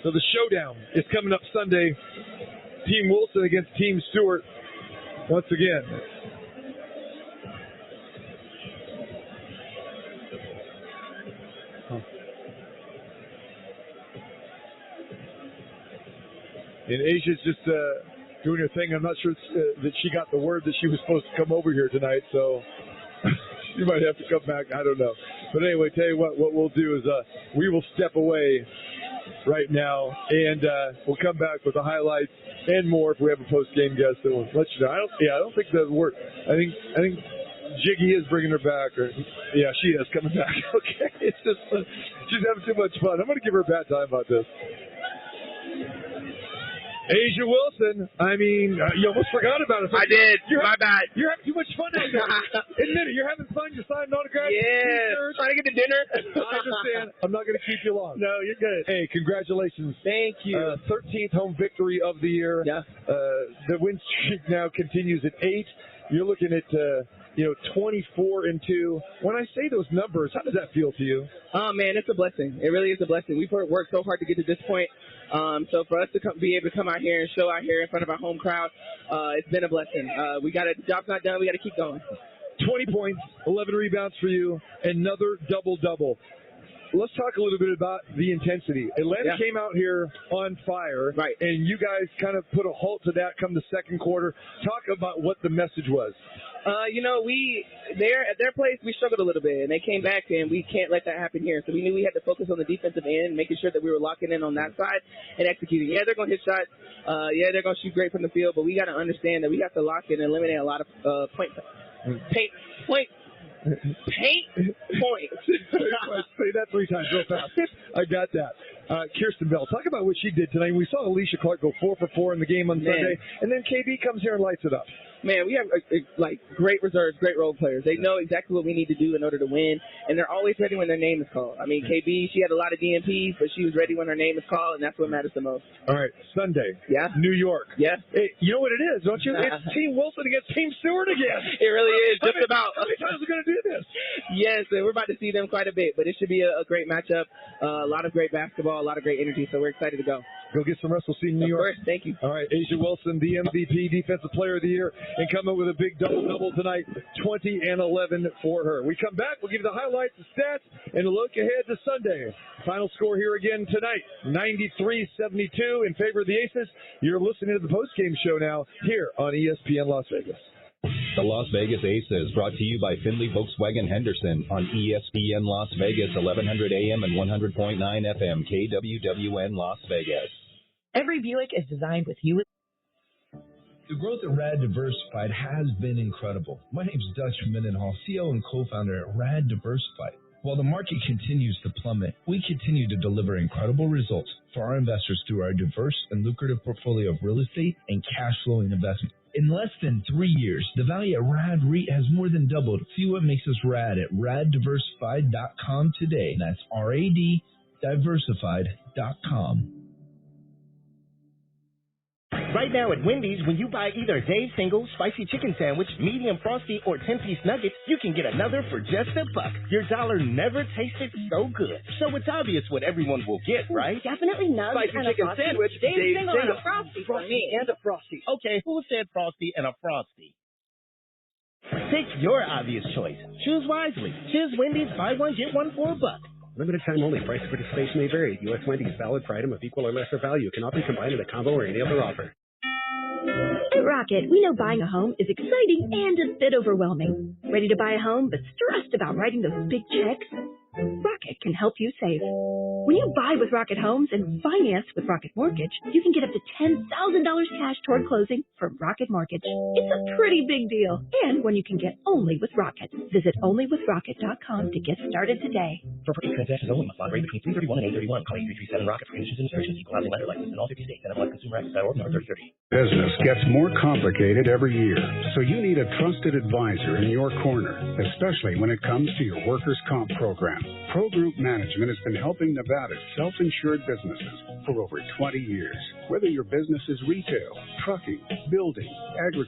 So the showdown is coming up Sunday. Team Wilson against Team Stewart once again. And Asia's just doing her thing. I'm not sure that she got the word that she was supposed to come over here tonight, so she might have to come back. I don't know. But anyway, tell you what we'll do is we will step away right now, and we'll come back with the highlights and more if we have a post-game guest that will let you know. I don't think that worked. I think Jiggy is bringing her back, or yeah, she is coming back. Okay, it's just she's having too much fun. I'm going to give her a bad time about this. Asia Wilson, I mean, you almost forgot about it. I did. My bad. You're having too much fun out there. Admit it. You're having fun. You're signing autographs. Yeah. Trying to get to dinner. I understand. I'm not going to keep you long. No, you're good. Hey, congratulations. Thank you. 13th home victory of the year. Yeah. The win streak now continues at 8. You're looking at 24-2. When I say those numbers, how does that feel to you? Oh man, it's a blessing. It really is a blessing. We've worked so hard to get to this point. So for us to be able to come out here and show out here in front of our home crowd, it's been a blessing. The job's not done. We got to keep going. 20 points, 11 rebounds for you, another double-double. Let's talk a little bit about the intensity. Atlanta came out here on fire, right? And you guys kind of put a halt to that come the second quarter. Talk about what the message was. At their place, we struggled a little bit, and they came back, and we can't let that happen here. So we knew we had to focus on the defensive end, making sure that we were locking in on that side and executing. Yeah, they're going to hit shots. Yeah, they're going to shoot great from the field, but we got to understand that we have to lock in and eliminate a lot of paint points. Say that 3 times real fast. I got that. Kirsten Bell, talk about what she did tonight. We saw Alicia Clark go 4 for 4 in the game on Sunday, and then KB comes here and lights it up. Man, we have great reserves, great role players. They know exactly what we need to do in order to win, and they're always ready when their name is called. I mean, KB, she had a lot of DMPs, but she was ready when her name is called, and that's what matters the most. All right, Sunday. Yeah. New York. Yeah. Hey, you know what it is, don't you? It's Team Wilson against Team Stewart again. It really is. Just about. How many times are we going to do this? Yes, and we're about to see them quite a bit, but it should be a great matchup. A lot of great basketball. overall a lot of great energy, so we're excited to go. Go get some rest. We'll see you in New York. Of course, thank you. All right, Asia Wilson, the MVP, Defensive Player of the Year, and coming with a big double-double tonight, 20 and 11 for her. We come back, we'll give you the highlights, the stats, and a look ahead to Sunday. Final score here again tonight, 93-72 in favor of the Aces. You're listening to the postgame show now here on ESPN Las Vegas. The Las Vegas Aces, brought to you by Findlay Volkswagen Henderson on ESPN Las Vegas, 1100 AM and 100.9 FM, KWWN Las Vegas. Every Buick is designed with you. The growth at Rad Diversified has been incredible. My name is Dutch Mendenhall, CEO and co-founder at Rad Diversified. While the market continues to plummet, we continue to deliver incredible results for our investors through our diverse and lucrative portfolio of real estate and cash flowing investments. In less than 3 years, the value at Rad REIT has more than doubled. See what makes us rad at raddiversified.com today. That's RAD diversified.com. Right now at Wendy's, when you buy either Dave's Single, Spicy Chicken Sandwich, Medium Frosty, or 10-piece nuggets, you can get another for just $1. Your dollar never tasted so good. So it's obvious what everyone will get, right? Definitely nuggets Spicy and chicken a Frosty. sandwich, Dave's Dave's Single and a Single. Frosty for me. And a Frosty. Okay, who said Frosty and a Frosty? Pick your obvious choice. Choose wisely. Choose Wendy's, buy one, get one for $1. Limited time only. Price of participation may vary. U.S. Wendy's valid for item of equal or lesser value. Cannot be combined in a combo or any other offer. At Rocket, we know buying a home is exciting and a bit overwhelming. Ready to buy a home but stressed about writing those big checks? Rocket can help you save. When you buy with Rocket Homes and finance with Rocket Mortgage, you can get up to $10,000 cash toward closing from Rocket Mortgage. It's a pretty big deal, and one you can get only with Rocket. Visit onlywithrocket.com to get started today. For purchase transactions only, must rate between 331 and 831. Call 8337 Rocket for conditions and instructions. Equal housing lender license in all 50 states. NMLSconsumerAccess.org, number 3030. Business gets more complicated every year, so you need a trusted advisor in your corner, especially when it comes to your workers' comp program. Pro Group Management has been helping Nevada's self-insured businesses for over 20 years. Whether your business is retail, trucking, building, agriculture,